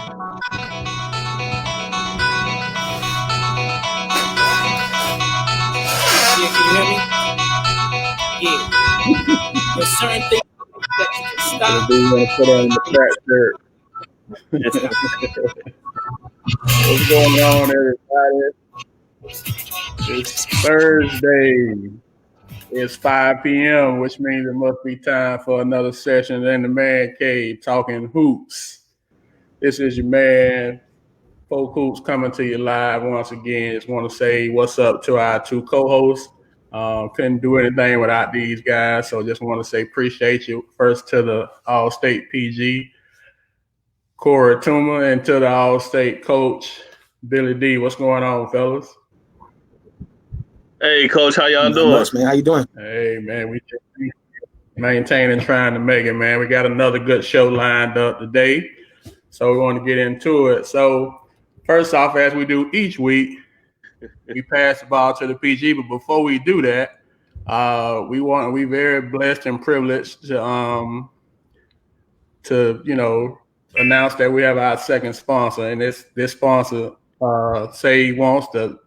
Yeah, can you hear me? Yeah. There's certain things that you can stop. Do you want to put on the fat shirt? What's going on, everybody? It's Thursday. It's 5 p.m., which means it must be time for another session in the man cave talking hoops. This is your man, Polk Hoops, coming to you live once again. Just want to say what's up to our two co-hosts. Couldn't do anything without these guys, so just want to say appreciate you first to the All-State PG, Corey Tuma, and to the All-State coach, Billy D. What's going on, fellas? Hey, Coach, how y'all doing? Much, man. How you doing? Hey, man, we just maintaining, trying to make it, man. We got another good show lined up today, so we want to get into it. So first off, as we do each week, we pass the ball to the PG. But before we do that, we very blessed and privileged to announce that we have our second sponsor, and this sponsor say he wants to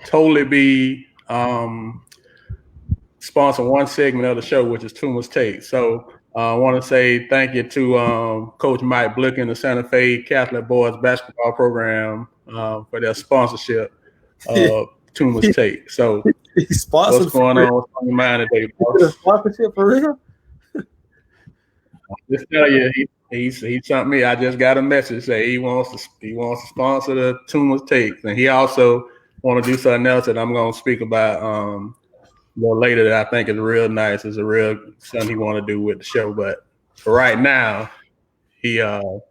totally be sponsor one segment of the show, which is Tuma's Take. So I want to say thank you to Coach Mike Blick and the Santa Fe Catholic Boys Basketball Program for their sponsorship of Tuma's Take. So what's going on? What's on your mind today, boss? Sponsorship for real? Just tell you, he sent me. I just got a message say he wants to sponsor the Tuma's Take, and he also want to do something else that I'm going to speak about a little later that I think is real nice. It's a real something he want to do with the show. But for right now, Tuma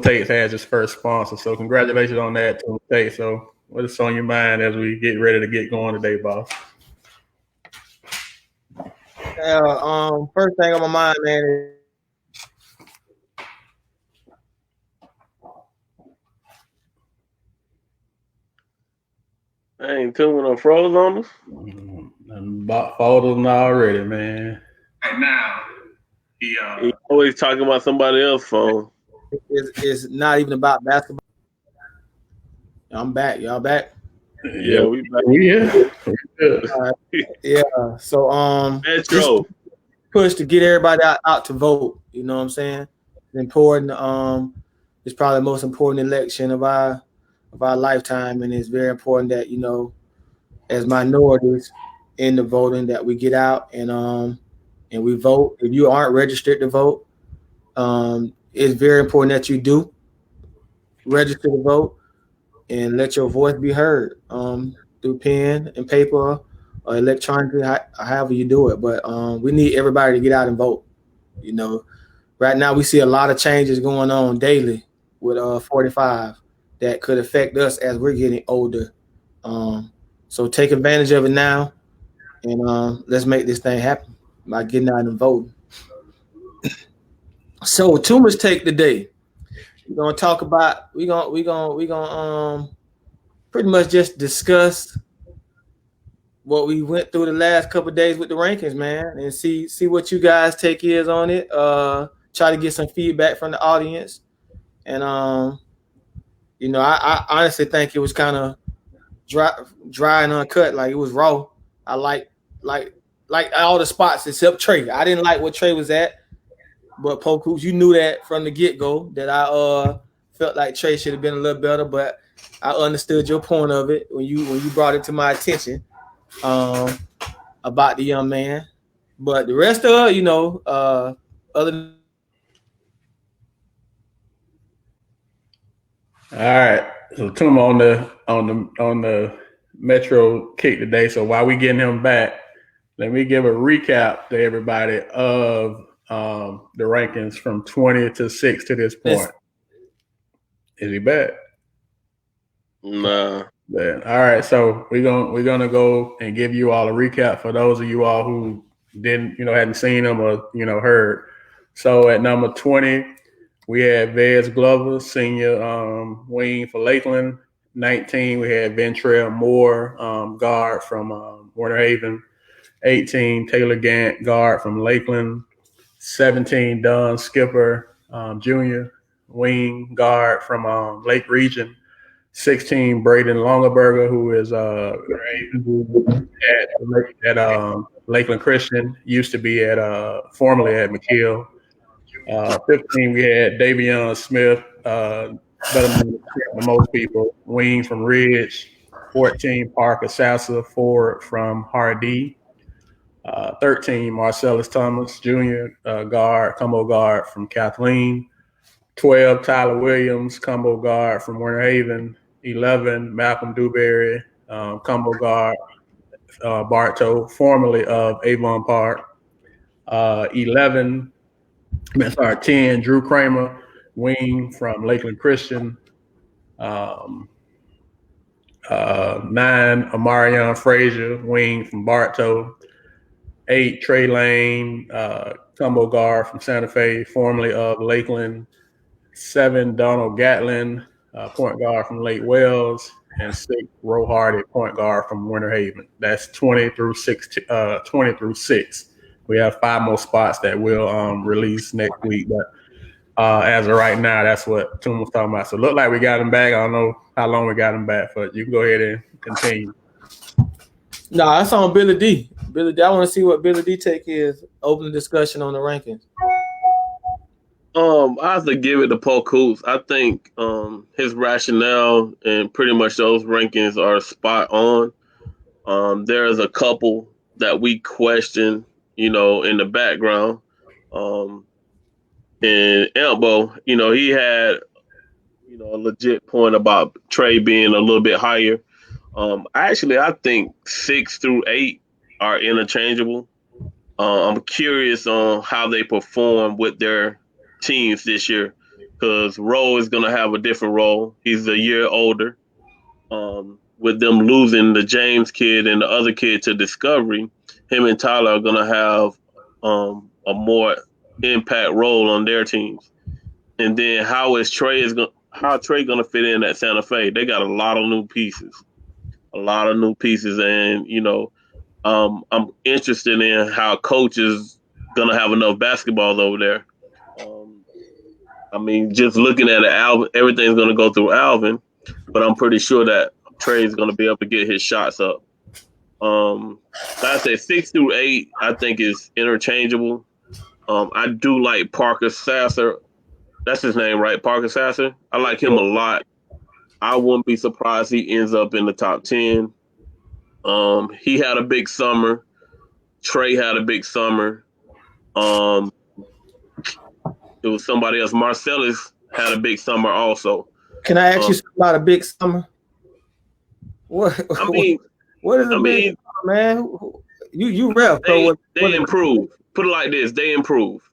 Tate has his first sponsor. So congratulations on that, Tuma Tate. So what is on your mind as we get ready to get going today, boss? First thing on my mind, man, is Dang, Tuma done froze on us. Photos already, man. Right now, he always talking about somebody else's phone. It's not even about basketball. I'm back. Y'all back? Yeah, we back. Yeah. So Metro push to get everybody out to vote. You know what I'm saying? It's important. It's probably the most important election of our lifetime, and it's very important that, you know, as minorities in the voting, that we get out and we vote. If you aren't registered to vote, it's very important that you do register to vote and let your voice be heard through pen and paper or electronically, however you do it. But we need everybody to get out and vote. You know, right now we see a lot of changes going on daily with 45 that could affect us as we're getting older. So take advantage of it now, and let's make this thing happen by getting out and voting. So Tuma's Take today. We're gonna talk about. We're gonna pretty much just discuss what we went through the last couple of days with the rankings, man, and see what you guys take is on it. Try to get some feedback from the audience, and you know, I honestly think it was kind of dry and uncut, like it was raw. I like all the spots except Trey. I didn't like what Trey was at, but Polk Hoops, you knew that from the get-go that I felt like Trey should have been a little better, but I understood your point of it when you brought it to my attention about the young man. But the rest of it, you know, other than all right, so Tuma on the Metro kick today. So while we getting him back, let me give a recap to everybody of the rankings from 20 to 6 to this point. Is he back? Nah. Yeah. All right, so we're gonna go and give you all a recap for those of you all who hadn't seen them or heard. So at number 20. We had Vez Glover, senior wing for Lakeland. 19, we had Ventrell Moore, guard from Warner Haven. 18, Taylor Gant, guard from Lakeland. 17, Don Skipper, junior wing guard from Lake Region. 16, Braden Longaberger, who is at Lakeland Christian, used to be at formerly at McKeel. 15, we had Davion Smith, better known to most people, wing from Ridge. 14, Parker Sassa, forward from Hardee. 13, Marcellus Thomas, Jr., combo guard from Kathleen. 12, Tyler Williams, combo guard from Winter Haven. 11, Malcolm Dewberry, combo guard, Bartow, formerly of Avon Park. 10, Drew Kramer, wing from Lakeland Christian. 9, Amarion Frazier, wing from Bartow. 8, Trey Lane, combo guard from Santa Fe, formerly of Lakeland. 7, Donald Gatlin, point guard from Lake Wells. And 6, Ro Hardy, point guard from Winter Haven. That's 20 through 6. We have 5 more spots that we'll release next week. But as of right now, that's what Tim was talking about. So it looked like we got him back. I don't know how long we got him back, but you can go ahead and continue. No, that's on Billy D. Billy D. I want to see what Billy D take is. Open discussion on the rankings. I have to give it to Polk Hoops. I think his rationale and pretty much those rankings are spot on. There's a couple that we question, in the background. And Elbow, he had, a legit point about Trey being a little bit higher. I think 6 through 8 are interchangeable. I'm curious on how they perform with their teams this year, because Rowe is going to have a different role. He's a year older. With them losing the James kid and the other kid to Discovery, him and Tyler are going to have a more impact role on their teams. And then how Trey going to fit in at Santa Fe? They got a lot of new pieces, and I'm interested in how coach is going to have enough basketballs over there. Just looking at it, Alvin, everything's going to go through Alvin, but I'm pretty sure that Trey's going to be able to get his shots up. Like I said, 6 through 8, I think is interchangeable. I do like Parker Sasser. That's his name, right? Parker Sasser. I like him a lot. I wouldn't be surprised he ends up in the top 10. He had a big summer. Trey had a big summer. It was somebody else. Marcellus had a big summer also. Can I ask you something about a big summer? What is a big summer, man? You ref. They improve. Put it like this. They improve.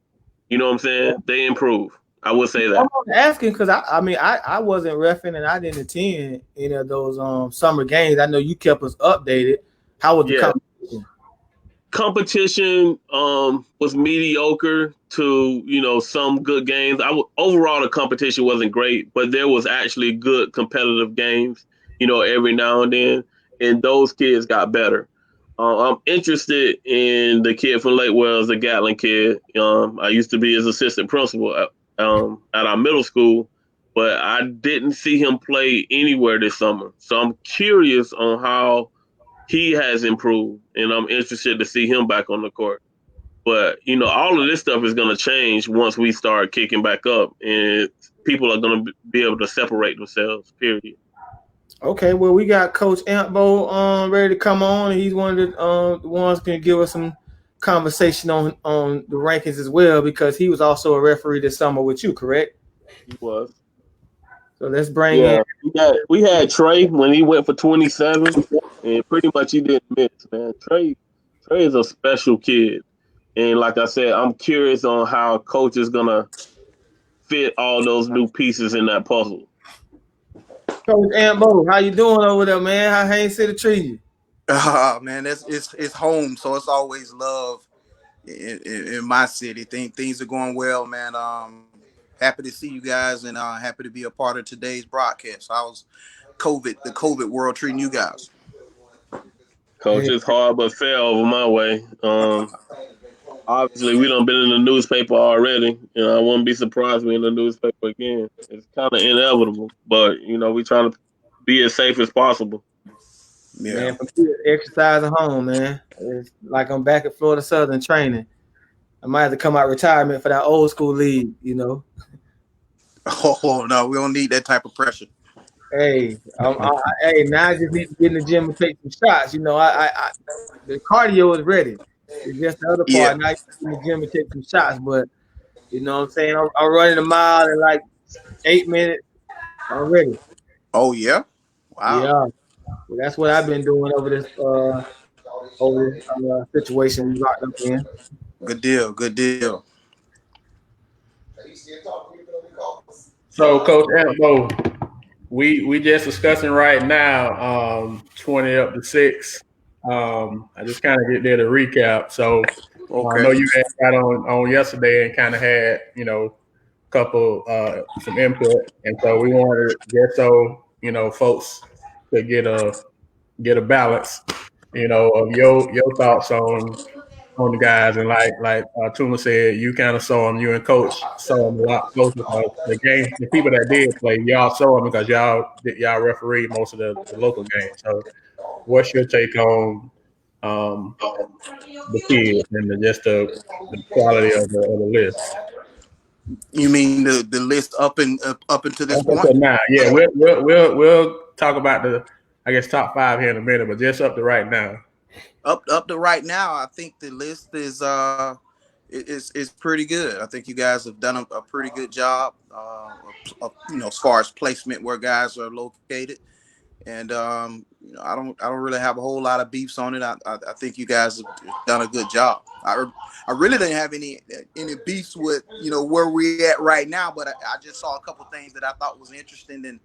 You know what I'm saying? They improve. I would say that. I'm asking because I wasn't reffing and I didn't attend any of those summer games. I know you kept us updated. How was the competition? Competition was mediocre to some good games. Overall the competition wasn't great, but there was actually good competitive games every now and then, and those kids got better. I'm interested in the kid from Lake Wells, the Gatlin kid. I used to be his assistant principal at our middle school, but I didn't see him play anywhere this summer, so I'm curious on how he has improved, and I'm interested to see him back on the court. But, all of this stuff is going to change once we start kicking back up, and people are going to be able to separate themselves, period. Okay, well, we got Coach Ampbo ready to come on. He's one of the ones who can give us some conversation on the rankings as well, because he was also a referee this summer with you, correct? He was. So let's bring in. We had Trey when he went for 27, and pretty much he didn't miss, man. Trey is a special kid. And like I said, I'm curious on how coach is going to fit all those new pieces in that puzzle. Coach Ampbo, how you doing over there, man? How Haines City treat you? Man, it's home, so it's always love in my city. Things are going well, man. Happy to see you guys, and happy to be a part of today's broadcast. How's the COVID world treating you guys? Coach, it's hard but fair over my way. Obviously, we done been in the newspaper already. I wouldn't be surprised we in the newspaper again. It's kind of inevitable, but we trying to be as safe as possible. Yeah. Man, for me, it's exercise at home, man. It's like I'm back at Florida Southern training. I might have to come out retirement for that old school league. Oh no, we don't need that type of pressure. Hey, hey, now I just need to get in the gym and take some shots. The cardio is ready. It's just the other Yeah. part. Now you get in the gym and take some shots, but you know what I'm saying? I'm running a mile in like 8 minutes. I'm ready. Oh yeah. Wow. Yeah, well, that's what I've been doing over this situation we locked up in. Good deal. Good deal. So, Coach Ambo, we just discussing right now, 20 up to 6. I just kind of get there to recap. So I know Okay. you had got on yesterday and kind of had, couple some input, and so we wanted just so folks could get a balance, of your thoughts on the guys. And like Tuma said, you kind of saw them. You and Coach saw them a lot closer. Because the people that did play, y'all saw them because y'all refereed most of the local games. So, what's your take on um, the kids and the quality of the list? You mean the list up until this Up point? until now, yeah, we'll talk about the, I guess, top 5 here in a minute, but just up to right now. Up to right now, I think the list is pretty good. I think you guys have done a pretty good job, as far as placement where guys are located. And I don't really have a whole lot of beefs on it. I think you guys have done a good job. I really didn't have any beefs with where we at right now, but I just saw a couple things that I thought was interesting, and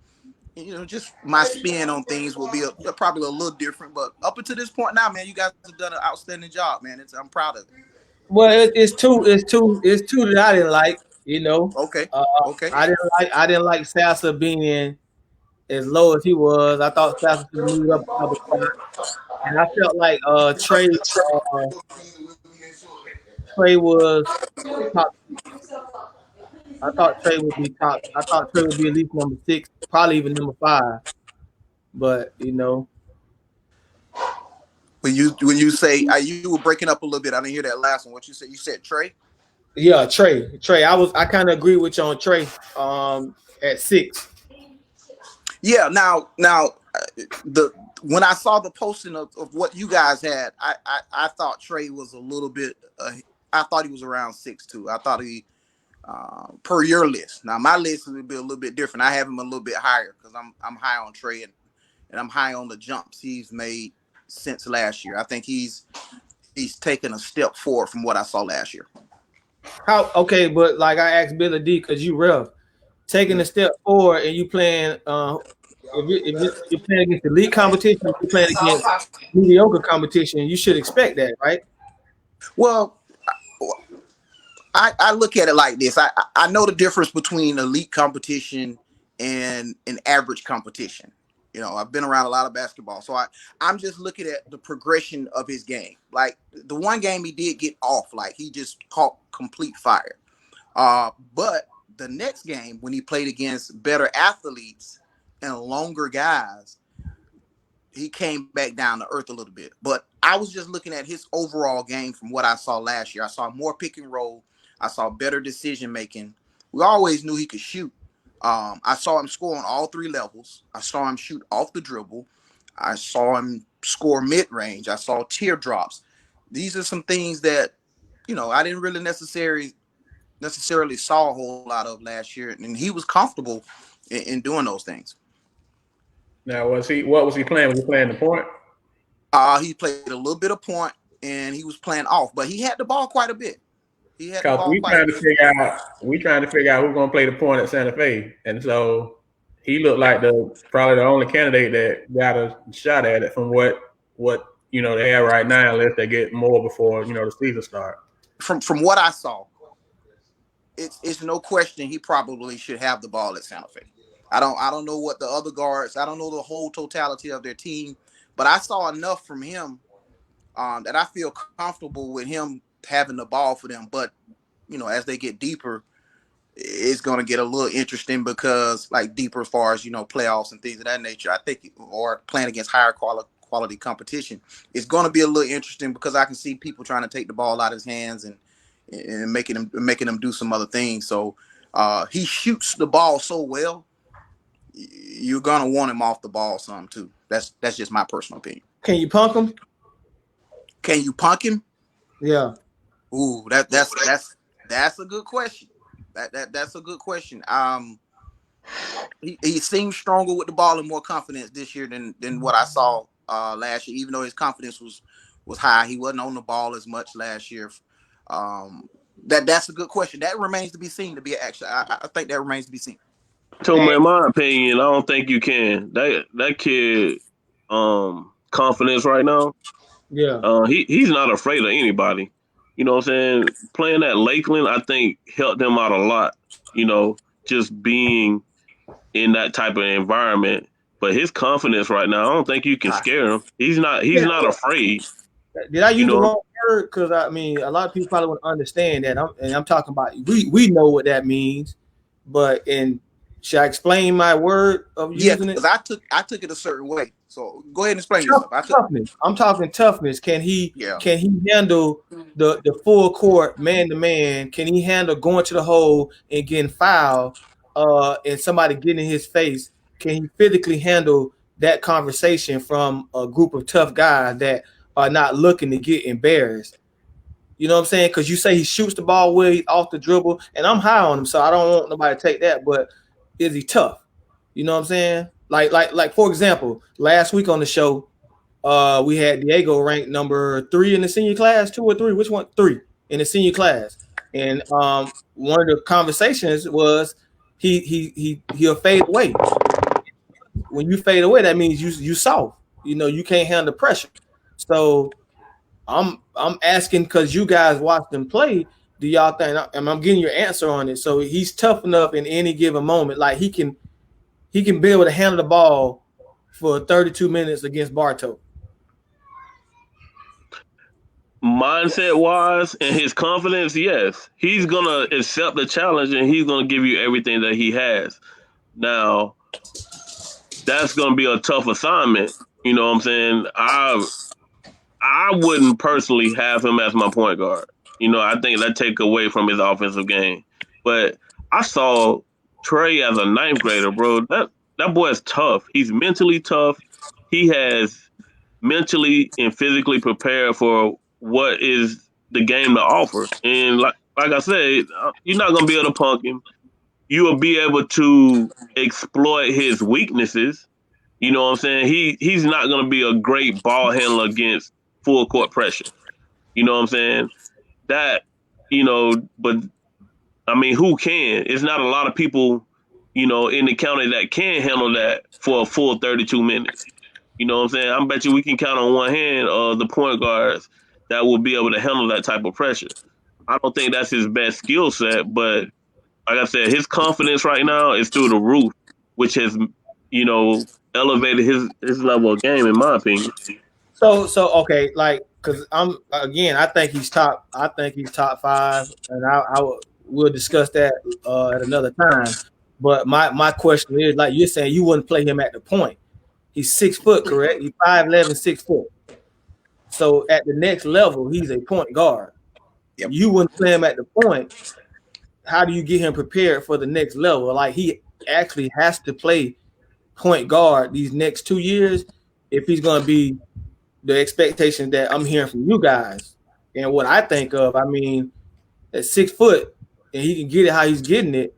just my spin on things will be probably a little different. But up until this point now, man, you guys have done an outstanding job, man. I'm proud of it. Well, it's two that I didn't like. Okay, Uh, okay. I didn't like Sassa being as low as he was. I thought Sassa should have moved up a couple spots, and I felt like Trey was top. I thought Trey would be top. I thought Trey would be at least number 6, probably even number 5. But When you say you were breaking up a little bit, I didn't hear that last one. What you said? You said Trey. yeah, Trey. I kind of agree with you on Trey. At 6. Yeah. Now, the when I saw the posting of what you guys had, I thought Trey was a little bit. I thought he was around 6'2". I thought he per your list. Now my list would be a little bit different. I have him a little bit higher because I'm high on Trey, and I'm high on the jumps he's made since last year. I think he's taken a step forward from what I saw last year. How okay, but like I asked Billy D, because you ref taking a step forward and you playing. If you're playing against elite competition, if you're playing against mediocre competition, you should expect that, right? Well, I look at it like this. I know the difference between elite competition and an average competition. I've been around a lot of basketball, so I'm just looking at the progression of his game. Like the one game he did get off, like he just caught complete fire. But the next game when he played against better athletes and longer guys, he came back down to earth a little bit. But I was just looking at his overall game from what I saw last year. I saw more pick and roll. I saw better decision making. We always knew he could shoot. I saw him score on all 3 levels. I saw him shoot off the dribble. I saw him score mid range. I saw teardrops. These are some things that I didn't really necessarily saw a whole lot of last year, and he was comfortable in doing those things. Now, what was he playing? Was he playing the point? He played a little bit of point, and he was playing off, but he had the ball quite a bit. He had the Because ball quite a bit. we trying to figure out who's gonna play the point at Santa Fe, and so he looked like probably the only candidate that got a shot at it from what they have right now, unless they get more before the season start. From what I saw, it's no question he probably should have the ball at Santa Fe. I don't know what the other guards. I don't know the whole totality of their team, but I saw enough from him that I feel comfortable with him having the ball for them. But as they get deeper, it's going to get a little interesting because, like, deeper as far as playoffs and things of that nature. I think, or playing against higher quality competition, it's going to be a little interesting because I can see people trying to take the ball out of his hands and making him do some other things. So he shoots the ball so well, you're gonna want him off the ball some too. That's just my personal opinion. Can you punk him? Can you punk him? Yeah. Ooh, that's a good question. That's a good question. He seems stronger with the ball and more confidence this year than what I saw last year. Even though his confidence was high, he wasn't on the ball as much last year. That's a good question. That remains to be seen. To be actually, I think that remains to be seen. So, in my opinion, I don't think you can. That kid, confidence right now. Yeah. He's not afraid of anybody. You know what I'm saying? Playing at Lakeland, I think, helped him out a lot. Just being in that type of environment. But his confidence right now, I don't think you can scare him. He's not afraid. Did I use the wrong word? Because I mean, a lot of people probably wouldn't understand that. I'm talking about we know what that means, but should I explain my word of using it? Because I took it a certain way. So go ahead and explain yourself. Toughness. I'm talking toughness. Can he handle the full court man to man? Can he handle going to the hole and getting fouled and somebody getting in his face? Can he physically handle that conversation from a group of tough guys that are not looking to get embarrassed? You know what I'm saying? Because you say he shoots the ball well, he's off the dribble, and I'm high on him, so I don't want nobody to take that. But is he tough? You know what I'm saying? Like for example, last week on the show, we had Diego ranked number 3 in the senior class, 2 or 3, which one? 3 in the senior class. And one of the conversations was he'll fade away. When you fade away, that means you soft. You can't handle pressure. So I'm asking because you guys watched him play. Do y'all think? And I'm getting your answer on it. So he's tough enough in any given moment, like he can be able to handle the ball for 32 minutes against Bartow. Mindset wise and his confidence, yes. He's gonna accept the challenge and he's gonna give you everything that he has. Now, that's gonna be a tough assignment. You know what I'm saying? I wouldn't personally have him as my point guard. I think that take away from his offensive game. But I saw Trey as a ninth grader, bro. That boy is tough. He's mentally tough. He has mentally and physically prepared for what is the game to offer. And like I said, you're not gonna be able to punk him. You will be able to exploit his weaknesses. You know what I'm saying? He's not gonna be a great ball handler against full court pressure. You know what I'm saying? That, but I mean, who can? It's not a lot of people, in the county that can handle that for a full 32 minutes. You know what I'm saying? I bet you we can count on one hand the point guards that will be able to handle that type of pressure. I don't think that's his best skill set, but like I said, his confidence right now is through the roof, which has, elevated his level of game, in my opinion. So okay, like because I think he's top. I think he's top 5, and we'll discuss that at another time. But my question is, like you're saying, you wouldn't play him at the point. He's 6 foot, correct? He's 5'11", 6 foot. So at the next level, he's a point guard. Yep. You wouldn't play him at the point. How do you get him prepared for the next level? Like he actually has to play point guard these next 2 years if he's going to be the expectation that I'm hearing from you guys. And what I think of, I mean, at 6 foot and he can get it how he's getting it,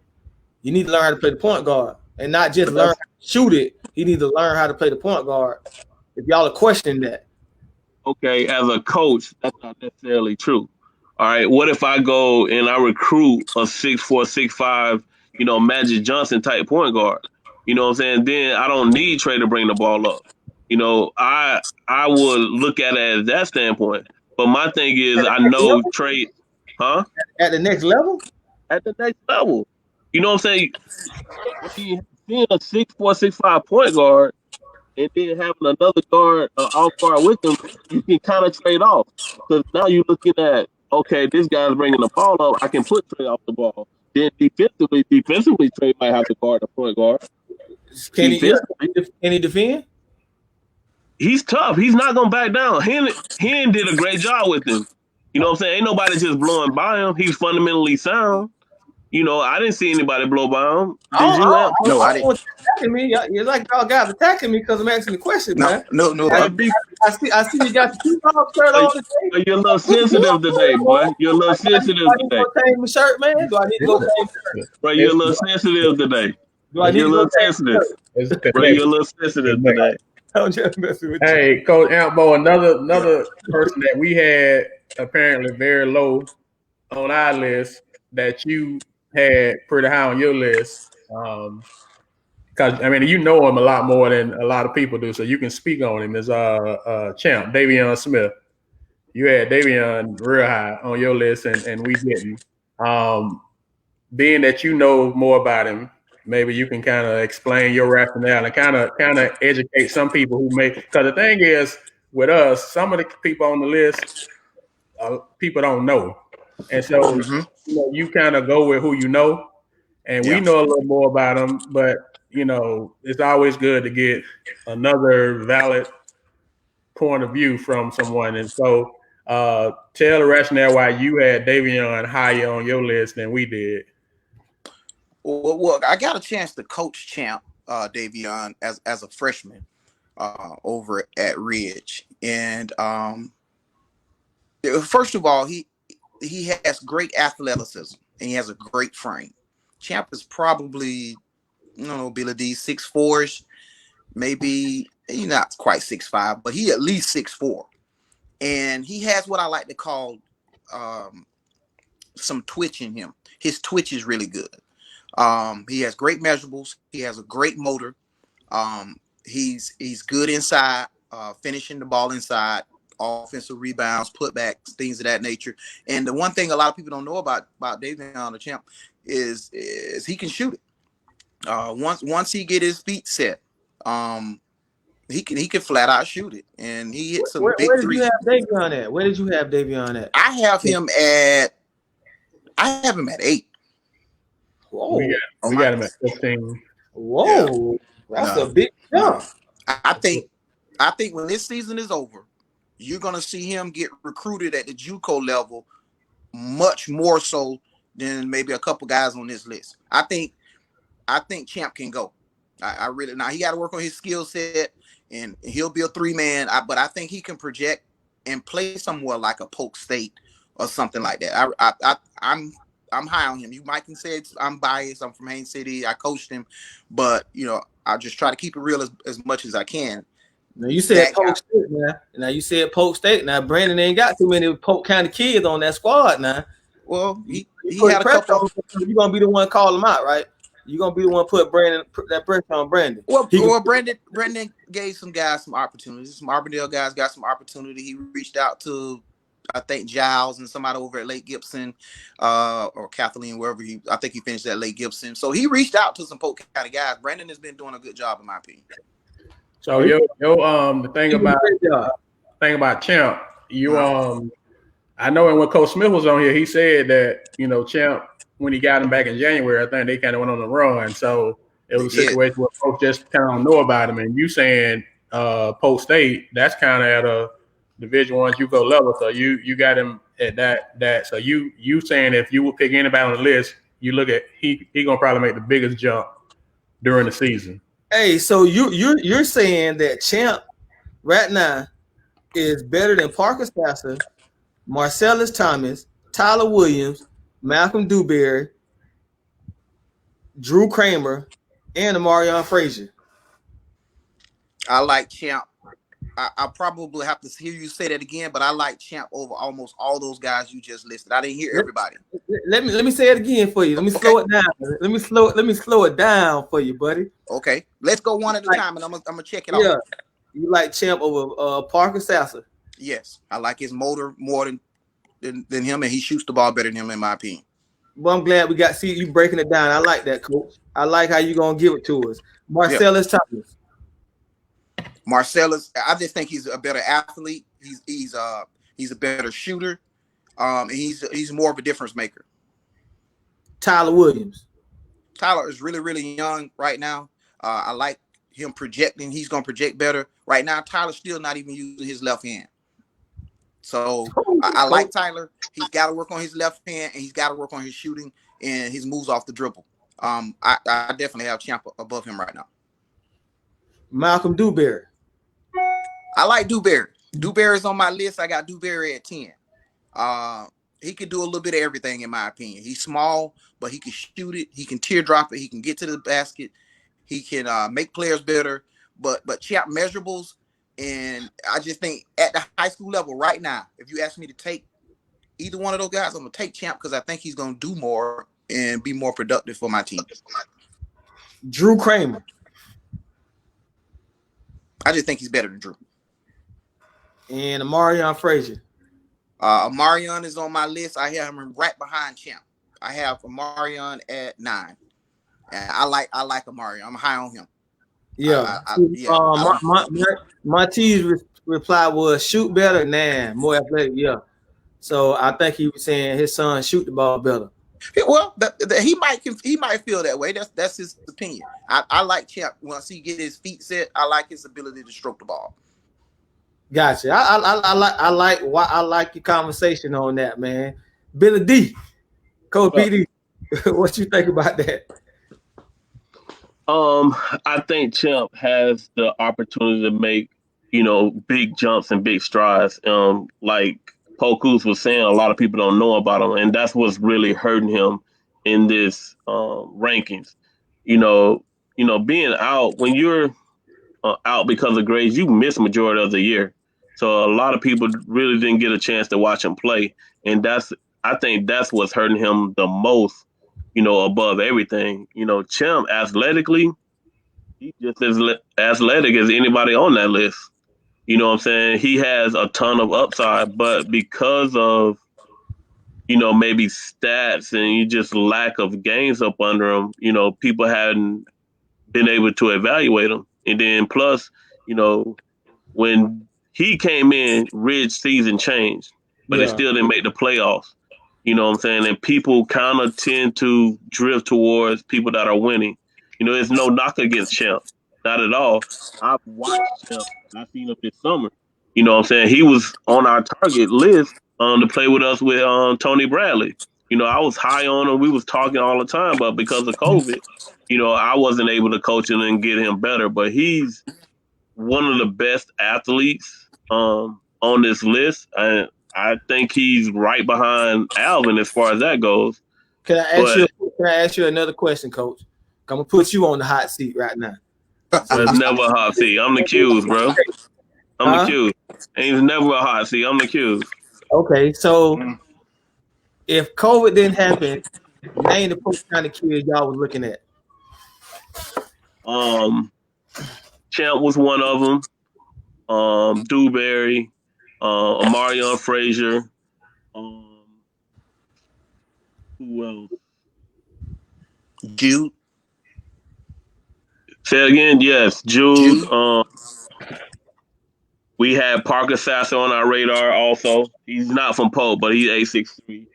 you need to learn how to play the point guard and not just learn how to shoot it. He needs to learn how to play the point guard. If y'all are questioning that. Okay, as a coach, that's not necessarily true. All right, what if I go and I recruit a 6'4", 6'5", Magic Johnson type point guard? You know what I'm saying? Then I don't need Trey to bring the ball up. I would look at it as that standpoint. But my thing is, I know Trey, huh? At the next level? At the next level. You know what I'm saying? Seeing a 6'4", 6'5" point guard and then having another guard, off guard with them, you can kind of trade off. Because now you're looking at okay, this guy's bringing the ball up. I can put Trey off the ball. Then defensively, Trey might have to guard the point guard. Can he? Yeah. Defensively, Can he defend? he's tough. He's not gonna back down. Hen did a great job with him. You know what I'm saying? Ain't nobody just blowing by him. He's fundamentally sound. You know, I didn't see anybody blow by him. Did you? No, I didn't. Attacking me. You're like y'all guys attacking me because I'm asking the question, man. No. I see you got the two-dog shirt on today. You're a little sensitive today, boy. You're a little sensitive Do I need today. to go change my shirt, man? Do I need to go change my shirt? Bro, you're a little sensitive today. Do I need You're a to go little change my sensitive. shirt? Bro, you're a little sensitive today. I'm just messing with you. Hey, Coach Ambo, another person that we had apparently very low on our list that you had pretty high on your list. Because I mean, you know him a lot more than a lot of people do, so you can speak on him. Is Champ Davion Smith. You had Davion real high on your list, and we didn't. Being that you know more about him, maybe you can kind of explain your rationale and kind of educate some people who may. Because the thing is, with us, some of the people on the list, people don't know, and so you kind of go with who you know, and we know a little more about them. But you know, it's always good to get another valid point of view from someone, and so tell the rationale why you had Davion higher on your list than we did. Well, I got a chance to coach Champ Davion as a freshman over at Ridge, and first of all, he has great athleticism and he has a great frame. Champ is probably, I don't know, Billy D 6'4", maybe he's not quite 6'5", but he at least 6'4", and he has what I like to call some twitch in him. His twitch is really good. He has great measurables. He has a great motor. He's good inside, finishing the ball inside, offensive rebounds, putbacks, things of that nature. And the one thing a lot of people don't know about Davion the Champ is he can shoot it. Once he get his feet set, he can flat out shoot it, and he hit some big threes. Where did you have Davion at? Where did you have Davion at? I have him at 8. Whoa. We got him at 15. Whoa. Yeah. That's a big jump. I think when this season is over, you're gonna see him get recruited at the JUCO level much more so than maybe a couple guys on this list. I think Champ can go. I really, now he got to work on his skill set, and he'll be a 3-man. But I think he can project and play somewhere like a Polk State or something like that. I'm high on him. You might can say I'm biased. I'm from Haines City. I coached him, but you know, I just try to keep it real as much as I can. Now you said Polk State now. Now you said Polk State. Now Brandon ain't got too many Polk County kids on that squad now. Well, he had a couple. You're gonna be the one call him out, right? You're gonna be the one put that pressure on Brandon. Well, Brandon gave some guys some opportunities. Some Arbondale guys got some opportunity. He reached out to, I think, Giles and somebody over at Lake Gibson, or Kathleen, wherever I think he finished at Lake Gibson. So he reached out to some Polk County guys. Brandon has been doing a good job, in my opinion. So the thing about Champ, I know, and when Coach Smith was on here, he said that, you know, Champ, when he got him back in January, I think they kind of went on the run. So it was a situation where folks just kind of don't know about him. And you saying Polk State, that's kind of at a Division I JUCO level. So you got him at that. So you saying if you would pick anybody on the list, you look at he gonna probably make the biggest jump during the season. Hey, so you're saying that Champ right now is better than Parker Sasser, Marcellus Thomas, Tyler Williams, Malcolm Dewberry, Drew Kramer, and Amarion Frazier. I like Champ. I probably have to hear you say that again, but I like Champ over almost all those guys you just listed. I didn't hear everybody. Let me say it again for you. Let me slow it down. Let me slow it down for you, buddy. Okay, let's go one at a time, and I'm gonna check it out. Yeah, you like Champ over Parker Sasser? Yes, I like his motor more than him, and he shoots the ball better than him, in my opinion. Well, I'm glad we see you breaking it down. I like that, Coach. I like how you gonna give it to us. Marcellus Thomas. Marcellus, I just think he's a better athlete. He's a better shooter. And he's more of a difference maker. Tyler Williams. Tyler is really, really young right now. I like him projecting. He's going to project better. Right now, Tyler's still not even using his left hand. So I like Tyler. He's got to work on his left hand, and he's got to work on his shooting and his moves off the dribble. I definitely have Champ above him right now. Malcolm Dewberry. I like Dewberry. Dewberry's on my list. I got Dewberry at 10. He can do a little bit of everything, in my opinion. He's small, but he can shoot it. He can teardrop it. He can get to the basket. He can make players better. But Champ measurables, and I just think at the high school level right now, if you ask me to take either one of those guys, I'm going to take Champ because I think he's going to do more and be more productive for my team. Drew Kramer. I just think he's better than Drew. And Amarion Frazier. Amarion is on my list. I have him right behind Champ. I have Amarion at 9. And I like Amarion. I'm high on him. Yeah. Monty's reply was shoot better, more athletic. Yeah. So I think he was saying his son shoot the ball better. Well, he might feel that way. That's his opinion. I like Champ. Once he get his feet set, I like his ability to stroke the ball. Gotcha. I like your conversation on that, man. Billy D, Coach PD, what you think about that? I think Champ has the opportunity to make, big jumps and big strides. Like Polk was saying, a lot of people don't know about him, and that's what's really hurting him in this rankings. Being out when you're out because of grades, you miss majority of the year. So a lot of people really didn't get a chance to watch him play, and I think that's what's hurting him the most. Above everything. Champ athletically, he's just as athletic as anybody on that list. You know what I'm saying? He has a ton of upside, but because of maybe stats and just lack of games up under him, people hadn't been able to evaluate him. And then plus, when he came in, Ridge season changed, but it still didn't make the playoffs. You know what I'm saying? And people kind of tend to drift towards people that are winning. There's no knock against Champ. Not at all. I've watched Champ. I've seen him this summer. You know what I'm saying? He was on our target list to play with us with Tony Bradley. I was high on him. We was talking all the time, but because of COVID, I wasn't able to coach him and get him better. But he's one of the best athletes on this list. I think he's right behind Alvin as far as that goes. Can I ask you another question, Coach? I'm gonna put you on the hot seat right now. It's never a hot seat. I'm the Q's, bro. I'm the Q's. Ain't never a hot seat. I'm the Q's. Okay, so if COVID didn't happen, name the Polk County kids y'all was looking at. Champ was one of them. Dewberry, Amarion Frazier. Who else? Jude. Say it again. Yes, Jude. We had Parker Sasser on our radar also. He's not from Polk, but he's 8'6".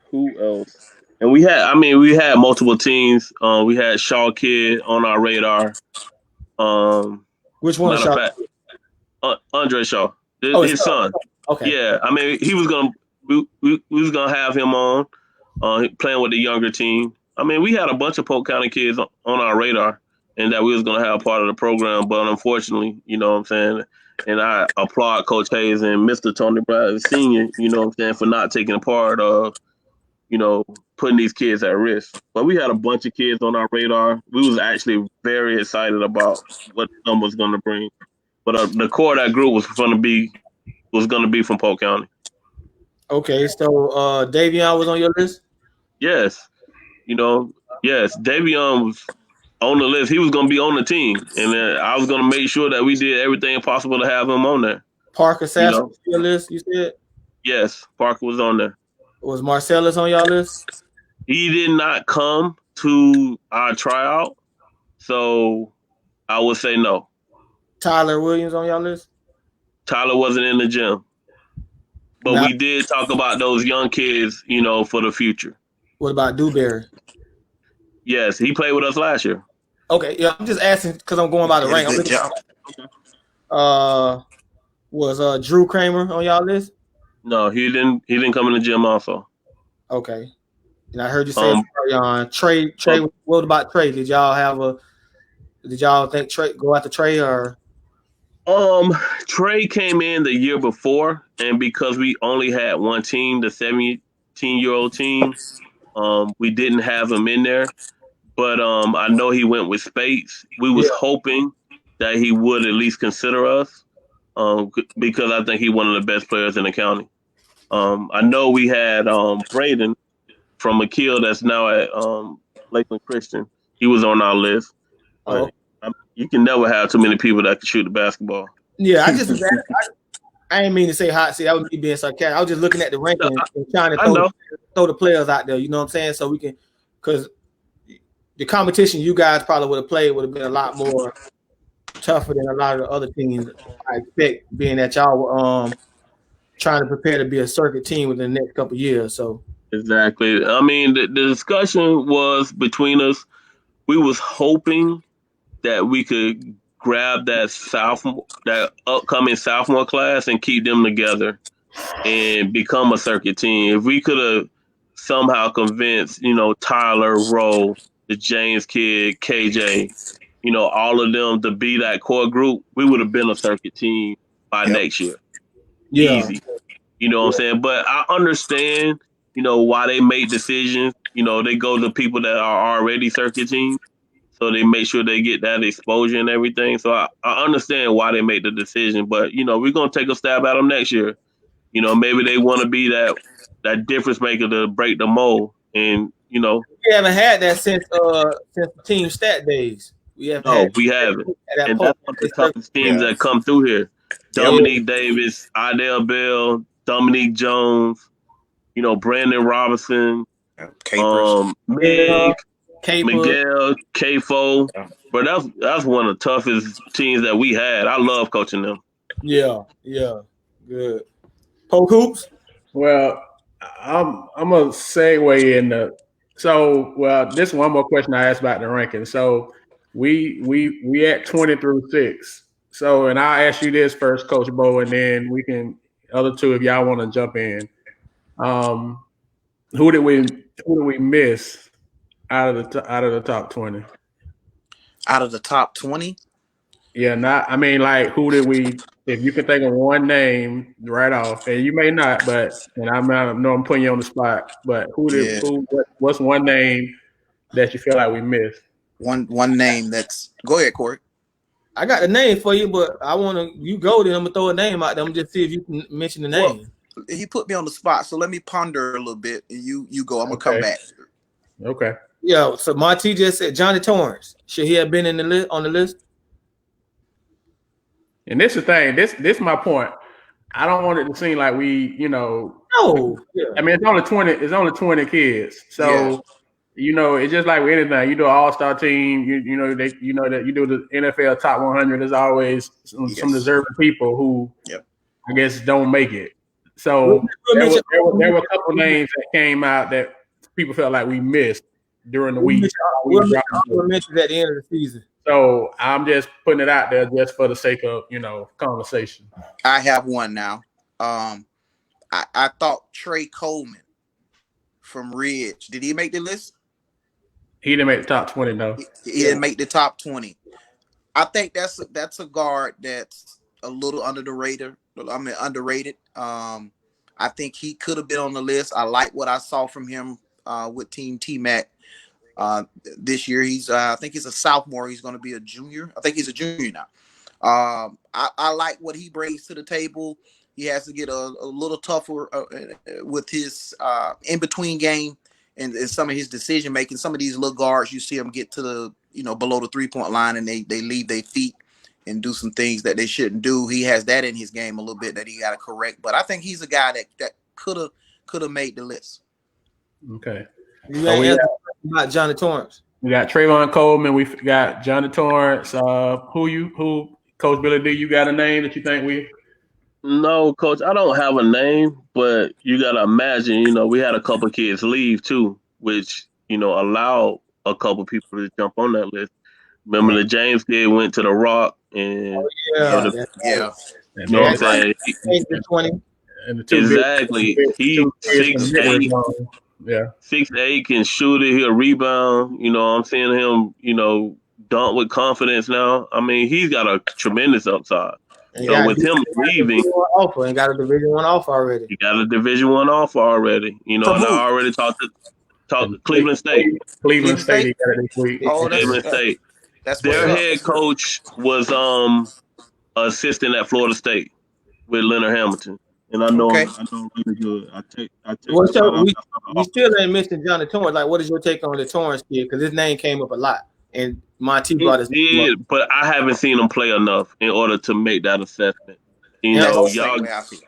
Who else? And we had multiple teams. We had Shaw Kid on our radar. Which one? Shaw? Andre Shaw, his son. Okay. Yeah, he was gonna. We was gonna have him on, playing with the younger team. We had a bunch of Polk County kids on our radar, and that we was gonna have part of the program. But unfortunately, you know what I'm saying. And I applaud Coach Hayes and Mr. Tony Bradley Sr. You know what I'm saying, for not taking a part of, putting these kids at risk. But we had a bunch of kids on our radar. We was actually very excited about what them was going to bring. But the core of that group was going to be from Polk County. Okay, so Davion was on your list? Yes. Yes, Davion was on the list. He was going to be on the team. And I was going to make sure that we did everything possible to have him on there. Parker Sasser was on your list, you said? Yes, Parker was on there. Was Marcellus on y'all list? He did not come to our tryout, so I would say no. Tyler Williams on y'all list? Tyler wasn't in the gym. But we did talk about those young kids, for the future. What about Dewberry? Yes, he played with us last year. Okay, yeah, I'm just asking because I'm going by the rank. Good job. Was Drew Kramer on y'all list? No, he didn't. He didn't come in the gym also. Okay, and I heard you say Trey. What about Trey? Did y'all think Trey go after Trey or? Trey came in the year before, and because we only had one team, the 17-year-old team, we didn't have him in there. But I know he went with Spates. We was hoping that he would at least consider us, because I think he's one of the best players in the county. I know we had Braden from McKeel that's now at Lakeland Christian. He was on our list. But you can never have too many people that can shoot the basketball. Yeah, I didn't mean to say hot seat. That was me being sarcastic. I was just looking at the ranking and trying to throw the players out there. You know what I'm saying? So we can, because the competition you guys probably would have played would have been a lot more tougher than a lot of the other teams. I expect, being that y'all were trying to prepare to be a circuit team within the next couple of years. So exactly. I mean, the discussion was between us. We was hoping that we could grab that upcoming sophomore class and keep them together and become a circuit team. If we could have somehow convinced, Tyler, Rowe, the James kid, KJ, all of them to be that core group, we would have been a circuit team by next year. Yeah. Easy. You know what I'm saying? But I understand, why they make decisions. They go to people that are already circuit teams. So they make sure they get that exposure and everything. So I understand why they make the decision. But, we're going to take a stab at them next year. Maybe they want to be that difference maker to break the mold. And, we haven't had that since the team stat days. We haven't. And that's one of the toughest teams that come through here. Dominique Davis, Idell Bell, Dominique Jones, Brandon Robinson, Mig, Miguel, K-Fo. But that's one of the toughest teams that we had. I love coaching them. Yeah, good. Polk Hoops? Well, I'm gonna segue in this is one more question I asked about the ranking. So we at 20 through 6. So, and I'll ask you this first, Coach Bo, and then we can other two if y'all want to jump in. Who did we miss out of the top 20? Out of the top 20? Yeah, who did we? If you can think of one name right off, and you may not, and I know I'm putting you on the spot, but what's one name that you feel like we missed? One name go ahead, Corey. I got the name for you, but you go then I'm gonna throw a name out there. I'm just see if you can mention the name. Well, he put me on the spot, so let me ponder a little bit, and you go. I'm gonna come back. Okay. Yeah. So Marty just said Johnny Torrance. Should he have been on the list? And this is the thing. This is my point. I don't want it to seem like we, No. Yeah. I mean, it's only 20. It's only 20 kids. So, it's just like with anything. You do an all-star team. You that you do the NFL top 100. There's always some deserving people who, I guess, don't make it. So there were a couple names that came out that people felt like we missed during the week. We'll mention at the end of the season. So I'm just putting it out there just for the sake of, conversation. I have one now. I thought Trey Coleman from Ridge. Did he make the list? He didn't make the top 20, no. He didn't make the top 20. I think that's a guard that's a little under the radar. Underrated. I think he could have been on the list. I like what I saw from him with Team T-Mac. This year I think he's a sophomore. He's going to be a junior. I think he's a junior now. I like what he brings to the table. He has to get a little tougher with his in-between game and some of his decision making. Some of these little guards, you see them get to the below the 3-point line and they leave their feet and do some things that they shouldn't do. He has that in his game a little bit that he got to correct. But I think he's a guy that could have made the list. Okay. About Johnny Torrance. We got Trayvon Coleman. We got Johnny Torrance. Who Coach Billy D? You got a name that you think we? No, coach, I don't have a name, but you gotta imagine, we had a couple kids leave too, which, allowed a couple people to jump on that list. Remember the James kid went to the Rock and Yeah, the, that's right. Yeah. And you know what then I'm saying? Changed to 20. the Exactly. He two bigs from 6'8", Yeah. 6'8", can shoot it, he'll rebound. I'm seeing him, dunk with confidence now. I mean, he's got a tremendous upside. And So got, with him leaving, got a Division 1 offer already. you got a Division 1 offer already. And From I who? already talked to And Cleveland State. Cleveland Cleveland State, he State? got it this week. Oh, Cleveland State. that's what's Their up. head coach was assistant at Florida State with Leonard Hamilton. And I know Okay. him really good. I take What's the up? shout We out. still ain't mentioned Johnny Torrance. Like, what is your take on the Torrance kid? Because his name came up a lot, and Monty He brought his name up. did, but I haven't seen him play enough in order to make that assessment. That's the Y'all. same way I feel.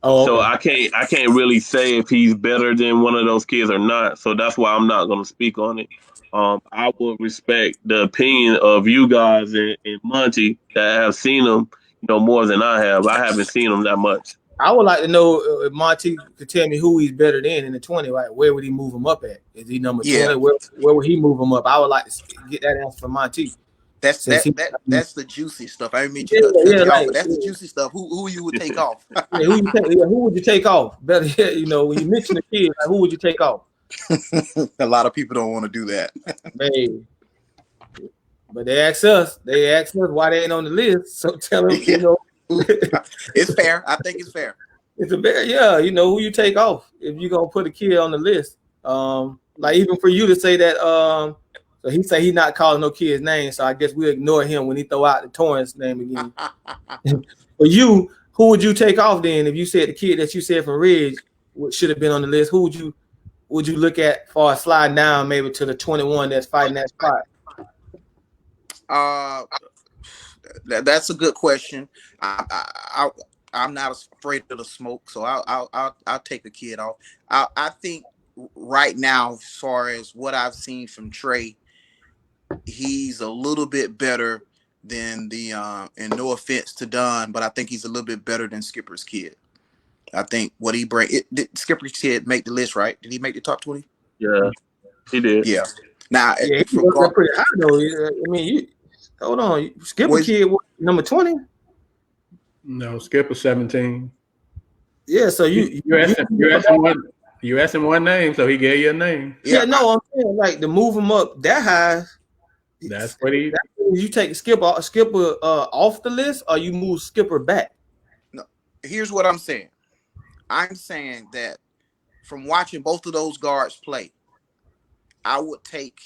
Oh, So okay. I can't really say if he's better than one of those kids or not. So that's why I'm not going to speak on it. I would respect the opinion of you guys and Monty that have seen him, more than I have. I haven't seen him that much. I would like to know if Monty could tell me who he's better than in the 20. Right? Where would he move him up at? Is he number 20? Where would he move him up? I would like to get that answer from Monty. That's the juicy stuff. I mean, but that's the juicy stuff. Who you would take off? Who would you take off? Better yet, when you mention the kid, like, who would you take off? A lot of people don't want to do that. Hey, but they ask us why they ain't on the list. So tell them, It's fair. I think it's fair. It's a very who you take off if you're gonna put a kid on the list. Like even for you to say that, so he say he's not calling no kid's name, so I guess we'll ignore him when he throw out the Torrance name again. For you, who would you take off then if you said the kid that you said from Ridge should have been on the list? Who would you look at for a slide down maybe to the 21 that's fighting that spot? That's a good question. I'm not afraid of the smoke, so I'll take a kid off. I think right now, as far as what I've seen from Trey, he's a little bit better than and no offense to Don, but I think he's a little bit better than Skipper's kid. I think what he did Skipper's kid make the list, right? Did he make the top 20? Yeah, he did. Yeah. Now, he was pretty high though. I mean, hold on, Skipper kid number 20. No, Skipper 17. Yeah, so you asked him one name, so he gave you a name. Yeah, no, I'm saying like to move him up that high. That's what he. You take Skipper off the list, or you move Skipper back. No, here's what I'm saying. I'm saying that from watching both of those guards play, I would take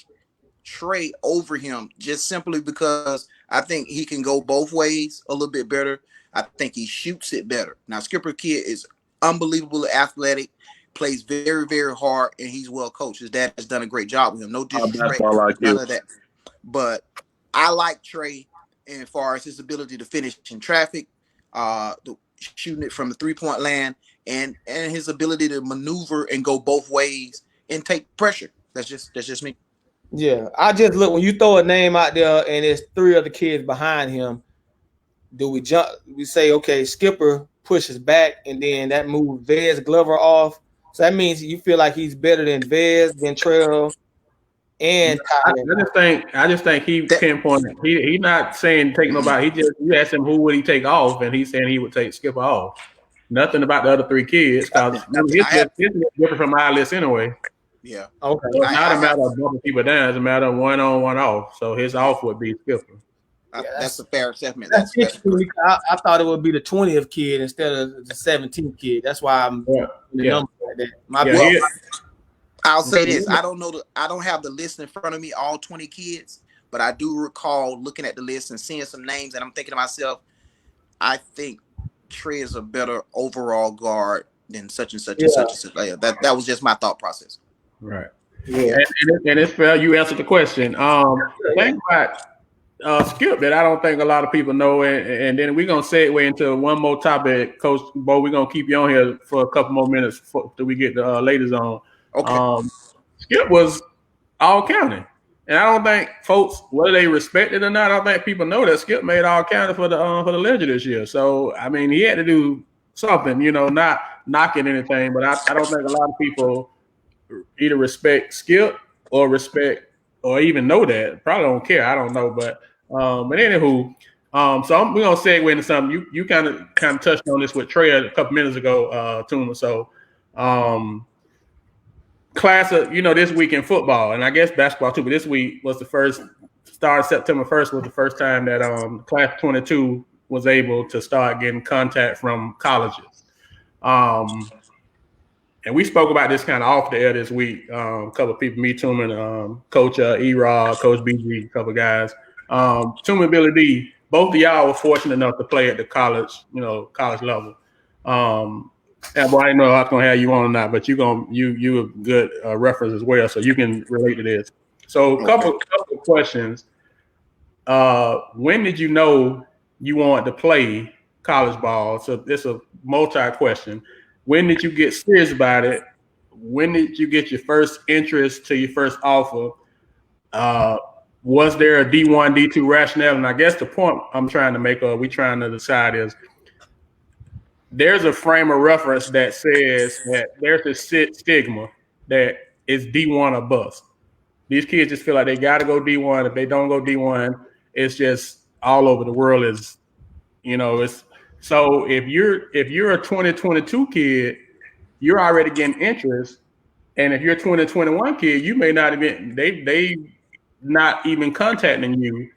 Trey over him just simply because I think he can go both ways a little bit better. I think he shoots it better. Now, Skipper kid is unbelievably athletic, plays very, very hard, and he's well coached. His dad has done a great job with him. No disrespect, none of that. But I like Trey as far as his ability to finish in traffic, shooting it from the three-point land, and his ability to maneuver and go both ways and take pressure. That's just me. Yeah, I just look when you throw a name out there and there's three other kids behind him. Do we jump? We say, okay, Skipper pushes back, and then that moves Vez Glover off. So that means you feel like he's better than Vez, Ventrell, and I just think he pinpointed. He's not saying take nobody. You asked him who would he take off, and he's saying he would take Skipper off. Nothing about the other three kids because his is different from my list anyway. Yeah. Okay. So it's not a matter of bumping people down. It's a matter of one on, one off. So his off would be Skipper. That's a fair assessment. That's I thought it would be the 20th kid instead of the 17th kid. That's why I'm the number like that. I'll say this. I don't have the list in front of me, all 20 kids, but I do recall looking at the list and seeing some names, and I'm thinking to myself, I think Trey is a better overall guard than such and such and such and such. That was just my thought process. Right. Yeah. And it's fair. You answered the question. Think about Skip that I don't think a lot of people know, and then we're gonna segue into one more topic, Coach Bo. We're gonna keep you on here for a couple more minutes till we get the ladies on. Okay. Skip was all county, And I don't think folks, whether they respect it or not, I don't think people know that Skip made all counted for the Ledger this year. So I mean, he had to do something, not knocking anything, but I don't think a lot of people either respect Skip or respect or even know that. Probably don't care. I don't know, but anywho, so we're gonna segue into something. You kind of touched on this with Trey a couple minutes ago, Tuma. So class of this week in football, and I guess basketball too, but this week was the first start. September 1st was the first time that class 22 was able to start getting contact from colleges. And we spoke about this kind of off the air this week. A couple of people, me, Tuma, Coach E-Rod, Coach BG, a couple of guys. Tuma and Billy D, both of y'all were fortunate enough to play at the college level. And boy, I didn't know if I was gonna have you on or not, but you a good reference as well, so you can relate to this. So, a couple of questions. When did you know you wanted to play college ball? So it's a multi-question. When did you get serious about it? When did you get your first interest to your first offer? Was there a D1, D2 rationale? And I guess the point I'm trying to make, or we trying to decide, is there's a frame of reference that says that there's a stigma that is D1 or bust. These kids just feel like they got to go D1. If they don't go D1, it's just all over the world. It's so if you're a 2022 kid, you're already getting interest, and if you're a 2021 kid, you may not even they not even contacting you.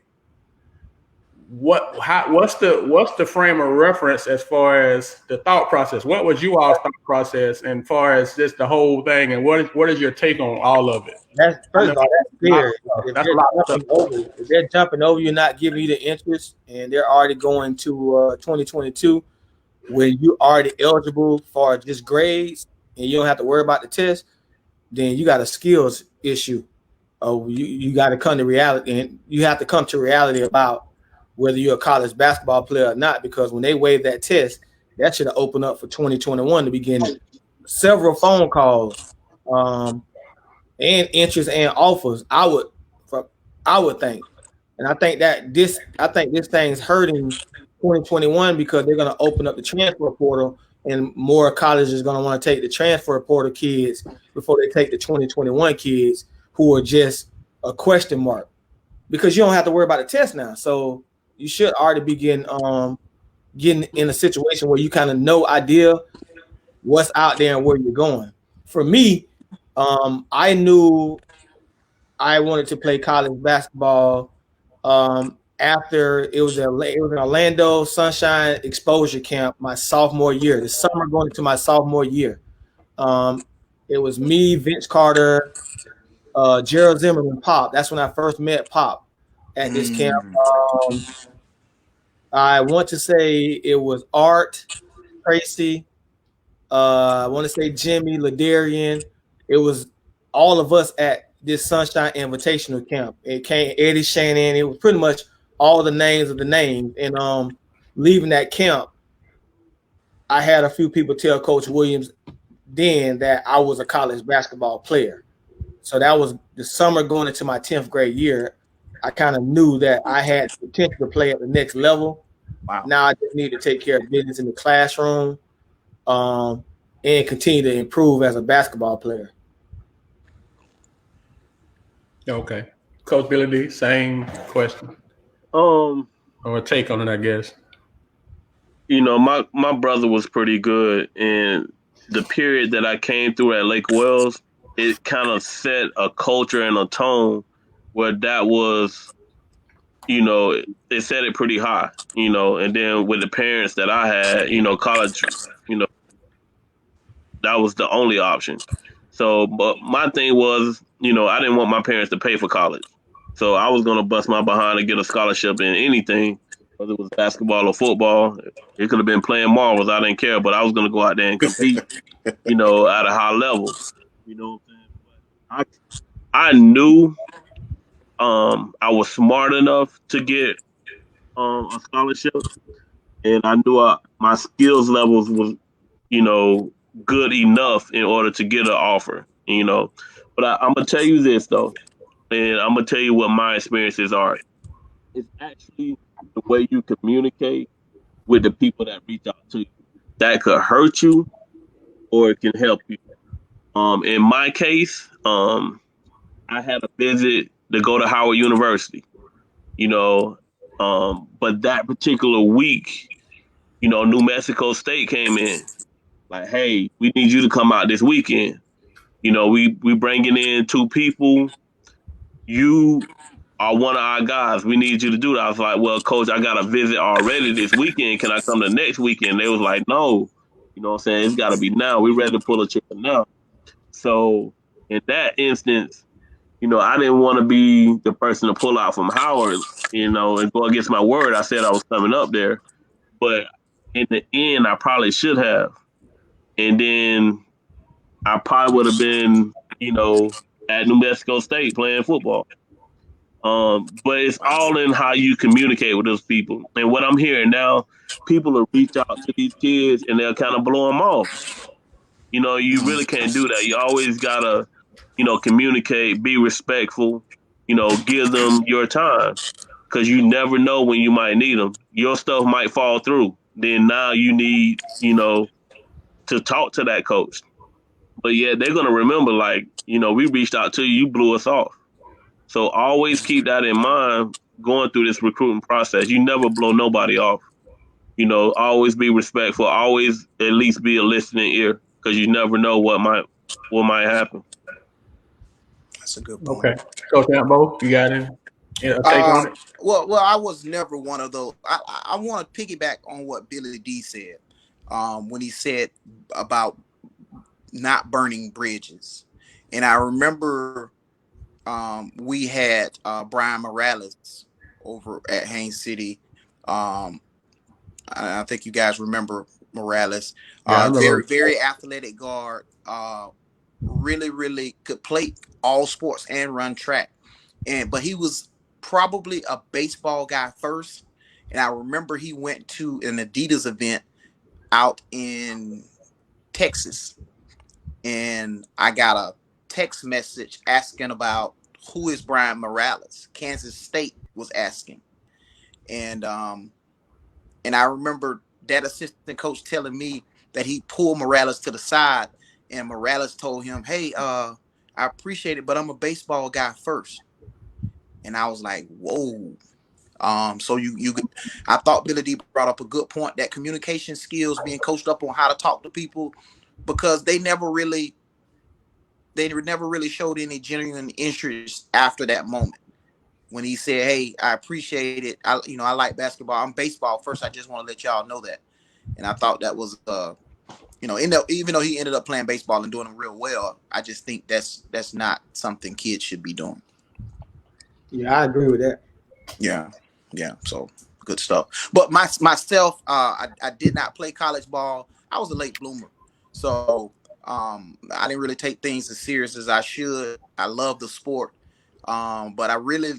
What's the frame of reference as far as the thought process? What was you all's thought process, and far as just the whole thing, and what is your take on all of it? That's first of all, that's clear. If they're jumping over you, not giving you the interest, and they're already going to 2022, when you already eligible for just grades, and you don't have to worry about the test, then you got a skills issue. You got to come to reality, and you have to come to reality about whether you're a college basketball player or not, because when they waive that test, that should have opened up for 2021 to begin several phone calls and interest and offers. I would think, and I think this thing's hurting 2021 because they're going to open up the transfer portal, and more colleges are going to want to take the transfer portal kids before they take the 2021 kids who are just a question mark, because you don't have to worry about the test now. So you should already be getting in a situation where you kind of know idea what's out there and where you're going. For me, I knew I wanted to play college basketball after it was an Orlando Sunshine Exposure Camp my sophomore year, the summer going into my sophomore year. It was me, Vince Carter, Gerald Zimmerman, Pop. That's when I first met Pop at this camp. I want to say it was Art, Tracy. I want to say Jimmy, Ladarian. It was all of us at this Sunshine Invitational Camp. It came Eddie Shannon. It was pretty much all the names of the names. And leaving that camp, I had a few people tell Coach Williams then that I was a college basketball player. So that was the summer going into my 10th grade year. I kind of knew that I had potential to play at the next level. Wow. Now I just need to take care of business in the classroom and continue to improve as a basketball player. Okay. Coach Billy D, same question. Or a take on it, I guess. My brother was pretty good, and the period that I came through at Lake Wells, it kind of set a culture and a tone where that was, it set it pretty high, and then with the parents that I had, college, that was the only option. So, but my thing was, I didn't want my parents to pay for college. So I was going to bust my behind and get a scholarship in anything, whether it was basketball or football. It could have been playing marbles. I didn't care, but I was going to go out there and compete, at a high level. You know what I'm saying? I knew I was smart enough to get a scholarship, and I knew my skills levels was, good enough in order to get an offer, But I'm gonna tell you this though, and I'm gonna tell you what my experiences are. It's actually the way you communicate with the people that reach out to you. That could hurt you or it can help you. In my case, I had a visit to go to Howard University, you know, but that particular week, New Mexico State came in like, hey, we need you to come out this weekend. We bringing in two people. You are one of our guys. We need you to do that. I was like, well, coach, I got a visit already this weekend. Can I come the next weekend? They was like, no. You know what I'm saying? It's got to be now. We ready to pull a trigger now. So in that instance, I didn't want to be the person to pull out from Howard, and go against my word. I said I was coming up there, but in the end, I probably should have. And then I probably would have been, at New Mexico State playing football. But it's all in how you communicate with those people. And what I'm hearing now, people will reach out to these kids and they'll kind of blow them off. You really can't do that. You always gotta, communicate, be respectful, give them your time because you never know when you might need them. Your stuff might fall through. Then now you need, to talk to that coach. But yeah, they're gonna remember like, we reached out to you, you blew us off. So always keep that in mind going through this recruiting process. You never blow nobody off. Always be respectful. Always at least be a listening ear because you never know what might happen. That's a good point. Okay, Coach Campbell, you got any take on it? Well, I was never one of those. I want to piggyback on what Billy D said when he said about not burning bridges, and I remember we had Brian Morales over at Haines City. I think you guys remember Morales. Very, very athletic guard. Really, really could play all sports and run track. But he was probably a baseball guy first. And I remember he went to an Adidas event out in Texas. And I got a text message asking about who is Brian Morales. Kansas State was asking. And I remember that assistant coach telling me that he pulled Morales to the side, and Morales told him, hey, I appreciate it, but I'm a baseball guy first. And I was like, whoa. So I thought Billy D brought up a good point, that communication skills, being coached up on how to talk to people, because they never really showed any genuine interest after that moment. When he said, hey, I appreciate it. I like basketball. I'm baseball first. I just want to let y'all know that. And I thought that was, even though he ended up playing baseball and doing it real well, I just think that's not something kids should be doing. Yeah, I agree with that. Yeah. So good stuff. But myself, I did not play college ball. I was a late bloomer. So I didn't really take things as serious as I should. I love the sport. But I really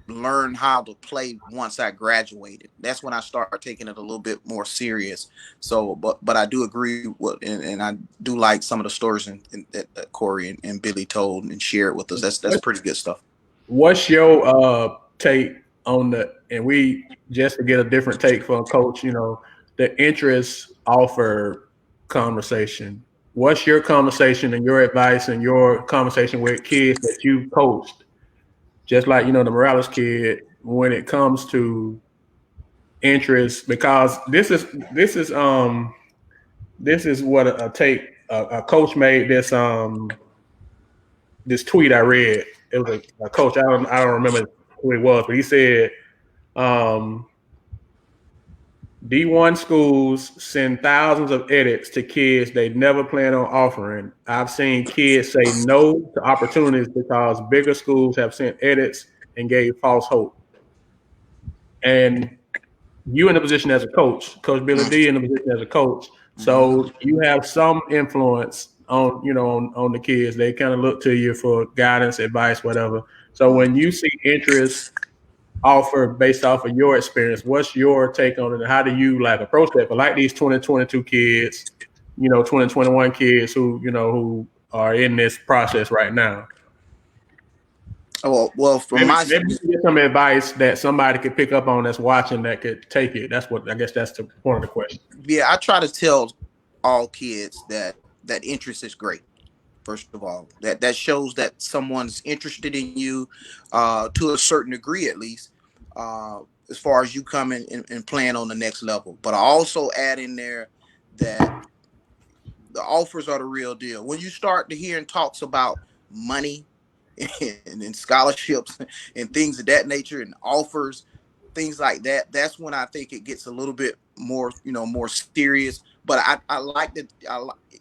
learned how to play once I graduated. That's when I started taking it a little bit more serious. So, but I do agree with, and I do like some of the stories that Corey and Billy told and shared with us. That's pretty good stuff. What's your take on and we just to get a different take from Coach, the interest offer conversation. What's your conversation and your advice and your conversation with kids that you coached? Just like, the Morales kid, when it comes to interest, because this is what a coach made this tweet I read. It was a coach. I don't remember who it was, but he said, D1 schools send thousands of edits to kids they never plan on offering. I've seen kids say no to opportunities because bigger schools have sent edits and gave false hope. And you in a position as a coach, Coach Billy D in a position as a coach, so you have some influence on on the kids. They kind of look to you for guidance, advice, whatever. So when you see interest offered based off of your experience, what's your take on it? And how do you approach that? But like these 2022 kids, 2021 kids who are in this process right now. Well, from Maybe my you can get some advice that somebody could pick up on that's watching that could take it. That's what I guess that's the point of the question. I try to tell all kids that interest is great. First of all, that shows that someone's interested in you, to a certain degree at least, uh, as far as you coming and playing on the next level. But I also add in there that the offers are the real deal. When you start to hearing talks about money and scholarships and things of that nature and offers, things like that, that's when I think it gets a little bit more, more serious. But I like that.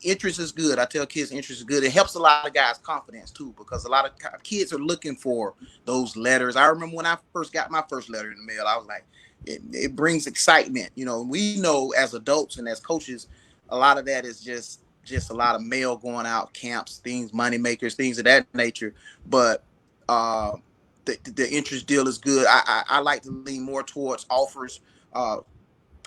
Interest is good. I tell kids interest is good. It helps a lot of guys' confidence too, because a lot of kids are looking for those letters. I remember when I first got my first letter in the mail, I was like, it brings excitement. We know as adults and as coaches, a lot of that is just a lot of mail going out, camps, things, money makers, things of that nature. But the interest deal is good. I like to lean more towards offers,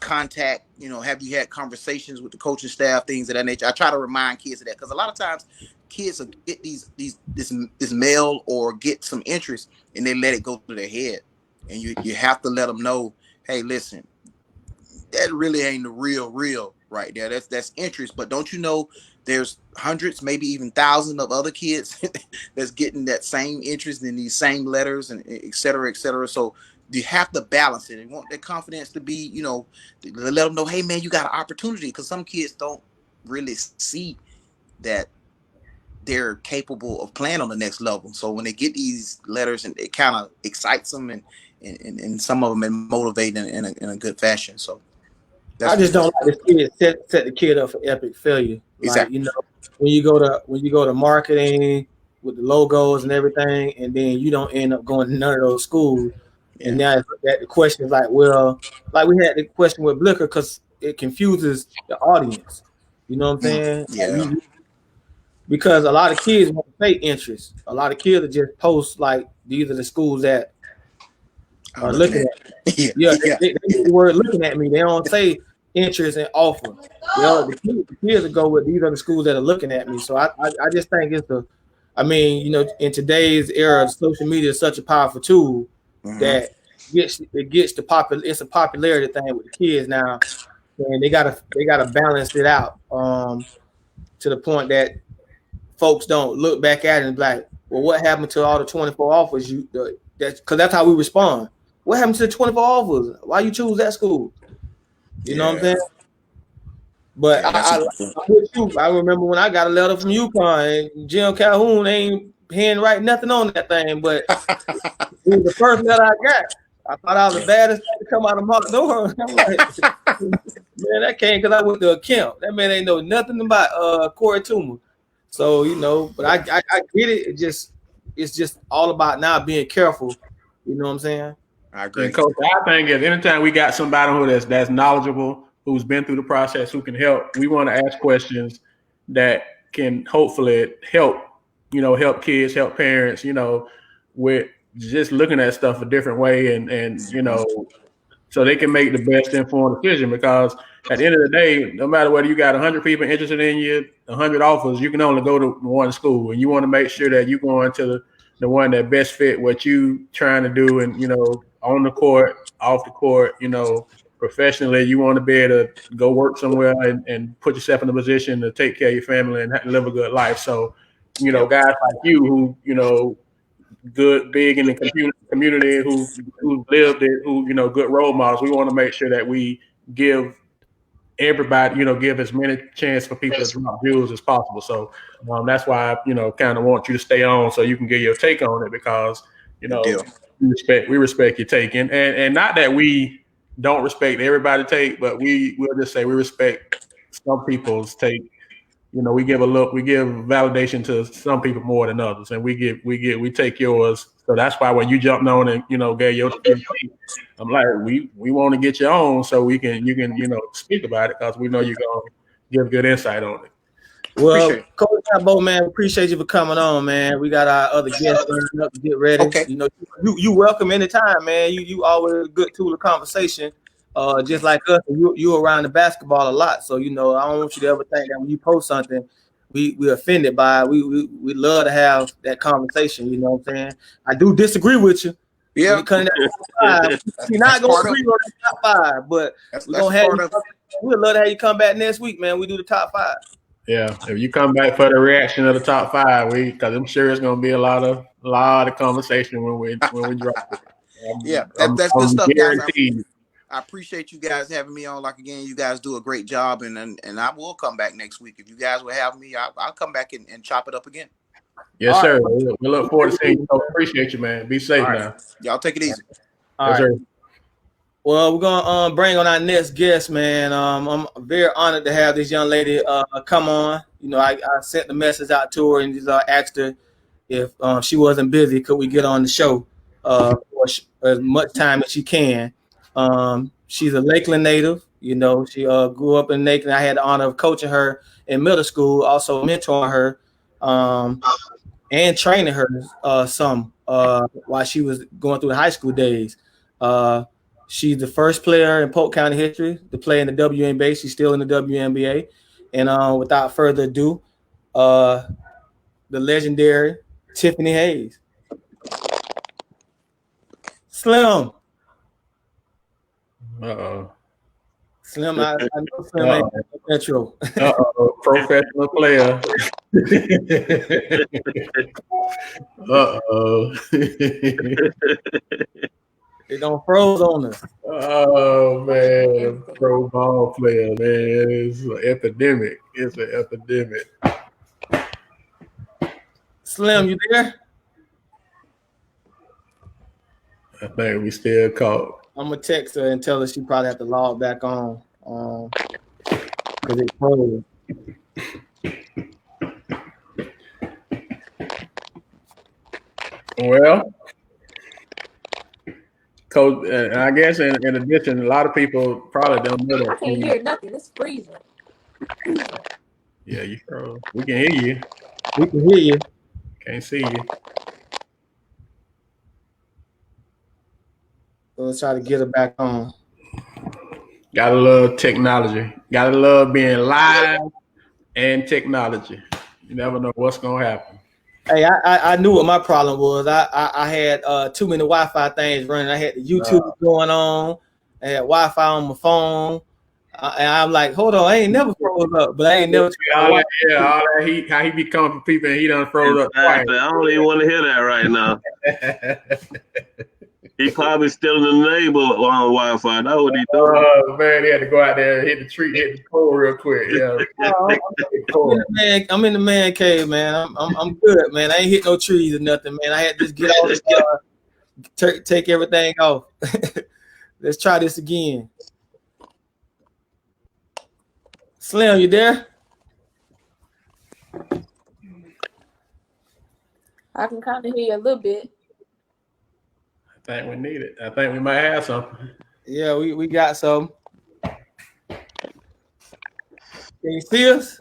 contact. Have you had conversations with the coaching staff, things of that nature. I try to remind kids of that, because a lot of times kids will get this mail or get some interest and they let it go to their head, and you have to let them know, hey, listen, that really ain't the real right there. That's interest. But don't you know there's hundreds, maybe even thousands of other kids that's getting that same interest in these same letters, and et cetera, et cetera. So you have to balance it and want their confidence to be, let them know, hey man, you got an opportunity, because some kids don't really see that they're capable of playing on the next level. So when they get these letters, and it kind of excites them, and some of them are motivated in a good fashion. So I just don't like the kid set the kid up for epic failure. Like, exactly. when you go to marketing with the logos and everything, and then you don't end up going to none of those schools. Yeah. And now the question is like, well, like we had the question with Blicker, because it confuses the audience. You know what I'm saying? Yeah. Because a lot of kids won't say interest. A lot of kids will just post like, these are the schools that I'm are looking looking at at me. it. Yeah, Yeah. they use the word looking at me. They don't say interest and offer. The kids will go with, these are the schools that are looking at me. So I just think in today's era, social media is such a powerful tool that gets it's a popularity thing with the kids now, and they gotta balance it out, to the point that folks don't look back at it and be like, well, what happened to all the 24 offers? That's how we respond. What happened to the 24 offers? Why you choose that school? You know what I'm saying? But Yeah, that's a I'm good point. with you. I remember when I got a letter from UConn, and Jim Calhoun ain't handwrite nothing on that thing, but it was the first letter I got. I thought I was the baddest thing to come out of my door. I'm like, man, that came because I went to a camp. That man ain't know nothing about Corey Toomer. So, but I get it. It's just all about now being careful. You know what I'm saying? I And agree. coach, our thing is anytime we got somebody who that's knowledgeable, who's been through the process, who can help, we want to ask questions that can hopefully help, help kids, help parents, with just looking at stuff a different way, and so they can make the best informed decision. Because at the end of the day, no matter whether you got 100 people interested in you, 100 offers, you can only go to one school, and you want to make sure that you're going to the one that best fit what you trying to do, and on the court, off the court, professionally, you want to be able to go work somewhere and put yourself in a position to take care of your family and live a good life. So, guys like you who, good, big in the community, who lived it, who good role models. We want to make sure that we give everybody, give as many chance for people to drop jewels as possible. So that's why I, kind of want you to stay on so you can get your take on it, because Good deal. we respect your take, and not that we don't respect everybody take, but we'll just say we respect some people's take. We give validation to some people more than others, and we take yours. So that's why when you jumped on and gave your take, I'm like, we want to get your own so you can speak about it, because we know you're gonna give good insight on it. Well, Appreciate it. Coach Bo, man, appreciate you for coming on, man. We got our other guests up to get ready. Okay. You welcome anytime, man. You always a good tool of conversation. Just like us, you around the basketball a lot, so I don't want you to ever think that when you post something, we offended by it. We love to have that conversation. You know what I'm saying? I do disagree with you when Yeah, it comes to that top five. We're that's not gonna part of agree on the top five, but we're that's gonna have part you. of We'd love to have you come back next week, man. We do the top five. Yeah, if you come back for the reaction of the top five, because I'm sure it's gonna be a lot of conversation when we drop it. yeah. I'm, That's good I'm stuff, guys. guaranteed. I appreciate you guys having me on. Like again, you guys do a great job, and I will come back next week if you guys will have me. I'll come back and chop it up again. Yes, All sir. right. We look forward to seeing you. So appreciate you, man. Be safe All right, now. y'all take it easy. All Yes, right. sir. Well, we're gonna bring on our next guest, man. I'm very honored to have this young lady come on. You know, I sent the message out to her and just asked her if she wasn't busy, could we get on the show for as much time as she can. She's a Lakeland native. You know, she grew up in Lakeland. I had the honor of coaching her in middle school, also mentoring her and training her some while she was going through the high school days. She's the first player in Polk County history to play in the WNBA. She's still in the WNBA. And without further ado, the legendary Tiffany Hayes. Slim. Uh-oh. Slim, I know Slim ain't metro. Uh-oh. Professional player. Uh-oh. It don't froze on us. Oh, man. Pro ball player, man. It's an epidemic. It's an epidemic. Slim, you there? I think we still caught. I'm gonna text her and tell her she probably have to log back on because it froze. Well, Coach, I guess in addition, a lot of people probably don't know that. I can't hear nothing. It's freezing. Yeah, you froze. We can hear you. We can hear you. Can't see you. So let's try to get her back on. Gotta love technology. Gotta love being live and technology. You never know what's gonna happen. Hey, I knew what my problem was. I had too many Wi-Fi things running. I had the YouTube going on. I had Wi-Fi on my phone. And I'm like, hold on, I ain't never froze up, but I ain't never. All that heat, how he be coming for people and he done froze up twice. I don't even want to hear that right now. He probably still in the neighbor on Wi-Fi. That's what he doing. Oh man, he had to go out there and hit the pole real quick. Yeah. I'm in the man cave, man. I'm good, man. I ain't hit no trees or nothing, man. I had to just get off, take everything off. Let's try this again. Slim, you there? I can kind of hear you a little bit. I think we need it. I think we might have something. Yeah, we got some. Can you see us?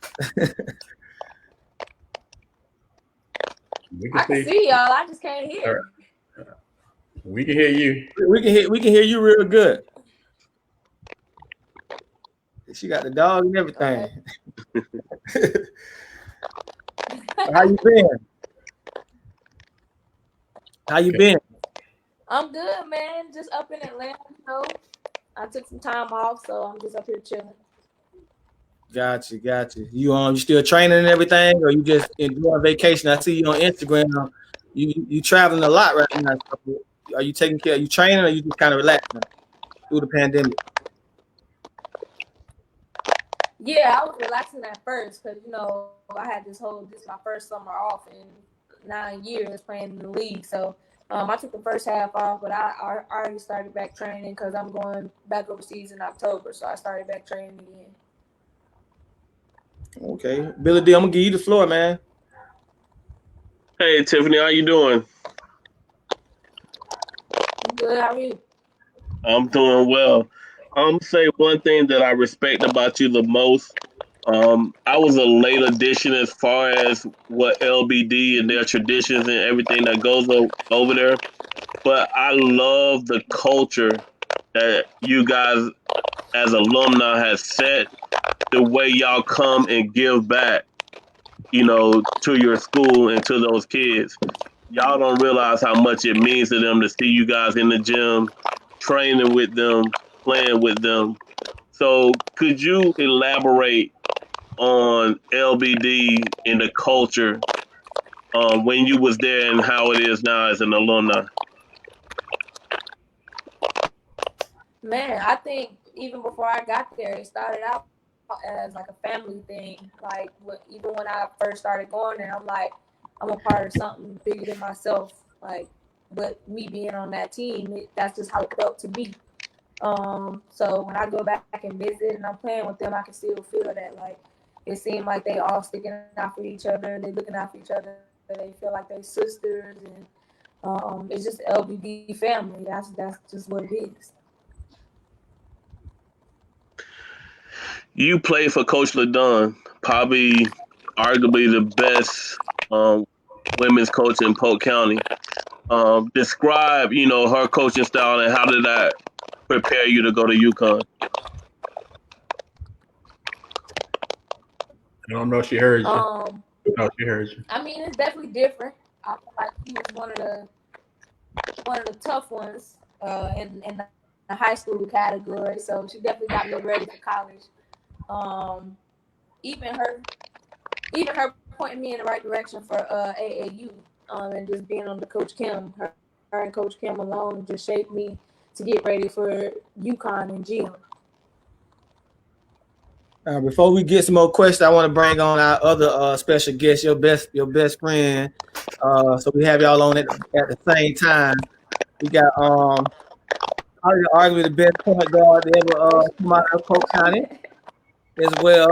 We I can see y'all. I just can't hear. Right. We can hear you. We can hear you real good. She got the dog and everything. Okay. How you been? How you been? I'm good, man. Just up in Atlanta, you know. I took some time off, so I'm just up here chilling. Gotcha. You still training and everything, or you just enjoying vacation? I see you on Instagram. You traveling a lot right now. Are you taking care? Are you training, or you just kind of relaxing through the pandemic? Yeah, I was relaxing at first because I had this my first summer off in 9 years playing in the league. So I took the first half off, but I already started back training because I'm going back overseas in October. So I started back training again. Okay, Billy D, I'm gonna give you the floor, man. Hey Tiffany, how you doing? I'm good. How are you? I'm doing well. Say one thing that I respect about you the most. I was a late addition as far as what LBD and their traditions and everything that goes over there. But I love the culture that you guys as alumni has set, the way y'all come and give back. to your school and to those kids. Y'all don't realize how much it means to them to see you guys in the gym, training with them, playing with them. So could you elaborate on LBD and the culture when you was there and how it is now as an alumni? Man, I think even before I got there, it started out as like a family thing. Like even when I first started going there, I'm like, I'm a part of something bigger than myself. Like with me being on that team, that's just how it felt to me. So when I go back and visit and I'm playing with them, I can still feel that. Like it seemed like they all sticking out for each other. They looking out for each other. They feel like they sisters, and it's just LBD family. That's just what it is. You played for Coach LaDon, probably arguably the best women's coach in Polk County. Describe, her coaching style and how did that prepare you to go to UConn? I don't know if she heard you. No, she heard you. I mean, it's definitely different. I feel like he was one of the tough ones in the high school category. So she definitely got me ready for college. Even her pointing me in the right direction for AAU, and just being on the Coach Kim, her and Coach Kim alone just shaped me to get ready for UConn and gym. Before we get some more questions, I want to bring on our other special guest, your best friend. So we have y'all on at the same time. We got arguably the best point guard to ever come out of Polk County as well.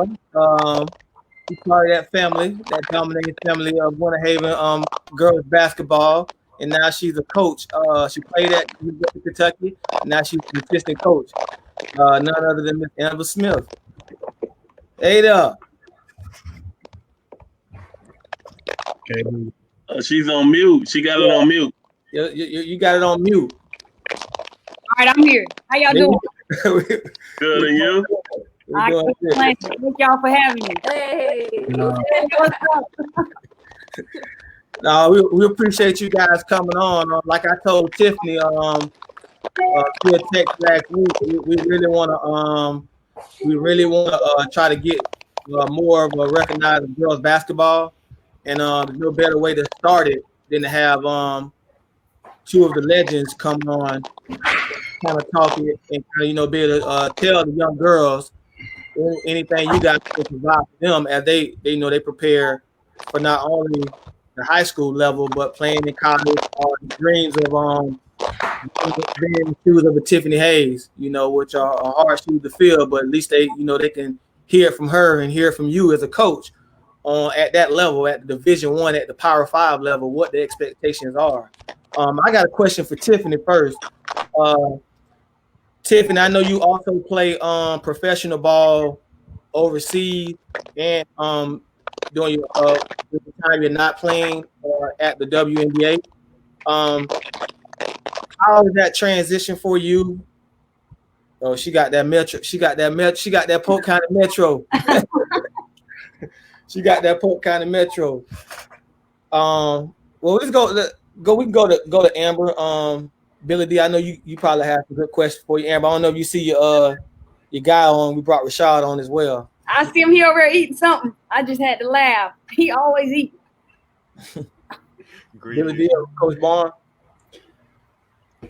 She's part of that family, that dominating family of Winter Haven girls basketball, and now she's a coach. She played at University of Kentucky. Now she's an assistant coach. None other than Miss Amber Smith. Hey there. Okay. She's on mute. She got it on mute. You got it on mute. All right, I'm here. How y'all doing? Good, and you? I can't complain. Thank y'all for having me. Hey, What's up? No, we appreciate you guys coming on. Like I told Tiffany, via text last week, we really want to try to get more of a recognized girls basketball, and there's no better way to start it than to have two of the legends come on, kind of talk it, and kind of be able to tell the young girls anything you guys can provide for them as they prepare for not only the high school level but playing in college, or the dreams of being in the shoes of a Tiffany Hayes, which are hard shoes to fill, but at least they can hear from her and hear from you as a coach at that level, at the Division I, at the Power 5 level, what the expectations are. I got a question for Tiffany first. Tiffany, I know you also play professional ball overseas and during your the time you're not playing at the WNBA. How is that transition for you? Oh, she got that metro. She got that Polk County Metro. She got that Polk County Metro. Well, let's go. We can go to Amber. Billy D, I know you probably have some good questions for you, Amber. I don't know if you see your guy on. We brought Rashad on as well. I see him here over there eating something. I just had to laugh. He always eats. Billy D, Coach Barn.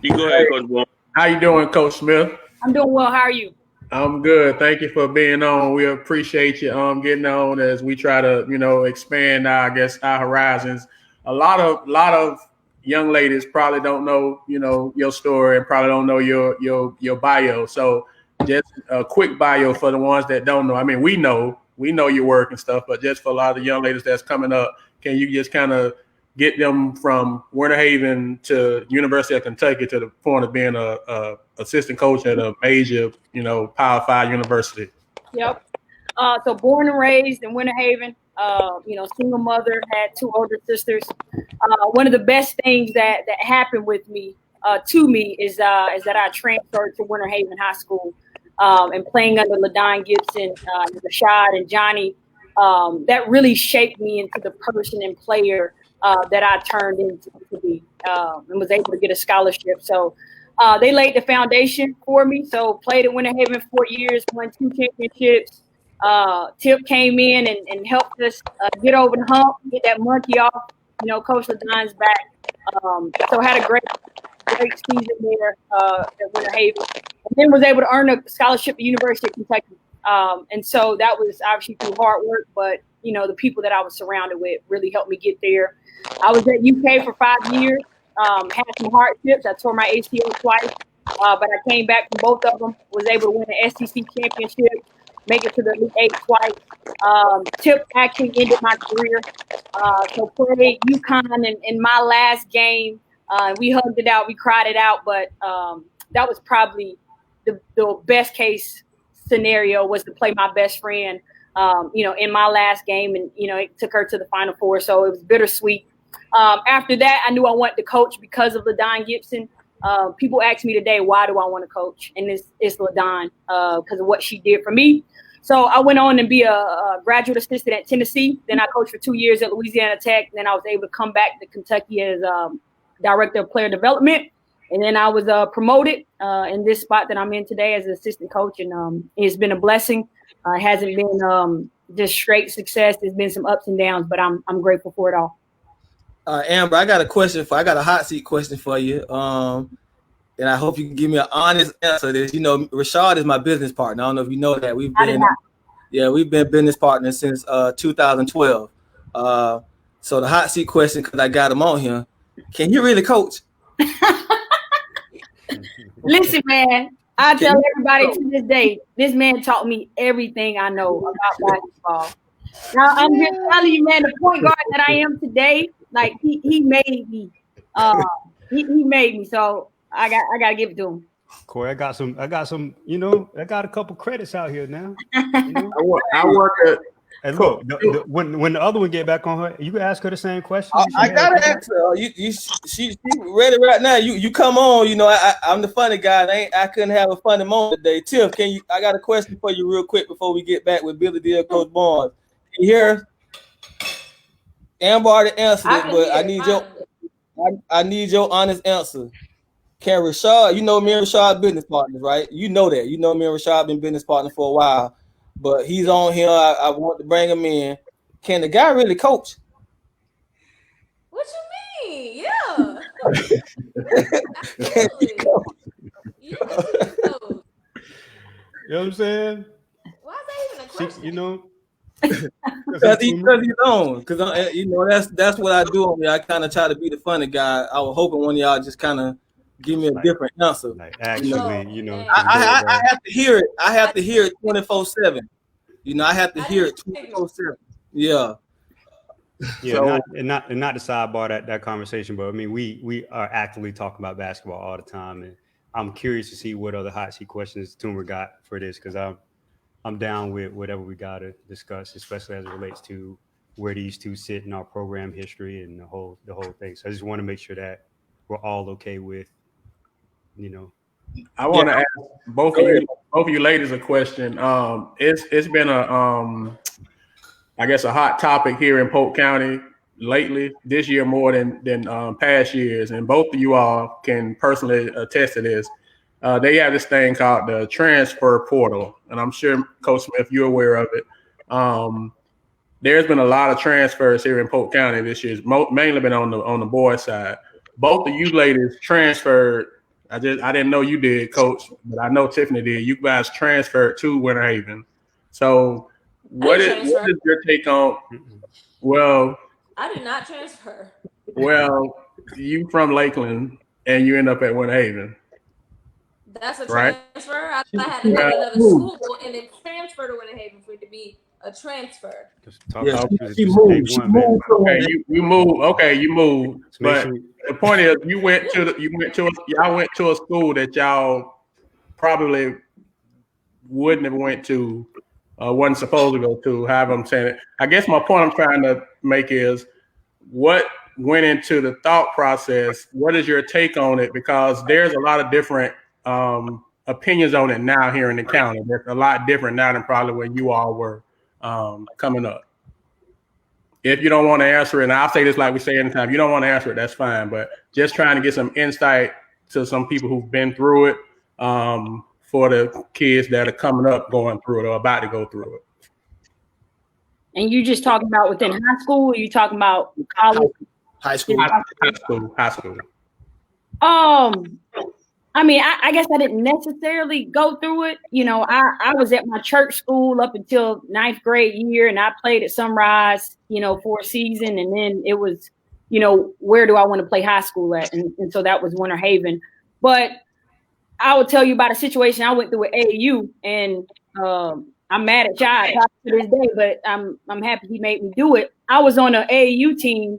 You go ahead, Coach Barn. How you doing, Coach Smith? I'm doing well. How are you? I'm good. Thank you for being on. We appreciate you getting on as we try to expand our horizons. A lot of young ladies probably don't know your story and probably don't know your bio. So just a quick bio for the ones that don't know. I mean, we know your work and stuff, but just for a lot of the young ladies that's coming up, can you just kind of get them from Winter Haven to University of Kentucky to the point of being a assistant coach at a major, Power 5 university? Yep. So born and raised in Winter Haven, single mother, had two older sisters. One of the best things that happened with me, to me, is that I transferred to Winter Haven High School and playing under LaDon Gibson, Rashad and Johnny. that really shaped me into the person and player that I turned into to be, and was able to get a scholarship. So they laid the foundation for me. So played at Winter Haven 4 years, won 2 championships. Tip came in and helped us get over the hump, get that monkey off, Coach LaDon's back. So had a great season there at Winter Haven. And then was able to earn a scholarship at the University of Kentucky. And so that was obviously through hard work, but the people that I was surrounded with really helped me get there. I was at UK for 5 years, had some hardships. I tore my ACL twice, but I came back from both of them, was able to win the SEC championship, make it to the Elite Eight twice. Tip actually ended my career. So played UConn in my last game. We hugged it out, we cried it out, but that was probably the best case scenario, was to play my best friend, in my last game, and it took her to the Final Four, so it was bittersweet. After that, I knew I wanted to coach because of LaDon Gibson. People ask me today, why do I want to coach? And it's LaDon because of what she did for me. So I went on and be a graduate assistant at Tennessee. Then I coached for 2 years at Louisiana Tech. Then I was able to come back to Kentucky as director of player development. And then I was promoted in this spot that I'm in today as an assistant coach. And it's been a blessing. It hasn't been just straight success. There's been some ups and downs, but I'm grateful for it all. Amber, I got a hot seat question for you. And I hope you can give me an honest answer to this. Rashad is my business partner. I don't know if you know that. We've been business partners since 2012. So the hot seat question, because I got him on here, can you really coach? Listen, man, I tell everybody to this day, this man taught me everything I know about basketball. Now, I'm just telling you, man, the point guard that I am today, like he made me. He made me. So I got to give it to him. Corey, I got some, I got a couple credits out here now. I work at. And look, when the other one get back on her, you can ask her the same question. I gotta ask her. She ready right now. You come on. I'm the funny guy. I couldn't have a funny moment today. Tiff, I got a question for you real quick before we get back with Billy Deal, Coach Barnes. Can you hear her? Amber already answered it, but I need your honest answer. Can Rashad? Me and Rashad business partners, right? You know that. Me and Rashad been business partners for a while. But he's on here. I want to bring him in. Can the guy really coach? What you mean? Yeah. Can he coach? You know what I'm saying? Why is that even a question? Because he's on. Because that's what I do on me. I kind of try to be the funny guy. I was hoping one of y'all just kind of give me a different answer. Actually, I have to hear it. I have to hear it 24/7. I have to hear it 24/7. Yeah. Yeah, so, not to sidebar that conversation, but I mean we are actively talking about basketball all the time, and I'm curious to see what other hot seat questions Toomer got for this, because I'm down with whatever we got to discuss, especially as it relates to where these two sit in our program history and the whole thing. So I just want to make sure that we're all okay with, I want to ask both of you ladies a question. It's been I guess a hot topic here in Polk County lately, this year more than past years, and both of you all can personally attest to this. They have this thing called the transfer portal, and I'm sure, Coach Smith, you're aware of it. There's been a lot of transfers here in Polk County this year. It's mainly been on the boys' side. Both of you ladies transferred. I didn't know you did, Coach, but I know Tiffany did. You guys transferred to Winter Haven. So what is your take on? Well, I did not transfer. Well, you from Lakeland and you end up at Winter Haven. That's a transfer. I had to go to another school and then transfer to Winter Haven for it to be a transfer. She moved. Okay, you moved. Okay, you moved. But the point is, y'all went to a school that y'all probably wouldn't have went to, wasn't supposed to go to. However, I'm saying it. I guess my point I'm trying to make is, what went into the thought process? What is your take on it? Because there's a lot of different opinions on it now here in the county. There's a lot different now than probably when you all were coming up. if you don't want to answer it, and I'll say this like we say anytime, you don't want to answer it, that's fine. But just trying to get some insight to some people who've been through it, for the kids that are coming up going through it or about to go through it. And you just talking about within high school, or you talking about college? High school. High school. I mean, I guess I didn't necessarily go through it. You know, I was at my church school up until 9th grade year, and I played at Sunrise, you know, for a season. And then it was, you know, where do I want to play high school at? And so that was Winter Haven. But I will tell you about a situation I went through at AAU, and I'm mad at Rashad to this day, but I'm happy he made me do it. I was on an AAU team.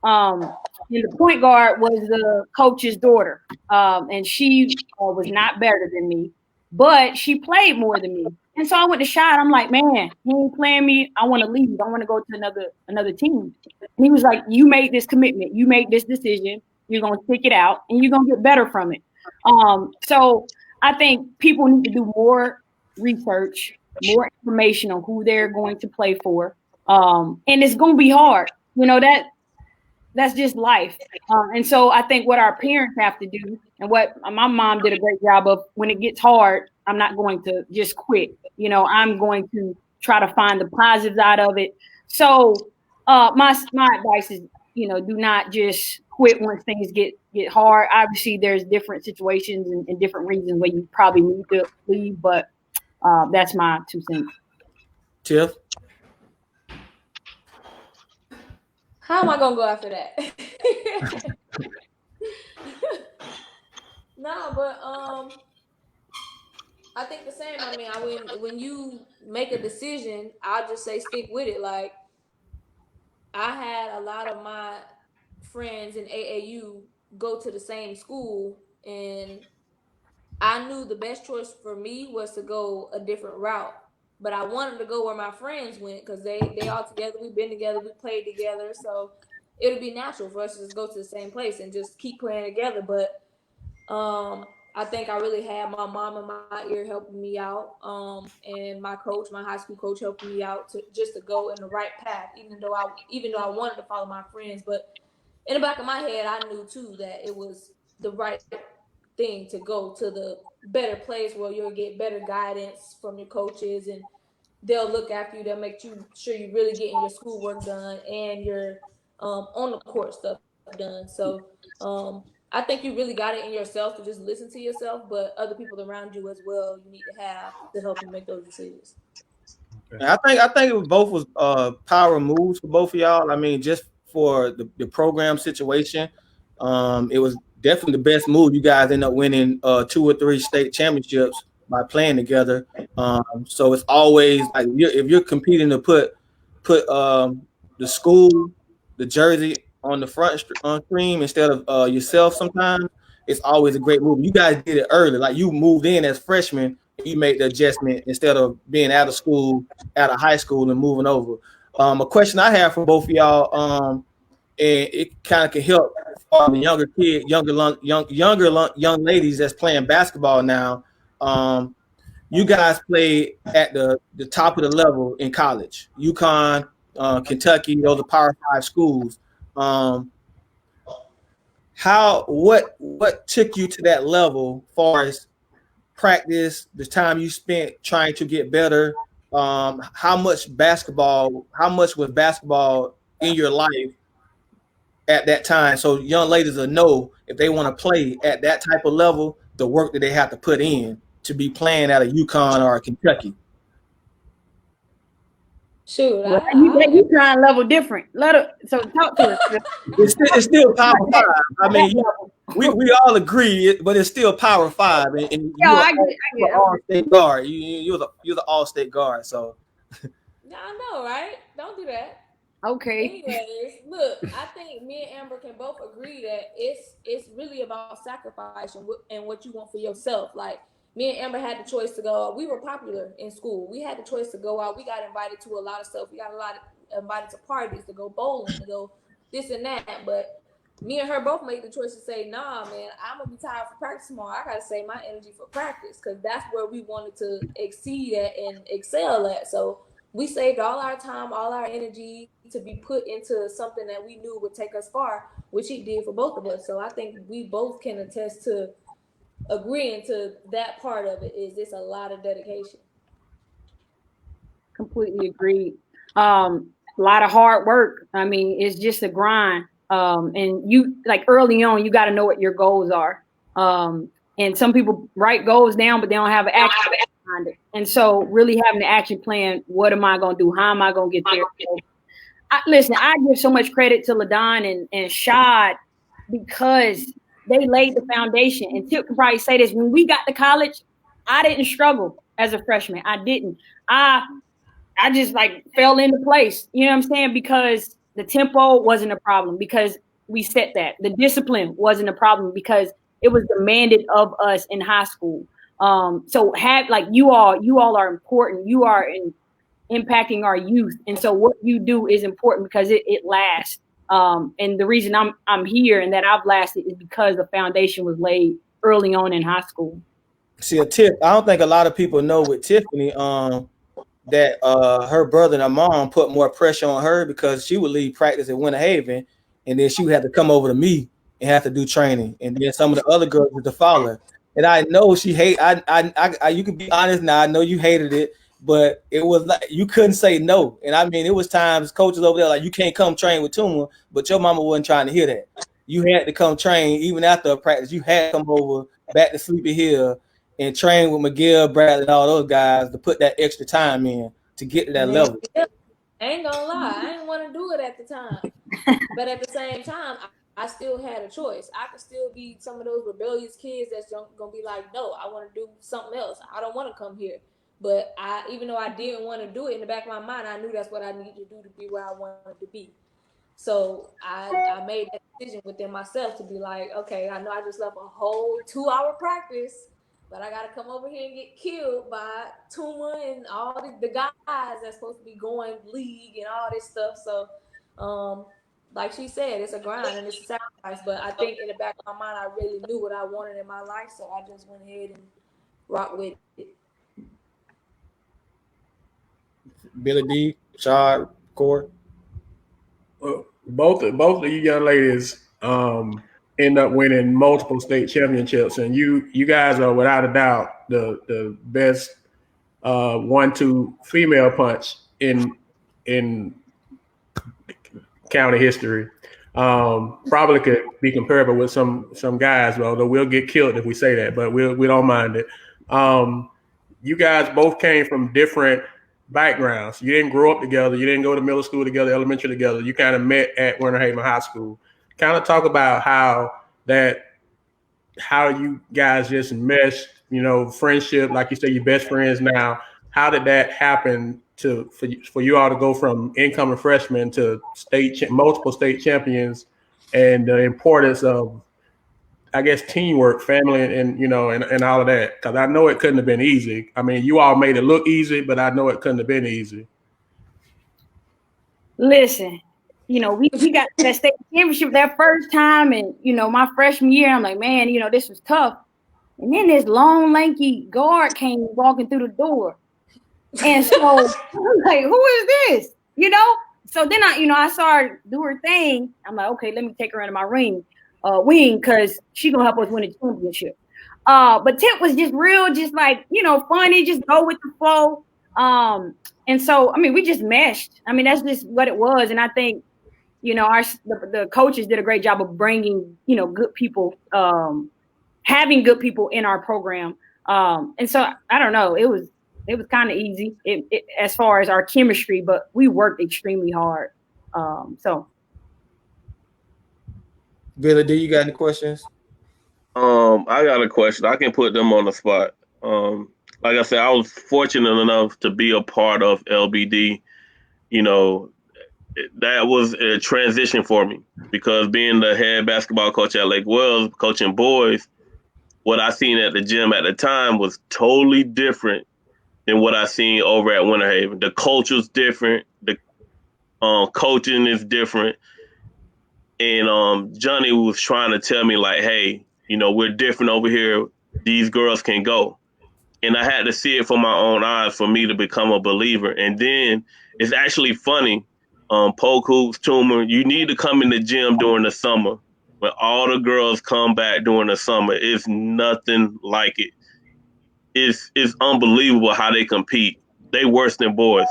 And the point guard was the coach's daughter. And she was not better than me, but she played more than me. And so I went to Rashad. I'm like, man, he ain't playing me. I want to leave. I want to go to another team. And he was like, you made this commitment. You made this decision. You're going to stick it out, and you're going to get better from it. So I think people need to do more research, more information on who they're going to play for. And it's going to be hard. You know, that's just life. And so I think what our parents have to do, and what my mom did a great job of, when it gets hard, I'm not going to just quit. You know, I'm going to try to find the positives out of it. So my advice is, you know, do not just quit once things get hard. Obviously, there's different situations and different reasons where you probably need to leave, but that's my 2 cents. Tiff? How am I gonna go after that? No, but I think the same. I mean, when you make a decision, I'll just say stick with it. Like, I had a lot of my friends in AAU go to the same school, and I knew the best choice for me was to go a different route. But I wanted to go where my friends went, because they all together, we've been together, we played together, so it would be natural for us to just go to the same place and just keep playing together. But I think I really had my mom in my ear helping me out, and my coach, my high school coach, helping me out to go in the right path, even though I wanted to follow my friends. But in the back of my head, I knew too that it was the right thing to go to the better place where you'll get better guidance from your coaches, and they'll look after you. They'll make sure you're really getting your schoolwork done and your on the court stuff done. So I think you really got it in yourself to just listen to yourself, but other people around you as well, you need to have to help you make those decisions. I think it both was power moves for both of y'all. I mean, just for the program situation, it was definitely the best move. You guys end up winning 2 or 3 state championships by playing together. So it's always like, if you're competing to put the school, the jersey on the front stream instead of yourself, sometimes it's always a great move. You guys did it early, like you moved in as freshmen. You make the adjustment instead of being out of school, out of high school, and moving over. A question I have for both of y'all, and it kind of can help the younger kids, young ladies that's playing basketball now. You guys play at the top of the level in college. UConn, Kentucky, those are Power 5 schools. What took you to that level, far as practice, the time you spent trying to get better? How much was basketball in your life at that time? So young ladies will know, if they want to play at that type of level, the work that they have to put in to be playing at a UConn or a Kentucky. Shoot, you trying level different. So talk to us. It's still Power 5. I mean, we all agree, but it's still Power 5, and you're an all-state guard. You're the all-state guard. So, yeah, I know, right? Don't do that. Okay. Anyways, look, I think me and Amber can both agree that it's really about sacrificing and what you want for yourself. Like, me and Amber had the choice to go. We were popular in school. We had the choice to go out. We got invited to a lot of stuff. We got invited to parties, to go bowling, to go this and that. But me and her both made the choice to say, nah, man, I'm going to be tired for practice tomorrow. I got to save my energy for practice, because that's where we wanted to exceed at and excel at. So we saved all our time, all our energy to be put into something that we knew would take us far, which it did for both of us. So I think we both can attest to agreeing to that part of it. Is it's a lot of dedication. Completely agreed. A lot of hard work. I mean, it's just a grind. And you like early on, you got to know what your goals are. And some people write goals down, but they don't have an action plan behind it. And so, really having an action plan. What am I going to do? How am I going to get there? Listen, I give so much credit to LaDon and Shad because they laid the foundation. And Tip can probably say this: when we got to college, I didn't struggle as a freshman. I didn't. I just like fell into place. You know what I'm saying? Because the tempo wasn't a problem because we set that. The discipline wasn't a problem because it was demanded of us in high school. So have like you all are important. You are impacting our youth. And so what you do is important because it lasts. And the reason I'm here and that I've lasted is because the foundation was laid early on in high school. See, a tip. I don't think a lot of people know with Tiffany. That her brother and her mom put more pressure on her because she would leave practice at Winter Haven, and then she would have to come over to me and have to do training, and then some of the other girls would follow her. And I know she hate. I you can be honest now. I know you hated it, but it was like you couldn't say no. And I mean, it was times coaches over there like you can't come train with Tuma, but your mama wasn't trying to hear that. You had to come train even after a practice. You had to come over back to Sleepy Hill and train with Miguel, Bradley, and all those guys to put that extra time in to get to that level. I ain't gonna lie, I didn't want to do it at the time, but at the same time, I still had a choice. I could still be some of those rebellious kids that's gonna be like, no, I want to do something else. I don't want to come here. But even though I didn't want to do it, in the back of my mind, I knew that's what I needed to do to be where I wanted to be. So I made that decision within myself to be like, okay, I know I just left a whole 2-hour practice, but I got to come over here and get killed by Tuma and all the guys that's supposed to be going league and all this stuff. So, like she said, it's a grind and it's a sacrifice. But I think in the back of my mind, I really knew what I wanted in my life. So I just went ahead and rocked with it. Billy D, Rashad, Core. Both of you young ladies end up winning multiple state championships, and you guys are without a doubt the best 1-2 female punch in county history. Probably could be comparable with some guys, although we'll get killed if we say that, but we don't mind it. You guys both came from different backgrounds. You didn't grow up together. You didn't go to middle school together, elementary together. You kind of met at Winter Haven High School. Kind of talk about how you guys just meshed, friendship, like you say, you're best friends now. How did that happen for you all to go from incoming freshmen to multiple state champions, and the importance of, I guess, teamwork, family, and all of that? Because I know it couldn't have been easy. I mean, you all made it look easy, but I know it couldn't have been easy. Listen, we got that state championship that first time, and my freshman year, I'm like, man, this was tough. And then this long, lanky guard came walking through the door, and so I'm like, who is this? So then I saw her do her thing. I'm like, okay, let me take her into my wing, because she gonna help us win the championship. But Tip was just real, just like, funny, just go with the flow. And so, I mean, we just meshed. I mean, that's just what it was. And I think, the coaches did a great job of bringing, good people, having good people in our program. And so I don't know, it was kind of easy as far as our chemistry, but we worked extremely hard. So. Billy D, you got any questions? I got a question. I can put them on the spot. Like I said, I was fortunate enough to be a part of LBD. That was a transition for me, because being the head basketball coach at Lake Wells, coaching boys, what I seen at the gym at the time was totally different than what I seen over at Winter Haven. The culture's different. The coaching is different. And Johnny was trying to tell me, like, hey, we're different over here. These girls can go. and I had to see it for my own eyes for me to become a believer. And then it's actually funny. Polk Hoops, Tumor, you need to come in the gym during the summer. When all the girls come back during the summer, it's nothing like it. It's unbelievable how they compete. They worse than boys,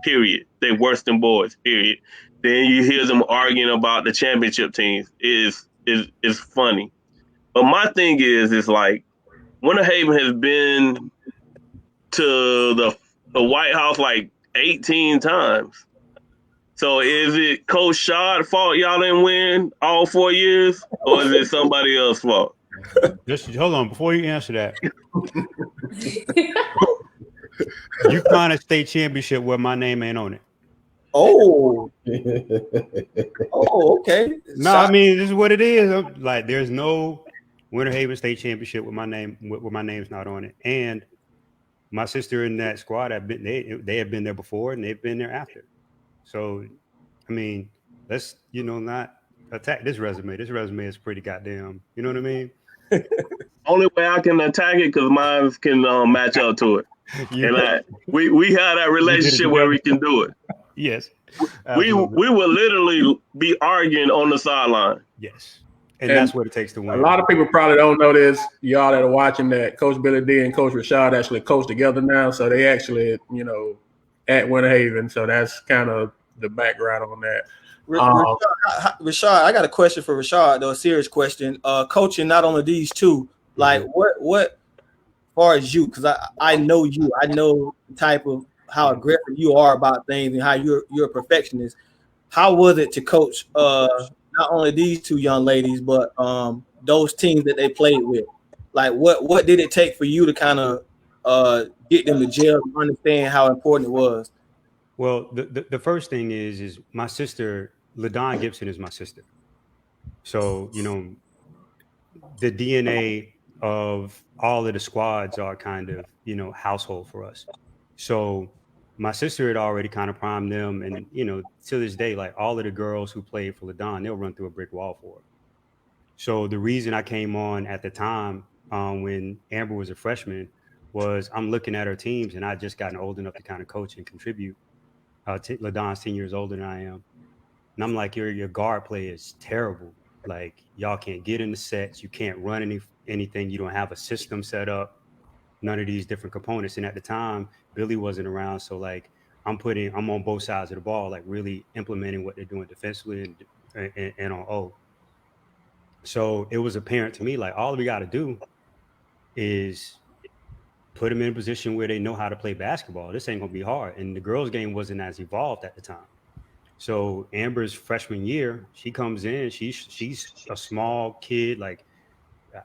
period. They worse than boys, period. Then you hear them arguing about the championship teams. It's funny. But my thing is like Winter Haven has been to the White House like 18 times. So is it Coach Rashad fault y'all didn't win all 4 years, or is it somebody else's fault? Just hold on before you answer that. You find a state championship where my name ain't on it. Oh, okay. No, I mean this is what it is. Like, there's no Winter Haven State Championship with my name where my name's not on it. And my sister in that squad have been they have been there before and they've been there after. So, I mean, let's not attack this resume. This resume is pretty goddamn. You know what I mean? Only way I can attack it because mine can match up to it. And we have that relationship where we can do it. Yes. We will literally be arguing on the sideline. Yes. And that's what it takes to win. A lot of people probably don't know this. Y'all that are watching that Coach Billy D and Coach Rashad actually coach together now. So they actually, at Winter Haven. So that's kind of the background on that. Rashad, I got a question for Rashad, though, a serious question. Coaching not only these two, like what as far as you, because I know you, I know the type of how aggressive you are about things and how you're a perfectionist. How was it to coach not only these two young ladies, but those teams that they played with? Like what did it take for you to kind of get them to gel and understand how important it was? Well, the first thing is my sister, LaDon Gibson, is my sister. So, the DNA of all of the squads are kind of, household for us. So my sister had already kind of primed them. And, to this day, like all of the girls who played for LaDon, they'll run through a brick wall for her. So the reason I came on at the time when Amber was a freshman was I'm looking at her teams and I just gotten old enough to kind of coach and contribute. LaDon's 10 years older than I am. And I'm like, your guard play is terrible. Like, y'all can't get in the sets. You can't run anything. You don't have a system set up. None of these different components. And at the time, Billy wasn't around. So, like, I'm on both sides of the ball, like really implementing what they're doing defensively and on O. So it was apparent to me, like, all we got to do is put them in a position where they know how to play basketball. This ain't going to be hard. And the girls' game wasn't as evolved at the time. So Amber's freshman year, she comes in, she's a small kid, like,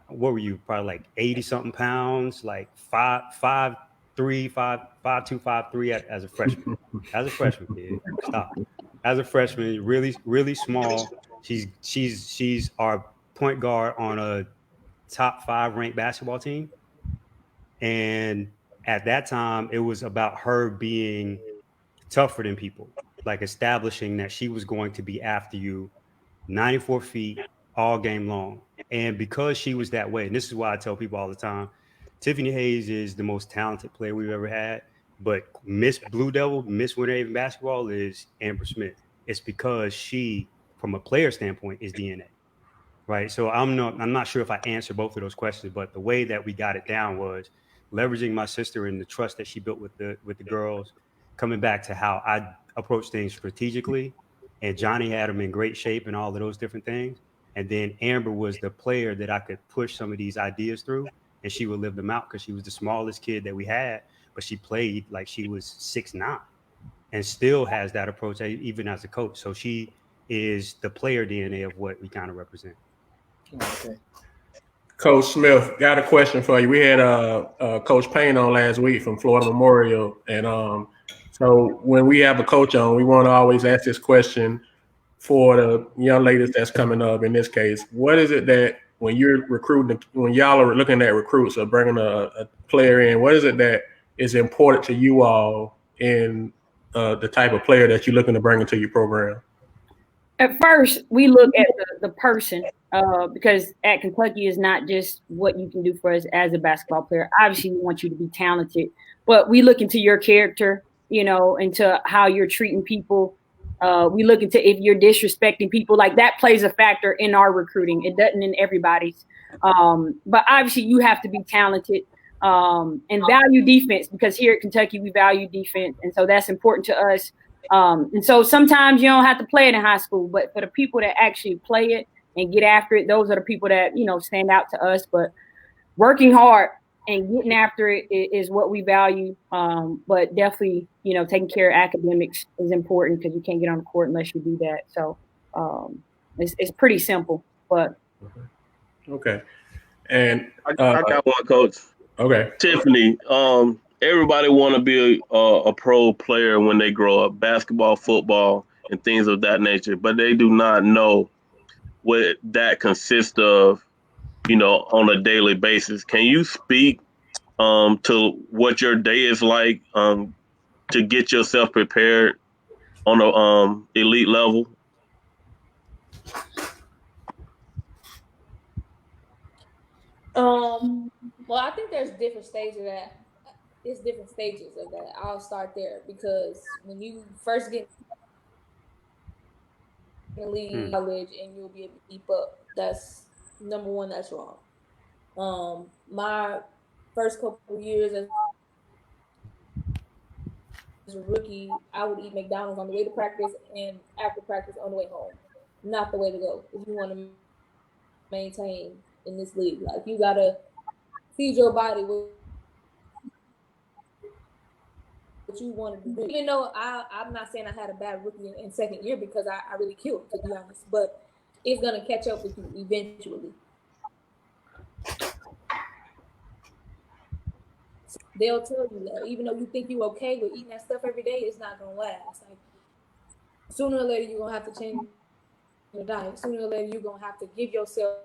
what were you, probably like 80 something pounds, like 5'2", 5'3" as a freshman. As a freshman, kid. Stop. As a freshman, really, really small. She's our point guard on a top 5 ranked basketball team. And at that time, it was about her being tougher than people, like establishing that she was going to be after you 94 feet all game long. And because she was that way, and this is why I tell people all the time, Tiffany Hayes is the most talented player we've ever had, but Miss Blue Devil, Miss Winter Haven basketball is Amber Smith. It's because she, from a player standpoint, is DNA, right? So I'm not sure if I answered both of those questions, but the way that we got it down was leveraging my sister and the trust that she built with the girls, coming back to how I approach things strategically, and Johnny had them in great shape and all of those different things. And then Amber was the player that I could push some of these ideas through, and she would live them out because she was the smallest kid that we had, but she played like she was 6'9", and still has that approach even as a coach. So she is the player DNA of what we kind of represent. Okay. Coach Smith, got a question for you. We had Coach Payne on last week from Florida Memorial, and so when we have a coach on, we want to always ask this question for the young ladies that's coming up. In this case, what is it that when you're recruiting, when y'all are looking at recruits or bringing a player in, what is it that is important to you all in the type of player that you're looking to bring into your program? At first, we look at the person because at Kentucky is not just what you can do for us as a basketball player. Obviously, we want you to be talented, but we look into your character, into how you're treating people. We look into if you're disrespecting people. Like that plays a factor in our recruiting. It doesn't in everybody's. But obviously, you have to be talented and value defense because here at Kentucky, we value defense. And so that's important to us. And so sometimes you don't have to play it in high school, but for the people that actually play it and get after it, those are the people that, stand out to us. But working hard and getting after it is what we value. But definitely, taking care of academics is important because you can't get on the court unless you do that. So it's pretty simple, but. Okay. And I got one, Coach. Okay. Tiffany, everybody want to be a pro player when they grow up, basketball, football, and things of that nature, but they do not know what that consists of, on a daily basis. Can you speak to what your day is like to get yourself prepared on a elite level? Well, I think there's different stages of that. It's different stages of that. I'll start there because when you first get in the league, college, and you'll be able to keep up. That's number one. That's wrong. My first couple years as a rookie, I would eat McDonald's on the way to practice and after practice on the way home. Not the way to go if you want to maintain in this league. Like you gotta feed your body what you wanted to do. Even though I'm not saying I had a bad rookie in second year because I really killed, to be honest, but it's gonna catch up with you eventually. So they'll tell you that even though you think you're okay with eating that stuff every day, it's not gonna last. Like sooner or later you're gonna have to change your diet. Sooner or later you're gonna have to give yourself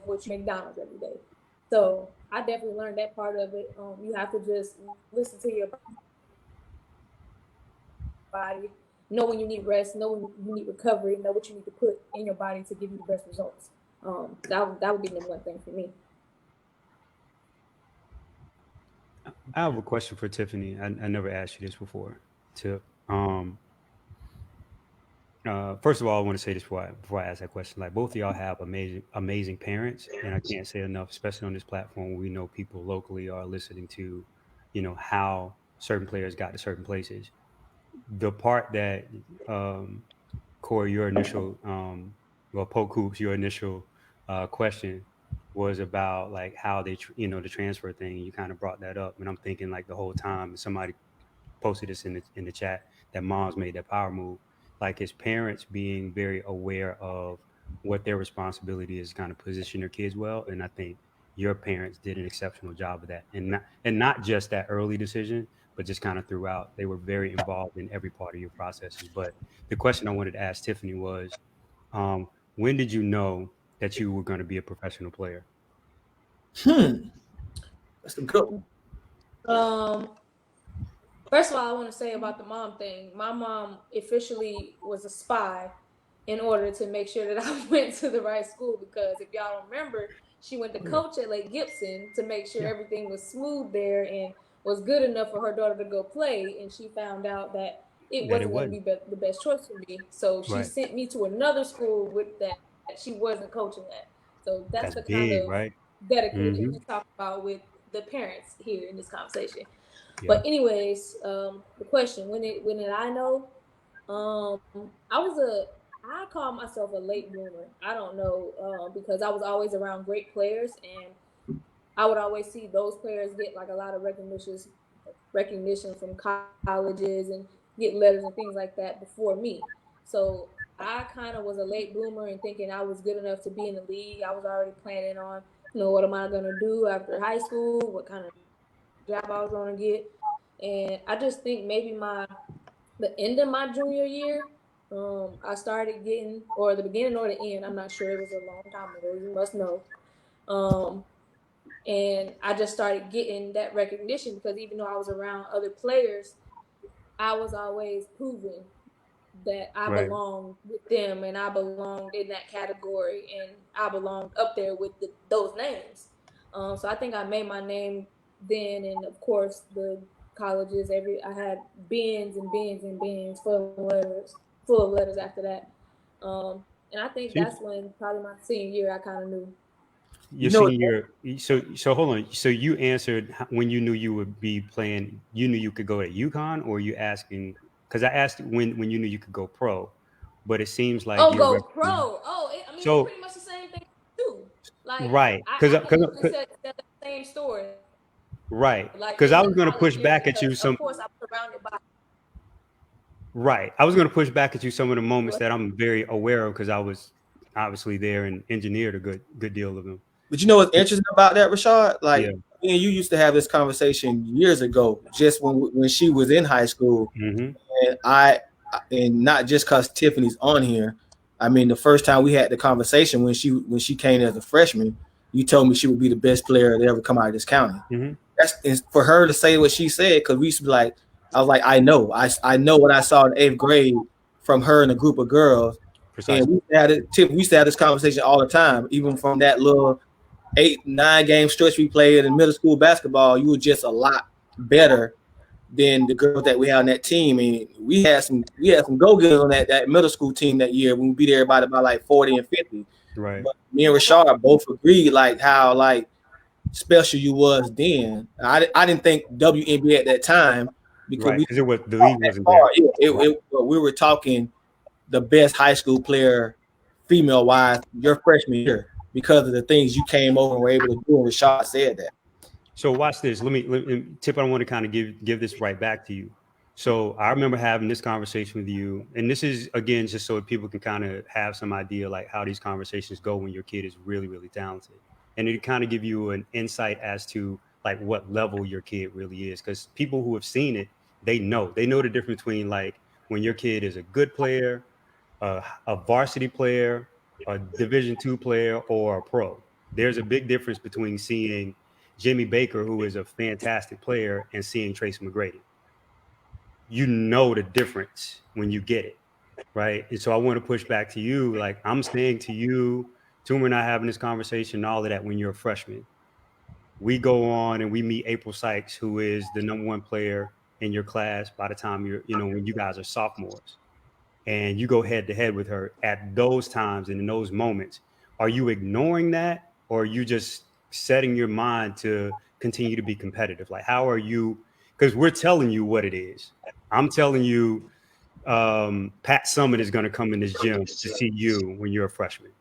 what you McDonald's every day. So I definitely learned that part of it. You have to just listen to your body, know when you need rest, know when you need recovery, know what you need to put in your body to give you the best results. That would be the one thing for me. I have a question for Tiffany. I never asked you this before. First of all, I want to say this before I ask that question. Like both of y'all have amazing parents, and I can't say enough, especially on this platform. We know people locally are listening to, how certain players got to certain places. The part that Corey, your initial, Polk Hoops, your initial question was about like how they, the transfer thing. You kind of brought that up, and I'm thinking like the whole time somebody posted this in the chat that moms made that power move. Like his parents being very aware of what their responsibility is, kind of position their kids well, and I think your parents did an exceptional job of that, and not just that early decision, but just kind of throughout. They were very involved in every part of your processes. But the question I wanted to ask Tiffany was, when did you know that you were going to be a professional player? That's a good one. First of all, I want to say about the mom thing. My mom officially was a spy in order to make sure that I went to the right school because if y'all don't remember, she went to coach at Lake Gibson to make sure everything was smooth there and was good enough for her daughter to go play. And she found out that it wasn't going to be the best choice for me. So she sent me to another school with that she wasn't coaching at. So that's the kind big, of right? dedication we talk about with the parents here in this conversation. Yeah. But anyways, the question when did I know? I call myself a late bloomer. I don't know because I was always around great players and I would always see those players get like a lot of recognition from colleges and get letters and things like that before me. So I kind of was a late bloomer and thinking I was good enough to be in the league. I was already planning on, what am I gonna do after high school? What kind of job I was gonna get? And I just think maybe the end of my junior year, I started getting, or the beginning or the end, I'm not sure. It was a long time ago. You must know. And I just started getting that recognition because even though I was around other players, I was always proving that I Right. belonged with them and I belonged in that category and I belonged up there with those names. So I think I made my name then, and of course the colleges. I had bins and bins and bins full of letters after that. And I think See, that's when probably my senior year I kind of knew. your You know, senior year. So hold on. So you answered when you knew you would be playing. You knew you could go to UConn, or you asking? Because I asked when you knew you could go pro, but it seems like Oh, you're go referencing. pro. Oh, I mean, it's So pretty much the same thing too. Like right, I can literally say the same story. right, Like because in I the was going to college push year, back at you because of some. course I'm surrounded by Right, I was going to push back at you some of the moments what. that I'm very aware of because I was obviously there and engineered a good deal of them. but you know what's interesting about that, Rashad? Yeah. Like me and you used to have this conversation years ago, just when she was in high school, Mm-hmm. and and not just because Tiffany's on here. I mean, the first time we had the conversation when she came as a freshman, you told me she would be the best player to ever come out of this county. Mm-hmm. That's for her to say what she said, because we used to be like, I was like, I know what I saw in eighth grade from her and a group of girls, and Precisely. we used to have this conversation all the time, even from that little 8-9 game stretch we played in middle school basketball. You were just a lot better than the girls that we had on that team. And we had some go getters on that middle school team that year when we beat everybody by like 40 and 50. Right. But me and Rashad both agreed like how like special you was then. I didn't think WNBA at that time because Right. we Because it was the thought league that wasn't far. there. Right. We were talking the best high school player female wise your freshman year because of the things you came over and were able to do. And Rashad said that. So watch this. Tip. I want to kind of give this right back to you. So I remember having this conversation with you, and this is again just so people can kind of have some idea like how these conversations go when your kid is really talented, and it kind of give you an insight as to like what level your kid really is. Because people who have seen it, they know the difference between like when your kid is a good player, a varsity player, a Division II player, or a pro. There's a big difference between seeing Jimmy Baker, who is a fantastic player, and seeing Tracy McGrady. You know the difference when you get it, right? And so I want to push back to you. Like I'm saying to you, Toomer and I having this conversation, and all of that when you're a freshman. We go on and we meet April Sykes, who is the #1 player in your class by the time when you guys are sophomores and you go head to head with her at those times and in those moments, are you ignoring that or are you just setting your mind to continue to be competitive? Like, how are you? Because we're telling you what it is. I'm telling you, Pat Summit is going to come in this gym to see you when you're a freshman.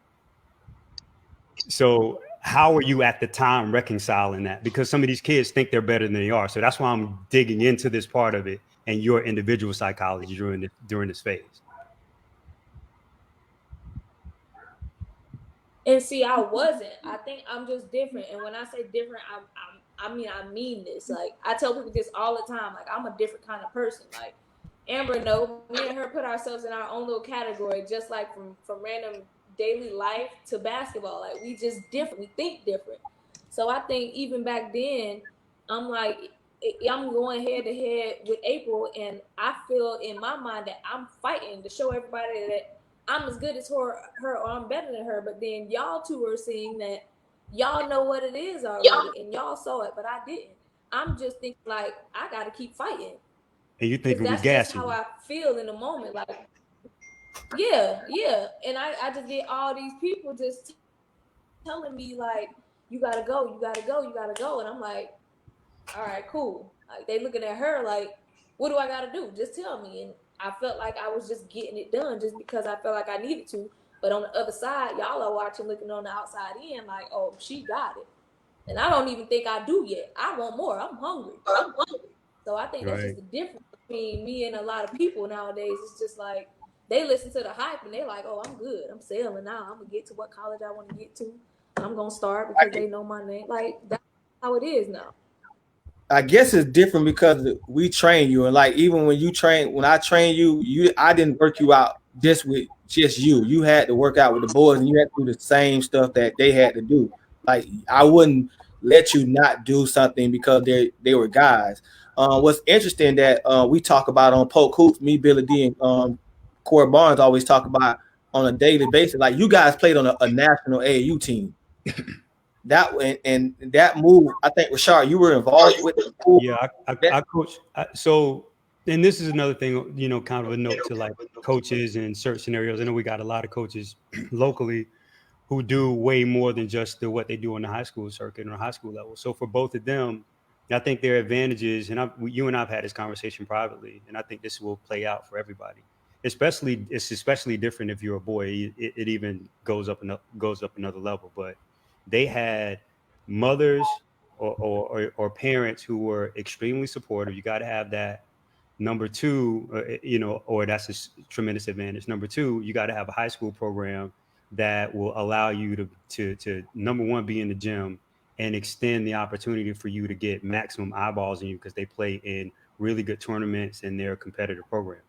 So, how are you at the time reconciling that? Because some of these kids think they're better than they are. So that's why I'm digging into this part of it and your individual psychology during this phase. And see, I wasn't. I think I'm just different. And when I say different, I mean this. Like I tell people this all the time. Like I'm a different kind of person. Like Amber, no, me and her put ourselves in our own little category, just like from random daily life to basketball. Like we just different. We think different. So I think even back then, I'm like, I'm going head to head with April, and I feel in my mind that I'm fighting to show everybody that I'm as good as her or I'm better than her. But then y'all two are seeing that y'all know what it is already, and y'all saw it, but I didn't. I'm just thinking like I got to keep fighting And you think because we that's just gassing how you. I feel in the moment. Like, yeah. And I just get all these people just telling me like, you gotta go, you gotta go, you gotta go. And I'm like, all right, cool. Like they looking at her like, what do I gotta do? Just tell me. And I felt like I was just getting it done just because I felt like I needed to. But on the other side, y'all are watching, looking on the outside in, like, oh, she got it. And I don't even think I do yet. I want more. I'm hungry. So I think that's Right. just the difference between me and a lot of people nowadays. It's just like they listen to the hype and they're like, oh, I'm good. I'm sailing now. I'm gonna get to what college I want to get to. I'm gonna start because they know my name. Like that's how it is now. I guess it's different because we train you, and like even when I train you, I didn't work you out just with just you. You had to work out with the boys, and you had to do the same stuff that they had to do. Like I wouldn't let you not do something because they were guys. What's interesting that we talk about on Polk Hoops, me, Billy D, and Corey Barnes always talk about on a daily basis. Like you guys played on a national AAU team. That and that move, I think Rashad, you were involved with. Yeah, I coach. So, and this is another thing, you know, kind of a note to like coaches in certain scenarios. I know we got a lot of coaches locally who do way more than just what they do on the high school circuit or high school level. So for both of them, I think their advantages, and you and I've had this conversation privately, and I think this will play out for everybody. It's especially different if you're a boy. It even goes up another level. But they had mothers or parents who were extremely supportive. You got to have that. Number two, you know, or that's a tremendous advantage. Number two, you got to have a high school program that will allow you to number one, be in the gym and extend the opportunity for you to get maximum eyeballs in you because they play in really good tournaments and they're a competitive program.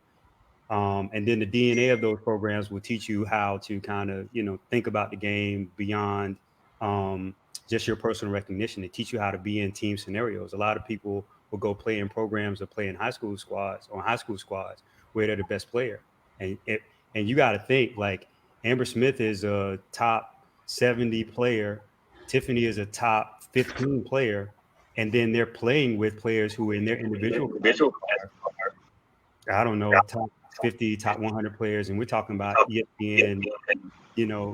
And then the DNA of those programs will teach you how to kind of, you know, think about the game beyond just your personal recognition. They teach you how to be in team scenarios. A lot of people will go play in programs or play in high school squads where they're the best player. And you got to think like Amber Smith is a top 70 player. Tiffany is a top 15 player. And then they're playing with players who in their individual I don't know, top 50, top 100 players, and we're talking about ESPN, you know,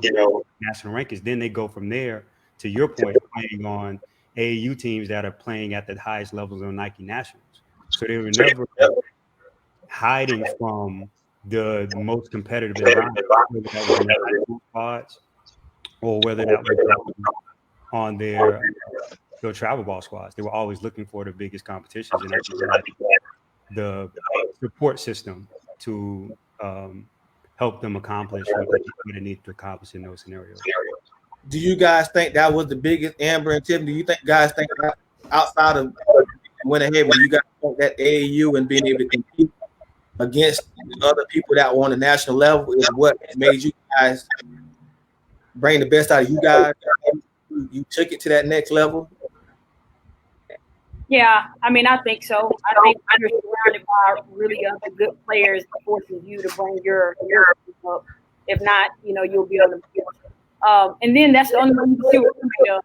national rankings. Then they go from there, to your point, playing on AAU teams that are playing at the highest levels on Nike Nationals. So they were never hiding from the most competitive environment, whether that was in their high school squads or whether that was on their travel ball squads. They were always looking for the biggest competitions, and the support system to help them accomplish what they need to accomplish in those scenarios. Do you guys think that was the biggest, Amber and Tiffany? Do you think guys think outside of went ahead, when you guys think that AAU and being able to compete against other people that were on the national level is what made you guys bring the best out of you guys? You took it to that next level? Yeah, I mean, I think so. I think you're surrounded by really other good players forces you to bring your up. If not, you know, you'll be on the field. And then that's the only way you can see what we do.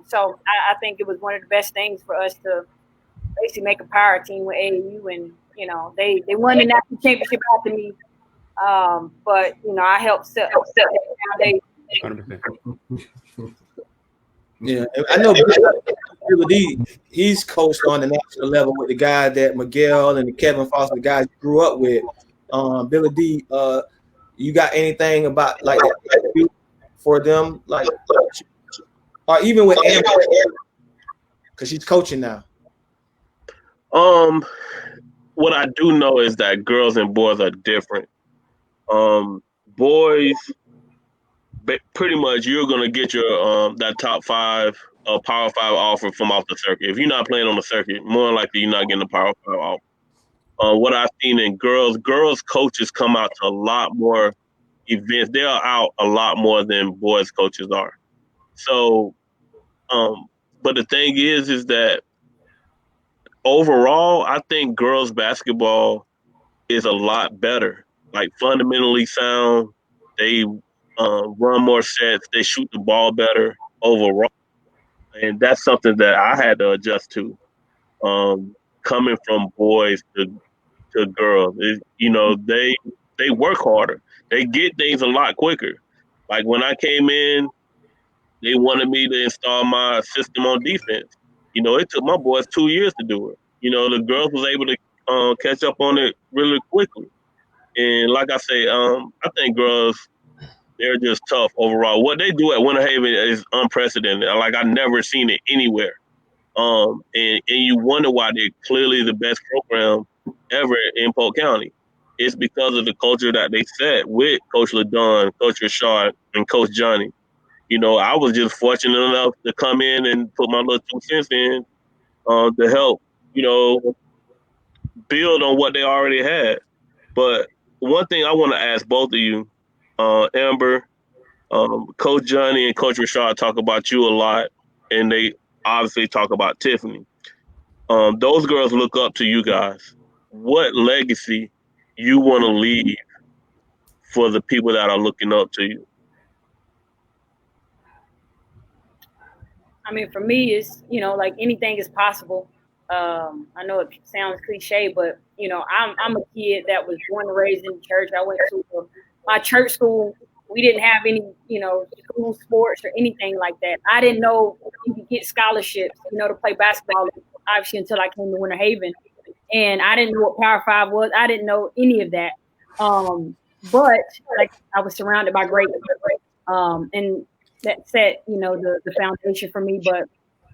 So I think it was one of the best things for us to basically make a power team with AAU, and you know, they won the national championship after me. But you know, I helped set the foundation. 100%. Yeah, I know Billy D, he's coached on the national level with the guys that Miguel and the Kevin Foster, the guys you grew up with. Billy D, you got anything about like that for them, like, or even with Amber, because she's coaching now? What I do know is that girls and boys are different. Boys, pretty much you're gonna get your that top five, power five offer from off the circuit. If you're not playing on the circuit, more than likely you're not getting a power five offer. What I've seen in girls coaches come out to a lot more events. They are out a lot more than boys coaches are. So, but the thing is that overall, I think girls basketball is a lot better. Like fundamentally sound. They run more sets. They shoot the ball better overall, and that's something that I had to adjust to. Coming from boys to girls, you know, they work harder. They get things a lot quicker. Like when I came in, they wanted me to install my system on defense. You know, it took my boys 2 years to do it. You know, the girls was able to catch up on it really quickly. And like I say, I think girls, they're just tough overall. What they do at Winter Haven is unprecedented. Like I've never seen it anywhere. And you wonder why they're clearly the best program ever in Polk County. It's because of the culture that they set with Coach LaDon, Coach Rashad, and Coach Johnny. You know, I was just fortunate enough to come in and put my little 2 cents in to help, you know, build on what they already had. But one thing I want to ask both of you, Amber, Coach Johnny and Coach Rashad talk about you a lot, and they obviously talk about Tiffany. Those girls look up to you guys. What legacy you want to leave for the people that are looking up to you? I mean, for me, it's, like anything is possible. I know it sounds cliche, but I'm a kid that was born and raised in the church. I went to my church school. We didn't have any, school sports or anything like that. I didn't know you could get scholarships, to play basketball, obviously, until I came to Winter Haven. And I didn't know what Power 5 was. I didn't know any of that. But like I was surrounded by great people. And that set, the foundation for me. But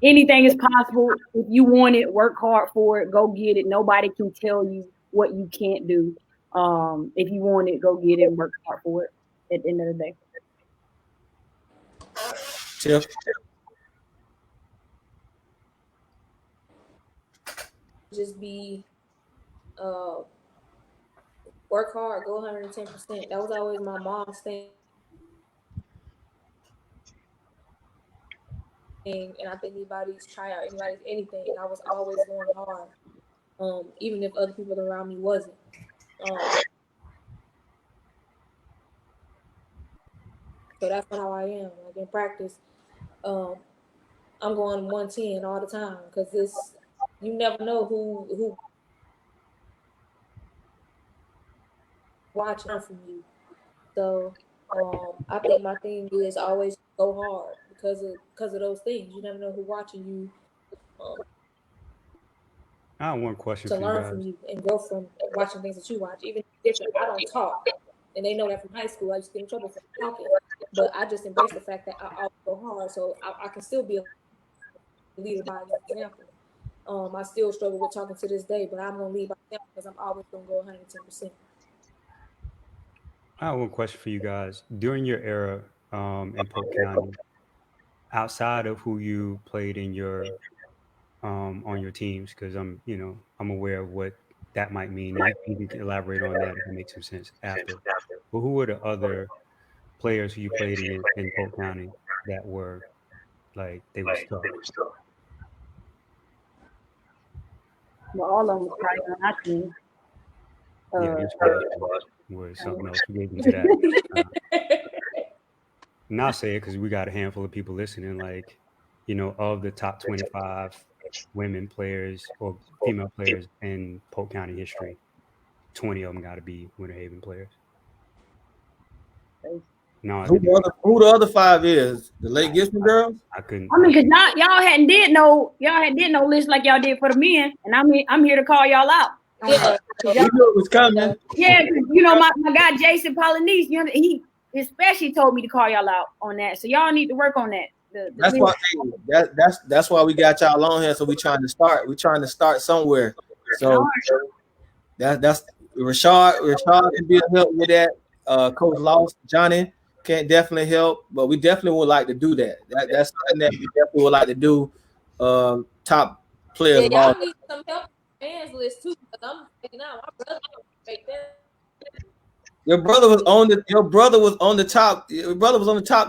anything is possible. If you want it, work hard for it, go get it. Nobody can tell you what you can't do. If you want it, go get it and work hard for it at the end of the day. Tiff? Just be work hard, go 110%. That was always my mom's thing. And I think anybody's tryout, anybody's anything. I was always going hard, even if other people around me wasn't. So that's how I am. Like in practice, I'm going 110 all the time because you never know who watching from you. So I think my thing is always go hard because of those things. You never know who's watching you. I have one question to for you learn guys. from you and grow from watching things that you watch. Even if I don't talk, and they know that from high school, I just get in trouble for talking. But I just embrace the fact that I always go hard, so I can still be a leader by example. I still struggle with talking to this day, but I'm gonna lead by example because I'm always gonna go 110%. I have one question for you guys. During your era in Polk County, outside of who you played in your on your teams, because I'm aware of what that might mean. And you can elaborate on that if it makes some sense after. But who were the other players who you played in Polk County that were like they were stuck? Well, all of them was probably on our team. Yeah, your squad was something else. We gave into that. And I'll say it because we got a handful of people listening. Like, of the top 25 women players or female players in Polk County history, 20 of them got to be Winter Haven players. No, who the other 5 is? The Lake Gibson girls? I couldn't. I mean, because y'all hadn't did no list like y'all did for the men, and I'm here to call y'all out. Yeah, we knew it was coming. Yeah, my guy Jason Polynice, he especially told me to call y'all out on that. So y'all need to work on that. That's why we got y'all on here. So we trying to start somewhere. So that's Rashad can be a help with that. Coach Lost, Johnny can definitely help, but we definitely would like to do that. That's something that we definitely would like to do. Top players. Yeah, y'all need some help fans list too. I'm taking out my brother. Your brother was on the top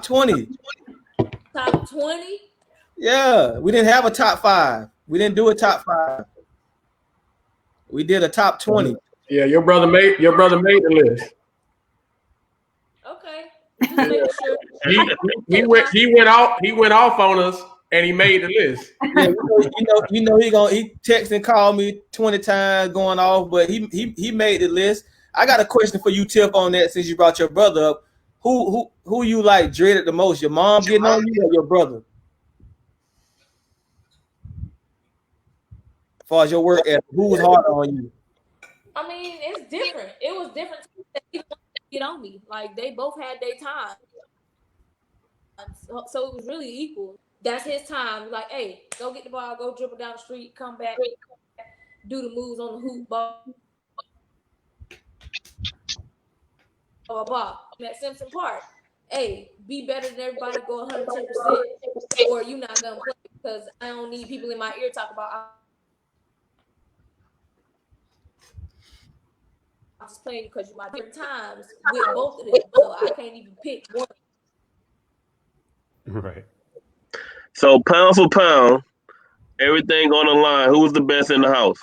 20. Top 20? Yeah, we didn't have a top 5. We didn't do a top 5. We did a top 20. Yeah, your brother made the list. Okay. Sure. He went off on us and he made the list. Yeah, he text and called me 20 times going off, but he made the list. I got a question for you, Tiff, on that since you brought your brother up. Who you like dreaded the most? Your mom getting on you or your brother? As far as your work ethic, who was harder on you? I mean, it's different. It was different to get on me. Like they both had their time. So it was really equal. That's his time. Like, hey, go get the ball, go dribble down the street, come back, do the moves on the hoop ball. Blah, blah, blah. At Simpson Park, hey, be better than everybody, go 110%, or you're not gonna play because I don't need people in my ear talk about I'm just playing because you're my different times with both of them. So I can't even pick one. Right. So pound for pound, everything on the line. Who was the best in the house?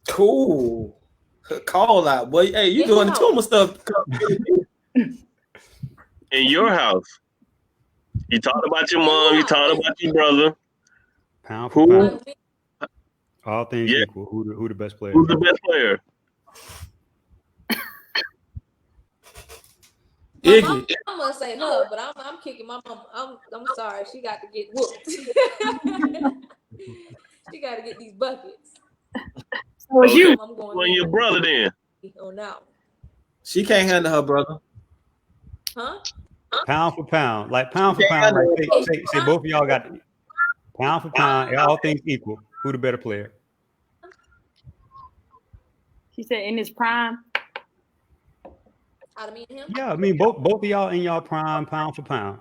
Cool. Call out, boy. Hey, you doing the tumor stuff. In your house. You talked about your mom. You talked about your brother. Pound for pound. All things Yeah. equal. Who the best player? Who's the best player? My mom must say her, but I'm kicking my mom. I'm sorry. She got to get whooped. She got to get these buckets. So it's you. I'm going on your brother then. Oh no. She can't handle her brother. Huh? Pound for pound. Like pound for pound. Like say both of y'all got pound for pound, all things equal. Who the better player? She said in his prime. Out of me and him? Yeah, I mean both of y'all in y'all prime, pound for pound.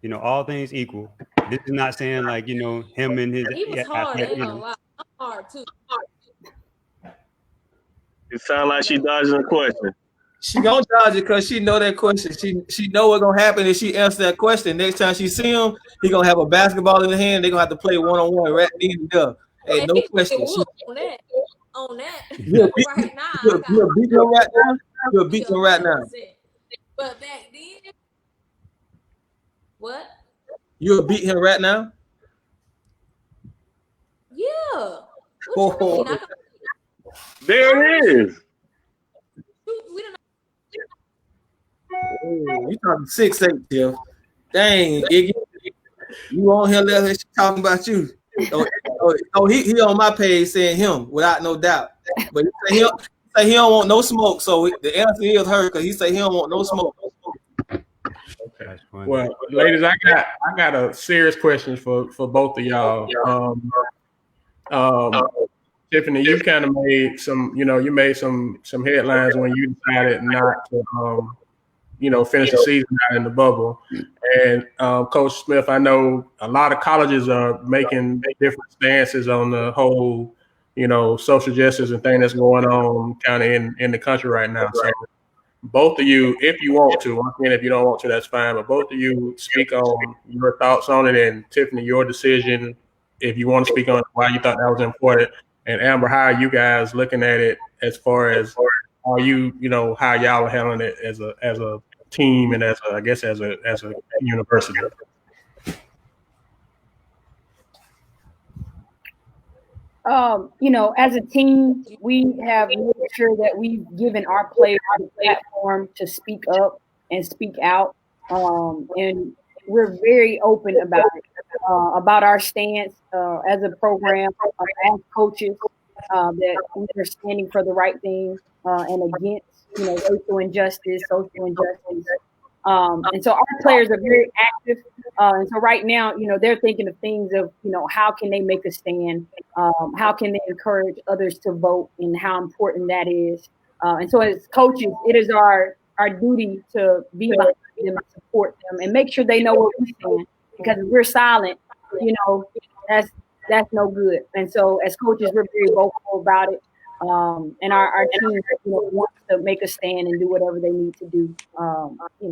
You know, all things equal. This is not saying like, you know, him and his. He was hard. I ain't gonna lie. I'm hard too. It sounds like she dodging a question. She gonna dodge it because she know that question. She know what's gonna happen if she answers that question. Next time she see him, he gonna have a basketball in the hand. They gonna have to play 1-on-1 right there. Hey, no question. On that. You'll beat Right now. you'll beat him right now. You'll beat him right now. But back then, what? You'll beat him right now. Yeah. What you mean? There it is. We don't Oh, you talking 6'8", Tiff. Dang, Iggy. You on here let her talking about you. He on my page saying him without no doubt. But he say he don't want no smoke. So the answer is her because he say he don't want no smoke. Okay. Well, ladies, I got a serious question for both of y'all. Tiffany, you kind of made some, you made some headlines when you decided not to, finish the season out in the bubble. And Coach Smith, I know a lot of colleges are making different stances on the whole, social justice and thing that's going on kind of in the country right now. So both of you, if you want to, and if you don't want to, that's fine. But both of you speak on your thoughts on it, and Tiffany, your decision, if you want to speak on why you thought that was important. And Amber, how are you guys looking at it as far as are you, how y'all are handling it as a team and as a university? As a team, we have made sure that we've given our players the platform to speak up and speak out. And we're very open about it, about our stance as a program, as coaches, that we're standing for the right thing and against, racial injustice, social injustice. And so our players are very active. And so right now, they're thinking of things of, how can they make a stand? How can they encourage others to vote and how important that is? And so as coaches, it is our duty to be behind them and support them and make sure they know where we stand. Because if we're silent, that's no good. And so as coaches, we're very vocal about it. And our team, wants to make a stand and do whatever they need to do, to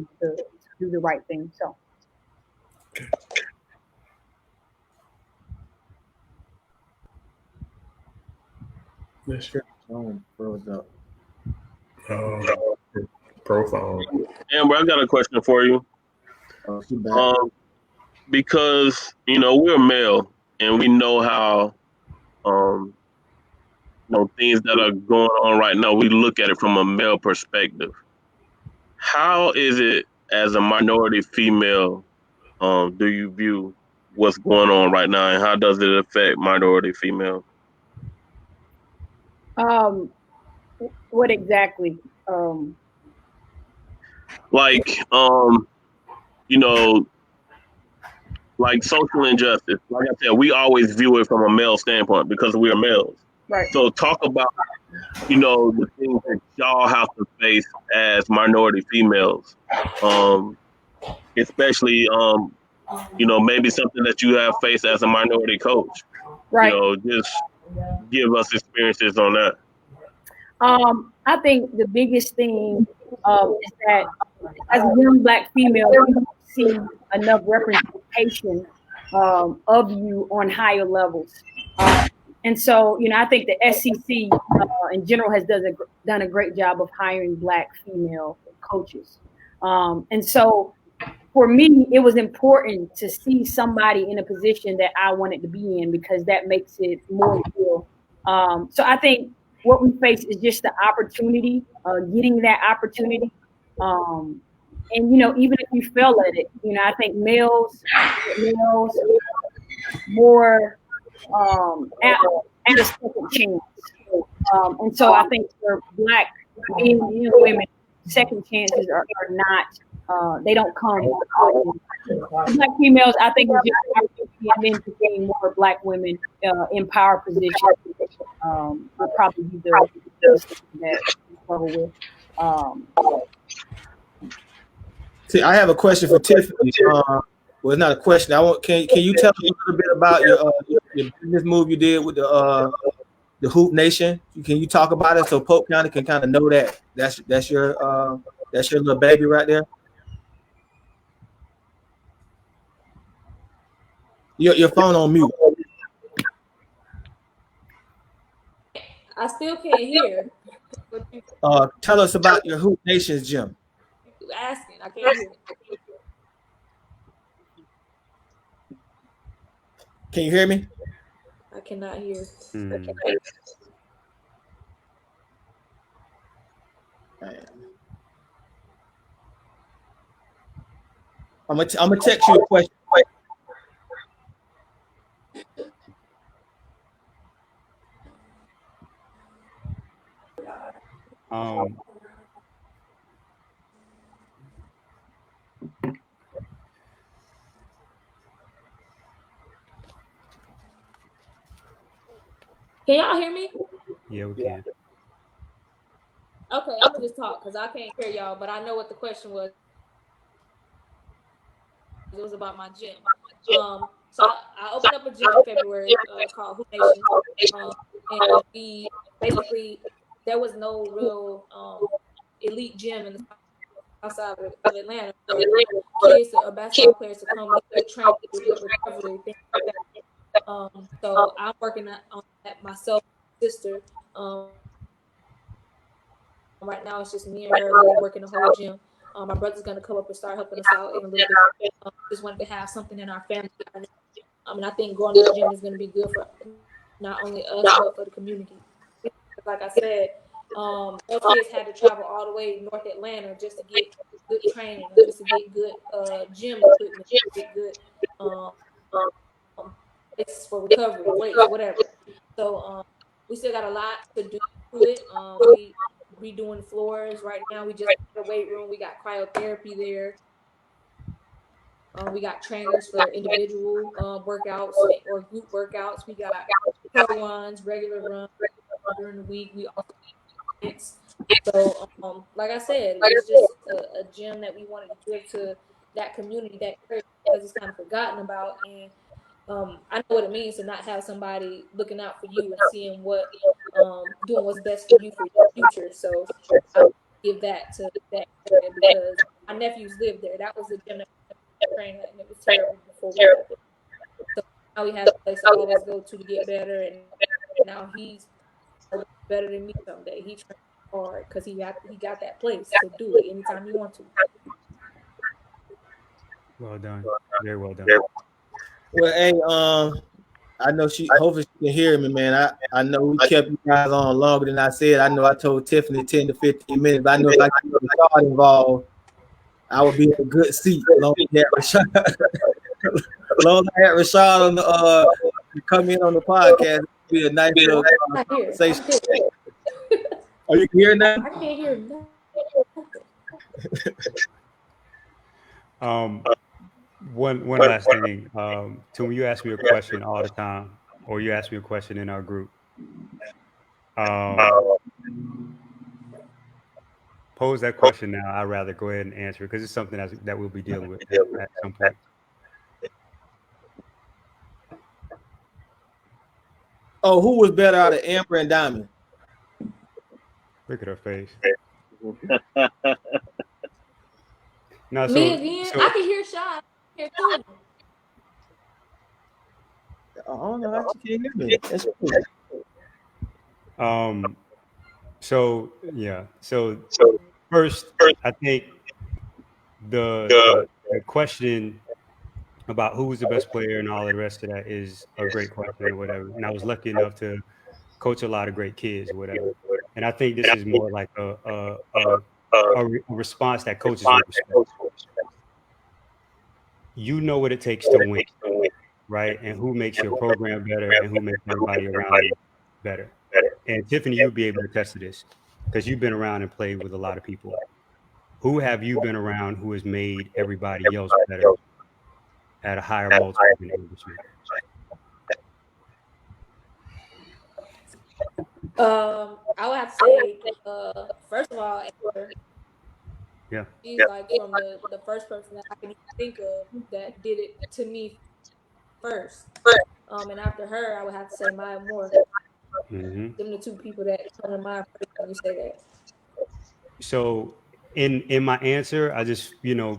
do the right thing. So. Yes, sir. Up. Profile. Amber, I got a question for you. Because we're male and we know how things that are going on right now, we look at it from a male perspective. How is it as a minority female, do you view what's going on right now, and how does it affect minority females? What exactly? Like social injustice. Like I said, we always view it from a male standpoint because we are males. Right. So talk about, the things that y'all have to face as minority females, especially, maybe something that you have faced as a minority coach. Right. Just give us experiences on that. I think the biggest thing is that as a young Black female, you don't see enough representation of you on higher levels. And so, I think the SEC in general has done a great job of hiring Black female coaches. And so for me, it was important to see somebody in a position that I wanted to be in, because that makes it more real. So I think what we face is just the opportunity, getting that opportunity. And, even if you fail at it, I think males more at a second chance. And so I think for Black men and women, second chances are not, they don't come often. Black females, I think, it's just an opportunity, and then to gain more Black women in power positions will probably be the thing that we struggle with. See, I have a question for Tiffany. Well, it's not a question. Can you tell me a little bit about your business move you did with the Hoop Nation? Can you talk about it so Polk County can kind of know that that's your little baby right there? Your phone on mute. I still can't hear. Tell us about your Hoop Nations gym. You asking? I can't hear. Can you hear me? I cannot hear. I'm gonna text you a question. Can y'all hear me? Yeah, we can. Okay, I'm gonna just talk because I can't hear y'all, but I know what the question was. It was about my gym. So I opened up a gym in February called Hoop Nation, and we basically, there was no real elite gym in the outside of Atlanta for kids or basketball players to come get training, get recovery, things like that. So I'm working on that myself, sister. Right now it's just me and her really working the whole gym. My brother's gonna come up and start helping us out in a little bit. Just wanted to have something in our family. I think going to the gym is gonna be good for not only us but for the community. Like I said, those kids had to travel all the way North Atlanta just to get good training, or just to get good gym equipment, to get good it's for recovery, weights, whatever. So we still got a lot to do to it. We redoing floors right now. We just got a weight room. We got cryotherapy there. We got trainers for individual workouts or group workouts. We got pro runs, regular runs during the week. We also it's so like I said, it's just a gym that we wanted to give to that community, that area, because it's kind of forgotten about. And I know what it means to not have somebody looking out for you and seeing what doing what's best for you for your future. So I give that to that area because my nephews lived there. That was the gym that we trained at, and it was terrible before we got there. So now we have a place to always go to get better, and now he's better than me someday. He trained hard because he got that place to do it anytime he wants to. Well done. Very well done. Well, hey, I know hopefully she can hear me, man. I know we kept you guys on longer than I said. I know I told Tiffany 10 to 15 minutes, but I know if I get Rashad involved, I would be in a good seat. As long as I had Rashad on the come in on the podcast, it'd be a nice little conversation. Are you hearing that? I can't hear nothing. One last thing. Tim, you ask me a question all the time, or you ask me a question in our group. Pose that question now. I'd rather go ahead and answer it because it's something that we'll be dealing with at some point. Oh, who was better out of Amber and Diamond? Look at her face. No, Me again. I can hear Sean here too. I don't know how she can't hear me. That's cool. So yeah. So first, I think the question about who was the best player and all the rest of that is a great question or whatever. And I was lucky enough to coach a lot of great kids or whatever. And I think this is more like a response that coaches would respect. You know what it takes to win, right? And who makes your program better and who makes everybody around you better. And Tiffany, you'll be able to attest to this because you've been around and played with a lot of people. Who have you been around who has made everybody else better at a higher multiple than English? I would have to say, first of all, Amber. Yeah. She's like from the first person that I can even think of that did it to me first. And after her, I would have to say Maya Moore. Mm-hmm. Them the two people that come to mind first when you say that. So in my answer, I just,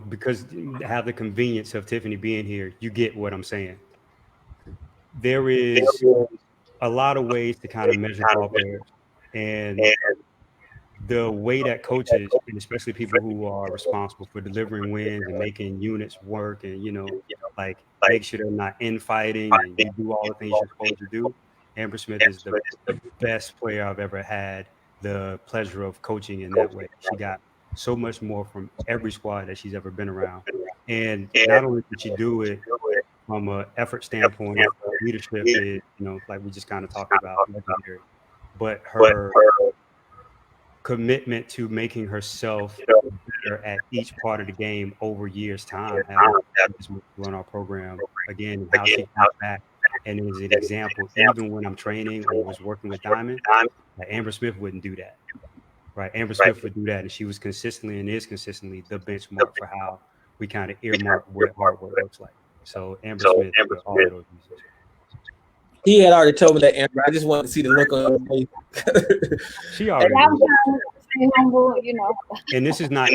because I have the convenience of Tiffany being here, you get what I'm saying. There is a lot of ways to kind of measure ball players. And the way that coaches, and especially people who are responsible for delivering wins and making units work and, like make sure they're not infighting and you do all the things you're supposed to do. Amber Smith is the best player I've ever had the pleasure of coaching in that way. She got so much more from every squad that she's ever been around. And not only did she do it from an effort standpoint, leadership is, like we just kind of talked about, legendary, but her commitment to making herself better at each part of the game over years' time has run our program again, and how she comes back and is an example. Even when I'm training or was working with Diamond, Amber Smith wouldn't do that, right? Amber Smith would do that, and she was consistently and is consistently the benchmark for how we kind of earmark what hard work looks like. So Amber Smith for all of those reasons. He had already told me that, Amber. I just wanted to see the look on her face. She already knew. Humble, And this is not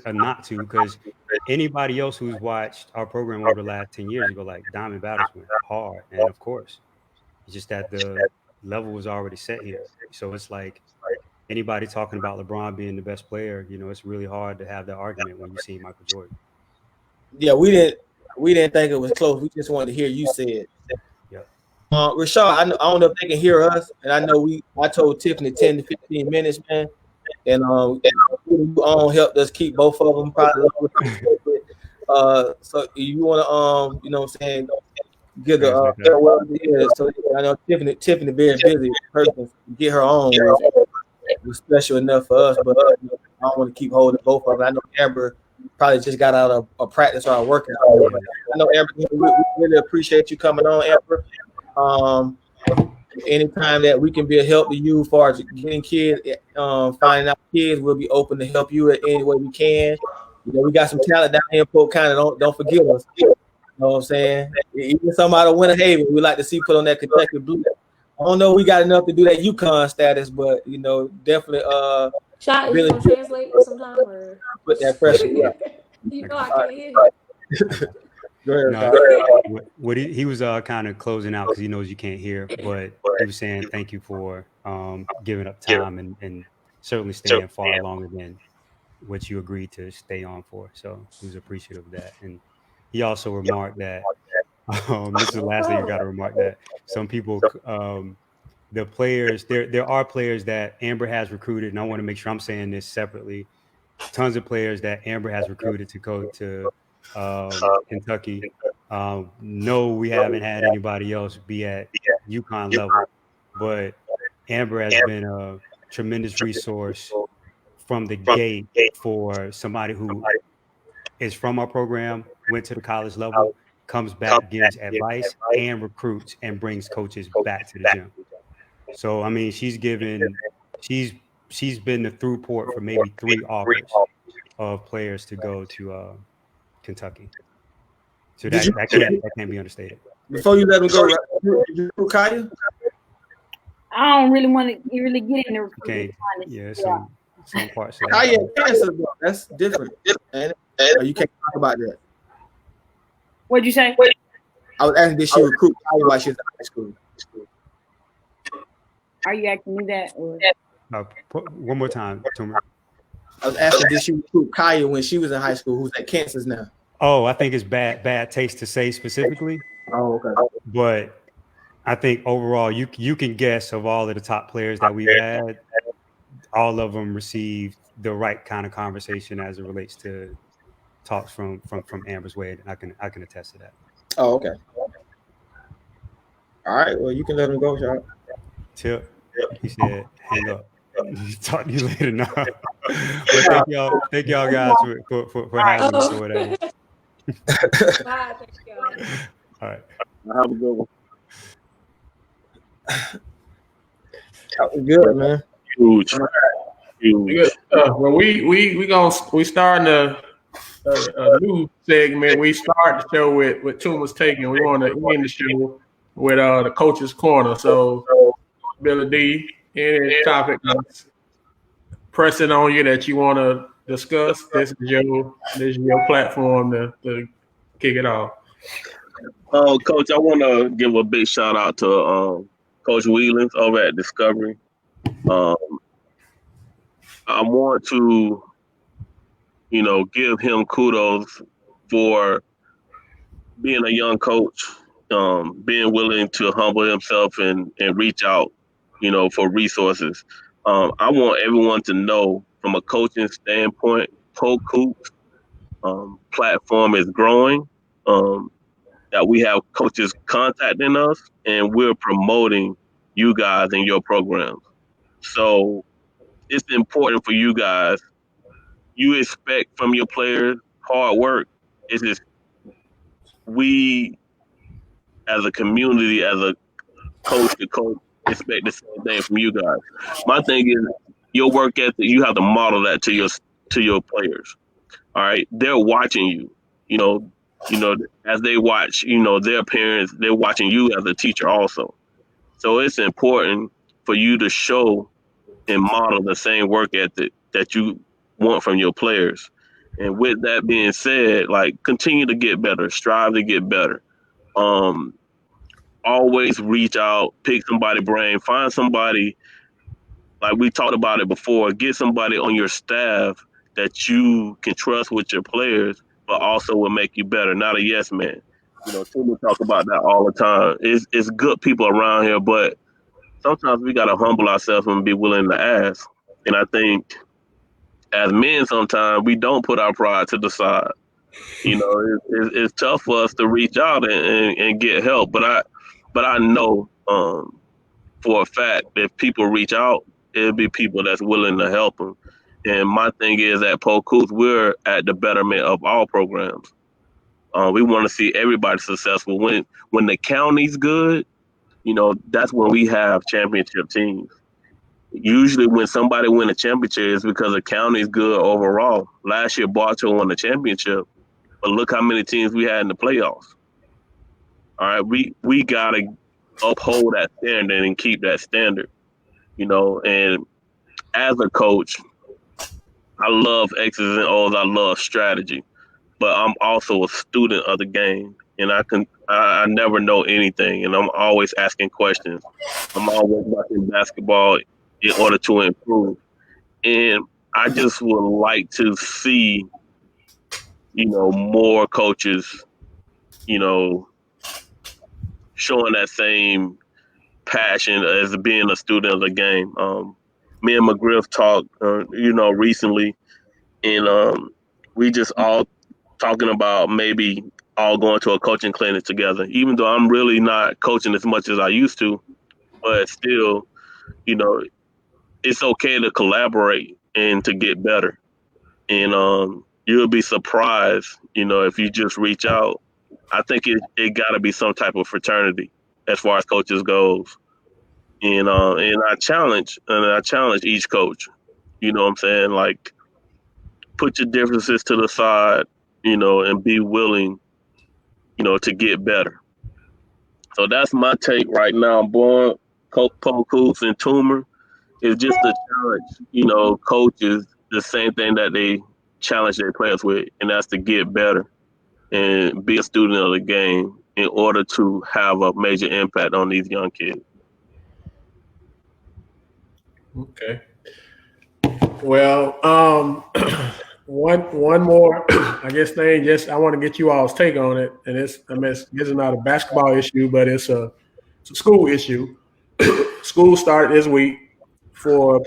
not to because anybody else who's watched our program over the last 10 years, you go like Diamond battles went hard, and of course, it's just that the level was already set here. So it's like anybody talking about LeBron being the best player, it's really hard to have that argument when you see Michael Jordan. Yeah, we didn't think it was close. We just wanted to hear you say it. Yeah. Rashad, I don't know if they can hear us, and I know I told Tiffany 10 to 15 minutes, man, and you helped us keep both of them probably. So you want to what I'm saying, give the farewell to so I know Tiffany very busy person, get her on was special enough for us, but I don't want to keep holding both of them. I know Amber probably just got out of a practice or a workout. I know Amber, we really appreciate you coming on, Amber. Anytime that we can be a help to you as far as getting kids, finding out kids, we'll be open to help you in any way we can. We got some talent down here in Polk County. Don't forget us. You know what I'm saying? Even somebody out of Winter Haven, we like to see put on that Kentucky blue. I don't know if we got enough to do that UConn status, but definitely Shot, really you gonna translate sometime or put that pressure. Yeah. I can't hear you. What he was kind of closing out because he knows you can't hear, but he was saying thank you for giving up time and certainly staying far longer than what you agreed to stay on for. So he was appreciative of that. And he also remarked that this is the last thing you got to remark that some people the players there are players that Amber has recruited, and I want to make sure I'm saying this separately. Tons of players that Amber has recruited to go to Kentucky. No, we haven't had anybody else be at UConn level, but Amber has been a tremendous resource from the gate for somebody who is from our program, went to the college level, comes back, gives advice, and recruits and brings coaches back to the gym. So I mean, she's been the through port for maybe 3 offers of players to go to Kentucky. So that can't be understated. Before you let them go, did you recruit Kaya? I don't really want to really get in the recruiting. Yeah, some parts of that. Kaya cancer, that's different. And you can't talk about that. What'd you say? I was asking, did she recruit Kaya while she was in high school? Are you asking me that? Or? One more time, Toomer. I was asking, did she recruit Kaya when she was in high school, who's at Kansas now? Oh, I think it's bad taste to say specifically. Oh, okay. But I think overall, you can guess of all of the top players that we've had, all of them received the right kind of conversation as it relates to talks from Amber's way, and I can attest to that. Oh, okay. All right. Well, you can let him go, Rashad. Tip. He said, "Hang up. Talk to you later." Now, but thank y'all guys for having me. So whatever. Bye. Thank y'all. All right. Have a good one. That was good, man. Huge. Well, we starting a new segment. We start the show with Toomer's Taking. We want to end the show with the Coach's Corner. So, Billy D, any topic pressing on you that you want to discuss, this is your platform to kick it off. Coach, I want to give a big shout out to Coach Whelans over at Discovery. I want to, give him kudos for being a young coach, being willing to humble himself and reach out, for resources. I want everyone to know from a coaching standpoint, Polk Hoops platform is growing, that we have coaches contacting us and we're promoting you guys in your programs. So it's important for you guys. You expect from your players hard work. It's just we as a community, as a coach to coach, expect the same thing from you guys. My thing is your work ethic, you have to model that to your players. All right. They're watching you, as they watch, their parents, they're watching you as a teacher also. So it's important for you to show and model the same work ethic that you want from your players. And with that being said, continue to get better, strive to get better. Always reach out, pick somebody's brain, find somebody, like we talked about it before, get somebody on your staff that you can trust with your players, but also will make you better, not a yes man. People talk about that all the time. It's good people around here, but sometimes we got to humble ourselves and be willing to ask. And I think as men, sometimes we don't put our pride to the side. It's tough for us to reach out and get help. But I know for a fact if people reach out, it'll be people that's willing to help them. And my thing is at Polk, we're at the betterment of all programs. We want to see everybody successful. When the county's good, that's when we have championship teams. Usually when somebody win a championship, it's because the county is good overall. Last year, Bartow won the championship, but look how many teams we had in the playoffs. All right, we got to uphold that standard and keep that standard, and as a coach, I love X's and O's. I love strategy, but I'm also a student of the game, and I never know anything, and I'm always asking questions. I'm always watching basketball in order to improve, and I just would like to see, more coaches, showing that same passion as being a student of the game. Me and McGriff talked, recently, and we just all talking about maybe all going to a coaching clinic together, even though I'm really not coaching as much as I used to, but still, it's okay to collaborate and to get better. And you'll be surprised, if you just reach out. I think it got to be some type of fraternity as far as coaches goes. And I challenge each coach. You know what I'm saying? Like, put your differences to the side, and be willing, to get better. So that's my take right now. Born Polk Hoops and Toomer is just a challenge, coaches, the same thing that they challenge their players with, and that's to get better and be a student of the game in order to have a major impact on these young kids. Okay. Well, one more, I guess thing. Just I want to get you all's take on it, and this is not a basketball issue, but it's a school issue. School started this week for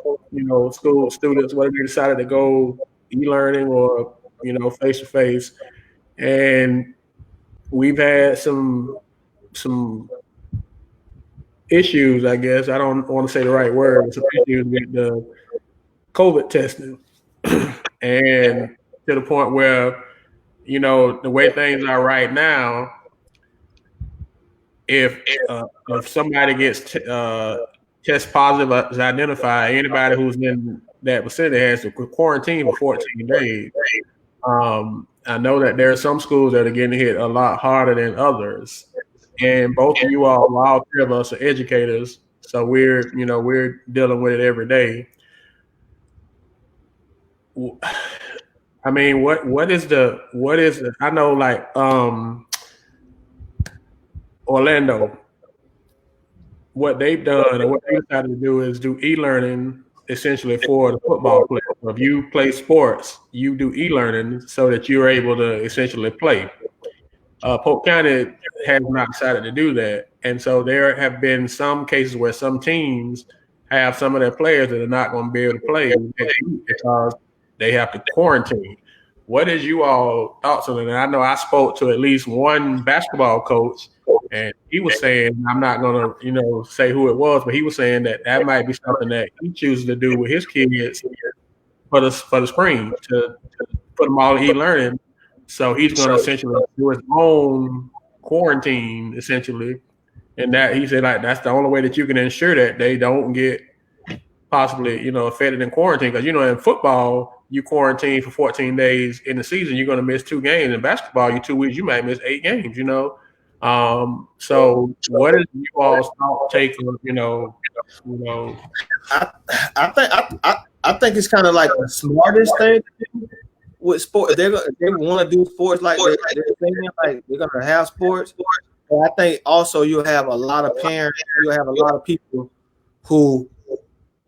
school students whether they decided to go e-learning or face to face, and we've had some issues. I guess I don't want to say the right word. Some issues with the COVID testing, and to the point where the way things are right now, if somebody gets test positive is identified, anybody who's in that vicinity has to quarantine for 14 days. I know that there are some schools that are getting hit a lot harder than others, and both of you all three of us are educators, so we're dealing with it every day. I mean, what is the I know, like Orlando, what they've done and what they decided to do is do e-learning essentially for the football players. So if you play sports, you do e-learning so that you're able to essentially play. Polk County has not decided to do that, and so there have been some cases where some teams have some of their players that are not going to be able to play because they have to quarantine. What is you all thoughts on it? And I know I spoke to at least one basketball coach, and he was saying, I'm not going to, say who it was, but he was saying that might be something that he chooses to do with his kids for the spring to put them all e-learning. So he's going to essentially do his own quarantine, essentially, and that he said like that's the only way that you can ensure that they don't get possibly affected in quarantine, because in football you quarantine for 14 days in the season, you're going to miss 2 games. In basketball, 2 weeks you might miss 8 games. So what is you all's take on I think it's kind of like the smartest thing with sport. They want to do sports like they're thinking like they're going to have sports. But I think also you'll have a lot of parents, you'll have a lot of people who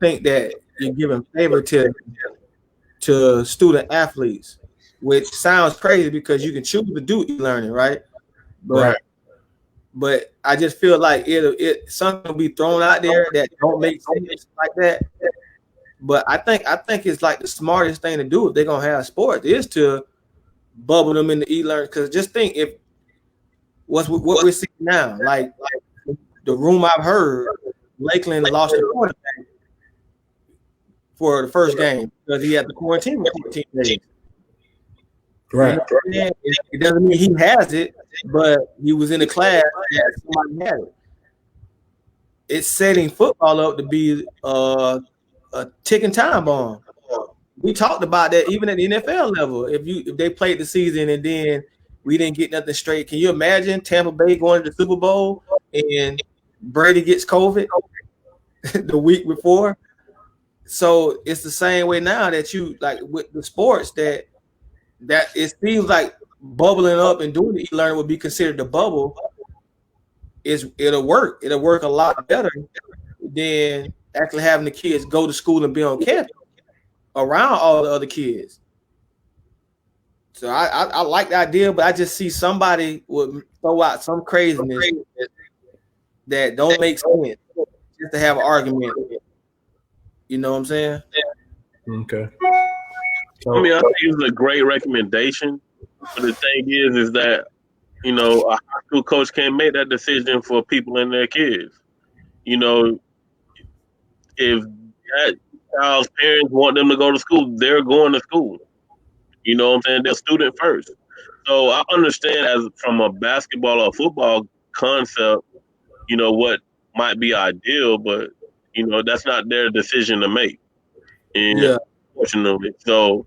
think that you're giving favoritism to student athletes, which sounds crazy because you can choose to do e-learning, right? But I just feel like something will be thrown out there that don't make sense like that. But I think it's like the smartest thing to do if they're gonna have sports is to bubble them in the e-learning. Because just think if what we're seeing now, like the room I've heard, Lakeland lost the quarterback for the first game because he had to quarantine for 14 days. Right. It doesn't mean he has it, but he was in a class and somebody had it. It's setting football up to be a ticking time bomb. We talked about that even at the NFL level. If they played the season and then we didn't get nothing straight, can you imagine Tampa Bay going to the Super Bowl and Brady gets COVID the week before? So it's the same way now that you like with the sports that it seems like bubbling up and doing the e-learning would be considered the bubble. It'll work. It'll work a lot better than actually having the kids go to school and be on campus around all the other kids. So I like the idea, but I just see somebody would throw out some craziness that don't make sense just to have an argument. You know what I'm saying? Okay. I mean, I think it's a great recommendation. But the thing is that, a high school coach can't make that decision for people and their kids. If that child's parents want them to go to school, they're going to school. You know what I'm saying? They're student first. So I understand as from a basketball or football concept, what might be ideal, but, that's not their decision to make. And unfortunately. So,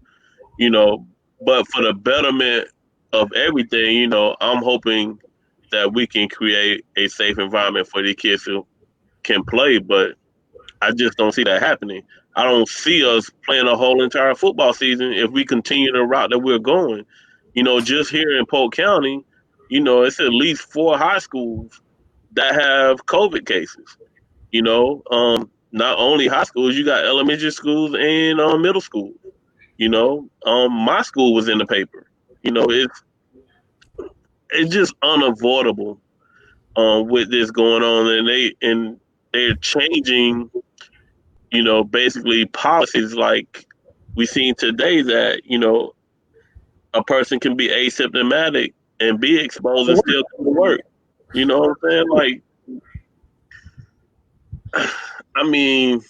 but for the betterment of everything, I'm hoping that we can create a safe environment for the kids who can play, but I just don't see that happening. I don't see us playing a whole entire football season if we continue the route that we're going. Just here in Polk County, it's at least 4 high schools that have COVID cases. not only high schools, you got elementary schools and middle school. My school was in the paper. It's just unavoidable with this going on, and they're changing. Basically policies like we seen today that a person can be asymptomatic and be exposed and still come to work. You know what I'm saying? Like, I mean,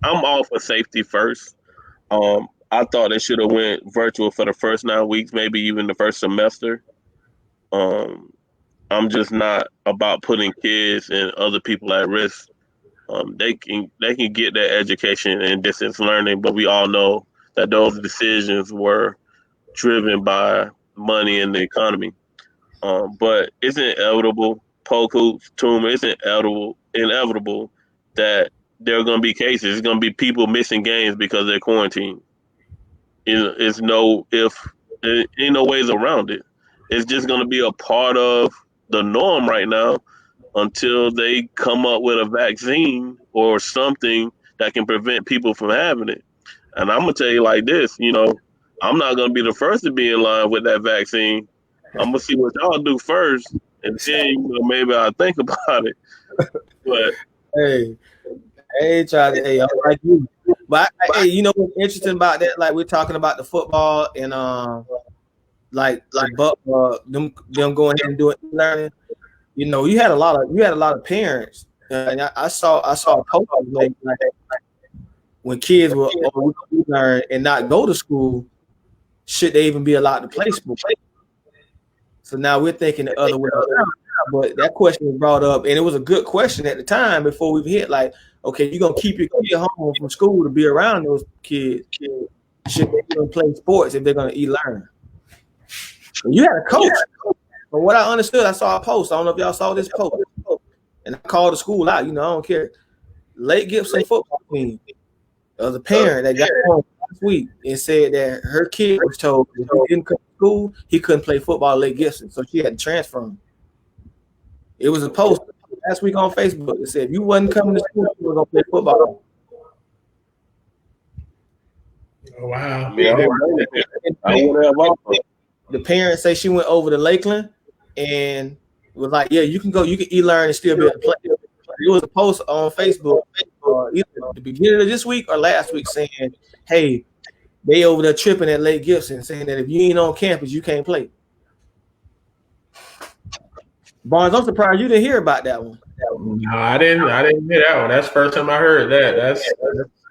I'm all for safety first. I thought they should have went virtual for the first 9 weeks, maybe even the first semester. I'm just not about putting kids and other people at risk. They can get their education in distance learning, but we all know that those decisions were driven by money and the economy. But it's inevitable. Polk, tumor, it's inevitable that there are going to be cases. It's going to be people missing games because they're quarantined. It's ain't no ways around it. It's just going to be a part of the norm right now until they come up with a vaccine or something that can prevent people from having it. And I'm going to tell you like this, I'm not going to be the first to be in line with that vaccine. I'm going to see what y'all do first, and then maybe I'll think about it. But I'm like you. But hey, what's interesting about that? Like we're talking about the football and them going ahead and doing learning. You had a lot of parents, and I saw a post like when kids will learn and not go to school, should they even be allowed to play sports? So now we're thinking the other way around. But that question was brought up, and it was a good question at the time before we hit like, okay, you're going to keep your kid home from school to be around those kids. Should they even play sports if they're going to e-learn? You had a coach. From what I understood, I saw a post. I don't know if y'all saw this post. And I called the school out. I don't care. Lake Gibson football team. There was a parent that got home last week and said that her kid was told if he didn't come to school, he couldn't play football at Lake Gibson. So she had to transfer him. It was a post last week on Facebook that said if you wasn't coming to school, you were going to play football. Oh, wow. The parents say she went over to Lakeland and was like, yeah, you can e-learn and still be able to play. It was a post on Facebook either at the beginning of this week or last week saying, hey, they over there tripping at Lake Gibson, saying that if you ain't on campus, you can't play. Barnes, I'm surprised you didn't hear about that one. No, I didn't hear that one. That's the first time I heard that.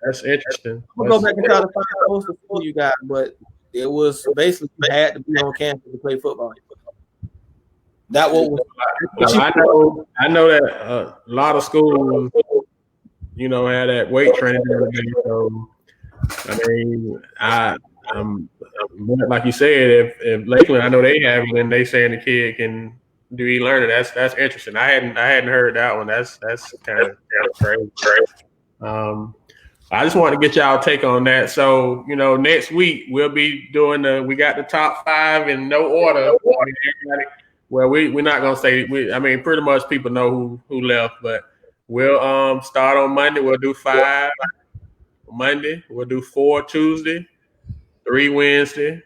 That's interesting. I'm gonna go back and try to find a post for you guys, but it was basically you had to be on campus to play football. That was. I know that a lot of schools, had that weight training and everything. So, I mean, like you said, if Lakeland, I know they have it, and they saying the kid can do e-learning. That's interesting. I hadn't heard that one. That's kind of crazy. I just want to get y'all take on that. So, next week we'll be doing we got the top 5 in no order. Well, we're not gonna say pretty much people know who left, but we'll start on Monday. We'll do 5 Monday. We'll do 4 Tuesday, 3 Wednesday,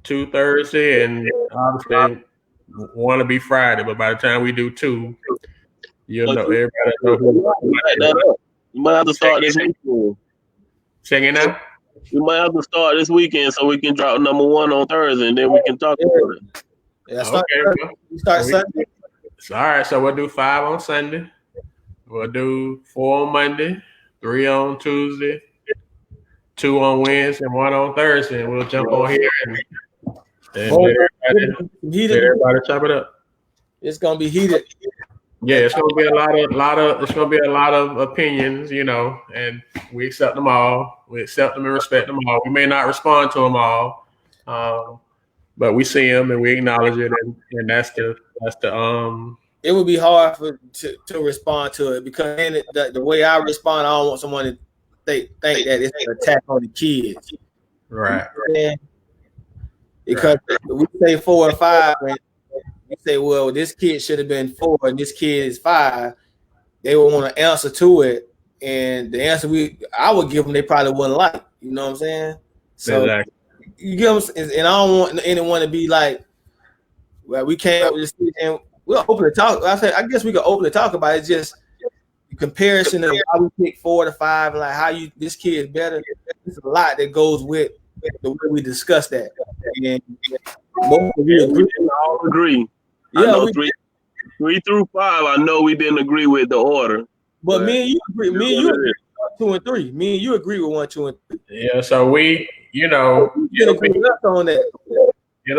2 Thursday, and obviously want to be Friday. But by the time we do 2, you'll know everybody know who. You might have to start this weekend. Check it out. We might have to start this weekend so we can drop number 1 on Thursday, and then we can talk about it. Yeah, start Sunday. All right, so we'll do 5 on Sunday. We'll do 4 on Monday, 3 on Tuesday, 2 on Wednesday, and 1 on Thursday. And we'll jump on here and let everybody chop it up. It's gonna be heated. Yeah, it's gonna be a lot of opinions, and we accept them all. We accept them and respect them all. We may not respond to them all, but we see them and we acknowledge it, and that's the. It would be hard to respond to it because the way I respond, I don't want someone to think that it's an attack on the kids, right? Because we say 4 or 5, and we say, well, this kid should have been 4 and this kid is 5. They will want to answer to it And the answer I would give them, they probably wouldn't like. You know what I'm saying? So Exactly. you give them, and I don't want anyone to be like, well, we came up with this, and we'll openly talk. I guess we could openly talk about it. It's just the comparison of why we pick 4 to 5, and like how this kid is better. There's a lot that goes with the way we discuss that. And most of you we didn't all agree. Yeah, 3 through 5. I know we didn't agree with the order. But me and you agree. Me and you agree with 1, 2, and 3. Me and you agree with 1, 2, and 3. Yeah, so we, it'll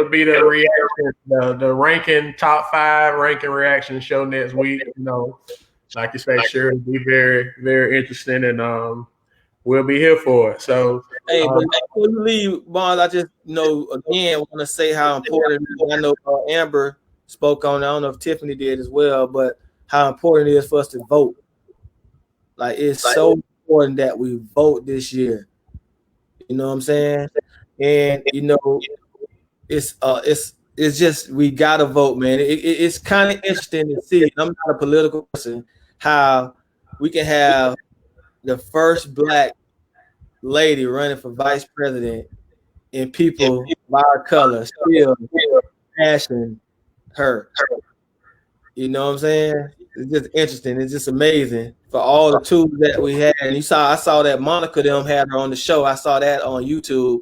be the reaction, the ranking top 5 ranking reaction show next week. Like you say, sure, it'll be very, very interesting, and we'll be here for it. So, hey, but before you leave, Barnes, I just again want to say how important it is. I know Amber spoke on. I don't know if Tiffany did as well, but how important it is for us to vote. Like, it's so important that we vote this year. You know what I'm saying? And it's just we gotta vote, man. It's kind of interesting to see. I'm not a political person. How we can have the first Black lady running for vice president, and people of our color still passion her. You know what I'm saying? It's just interesting. It's just amazing for all the tools that we had. And I saw that Monica them had her on the show. I saw that on YouTube,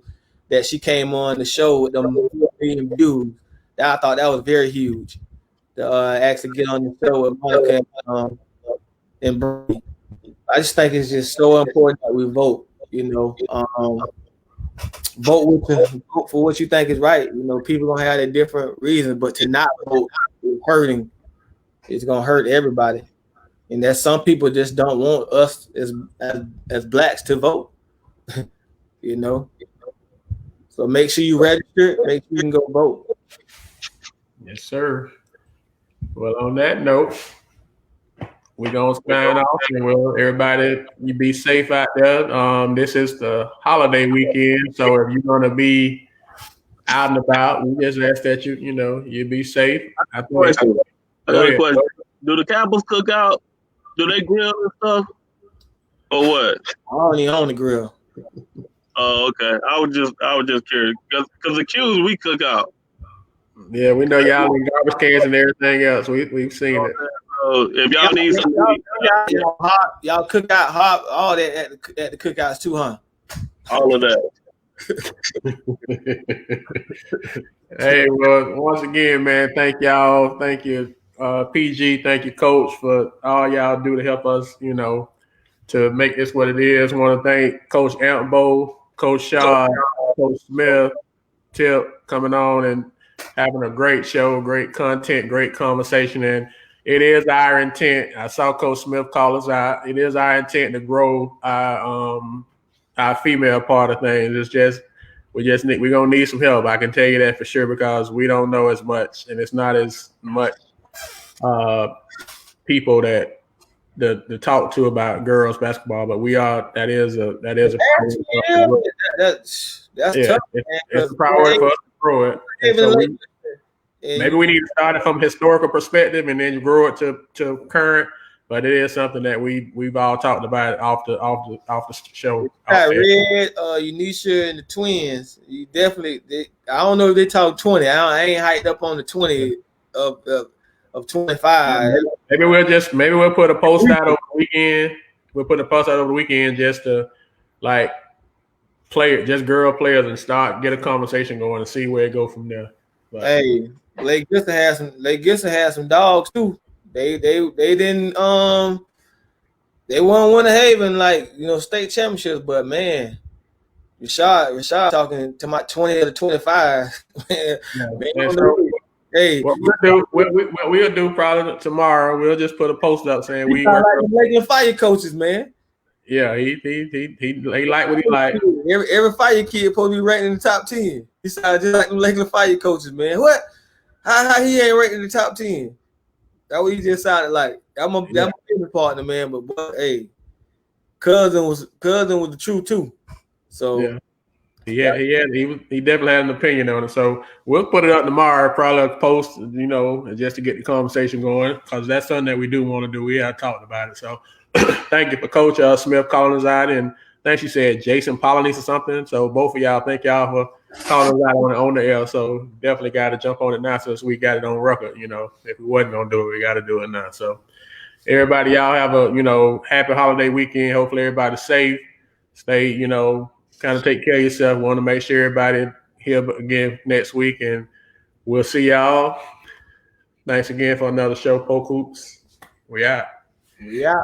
that she came on the show with them 4 million views. I thought that was very huge to actually get on the show with Monica and Bernie. I just think it's just so important that we vote. Vote for what you think is right. People gonna have their different reasons, but to not vote is hurting. It's gonna hurt everybody, and that some people just don't want us as Blacks to vote. So make sure you register. Make sure you can go vote. Yes, sir. Well, on that note, we're going to sign off, and everybody, you be safe out there. This is the holiday weekend, so if you're going to be out and about, we just ask that you be safe. I got a question. Do the Capitals cook out? Do they grill and stuff? Or what? I don't even own the grill. Oh, okay. I was just curious because the Q's we cook out. Yeah, we know y'all in garbage cans and everything else. We've seen it. So if y'all need some, y'all cook out hot, all that at the cookouts too, huh? All of that. Hey, well, once again, man, thank y'all. Thank you, PG. Thank you, Coach, for all y'all do to help us, to make this what it is. I want to thank Coach Antbo, Coach Shaw, Coach Smith, Tip coming on and having a great show, great content, great conversation. And it is our intent. I saw Coach Smith call us out. It is our intent to grow our female part of things. It's just we're gonna need some help. I can tell you that for sure, because we don't know as much, and it's not as much people that to talk to about girls basketball. But we are. That is a that's tough. It's a priority for us to grow it. Maybe we need to start it from historical perspective and then grow it to current. But it is something that we've all talked about off the show. Red, Unisha, and the twins. You definitely. I don't know if they talk 20. I ain't hyped up on the 20 of 25. Maybe we'll put a post out over the weekend. We'll put a post out over the weekend just to just girl players and get a conversation going and see where it go from there. But, hey, Lake Gibson had some dogs too. They didn't they won Winter Haven state championships, but man, Rashad talking to my 20 to 25. Hey, what we'll do probably tomorrow. We'll just put a post up saying we like the Lakeland Fire coaches, man. Yeah, he like what he like. Every Fire kid supposed to be ranked in the top 10. He sounded just like the Lakeland Fire coaches, man. What? How he ain't ranked in the top 10? That's what he just sounded like. I'm a business partner, man. But hey, cousin was the truth too. So yeah. He definitely had an opinion on it. So we'll put it up tomorrow, probably a post, just to get the conversation going, because that's something that we do want to do. We have talked about it. So thank you for Coach Smith calling us out, and I think she said Jason Polonies or something. So both of y'all, thank y'all for calling us out on the air. So definitely got to jump on it now since we got it on record. If we wasn't gonna do it, we got to do it now. So everybody, y'all have a happy holiday weekend. Hopefully everybody's safe. Stay, kind of take care of yourself. Want to make sure everybody here again next week, and we'll see y'all. Thanks again for another show, Polk Hoops. We out. Yeah.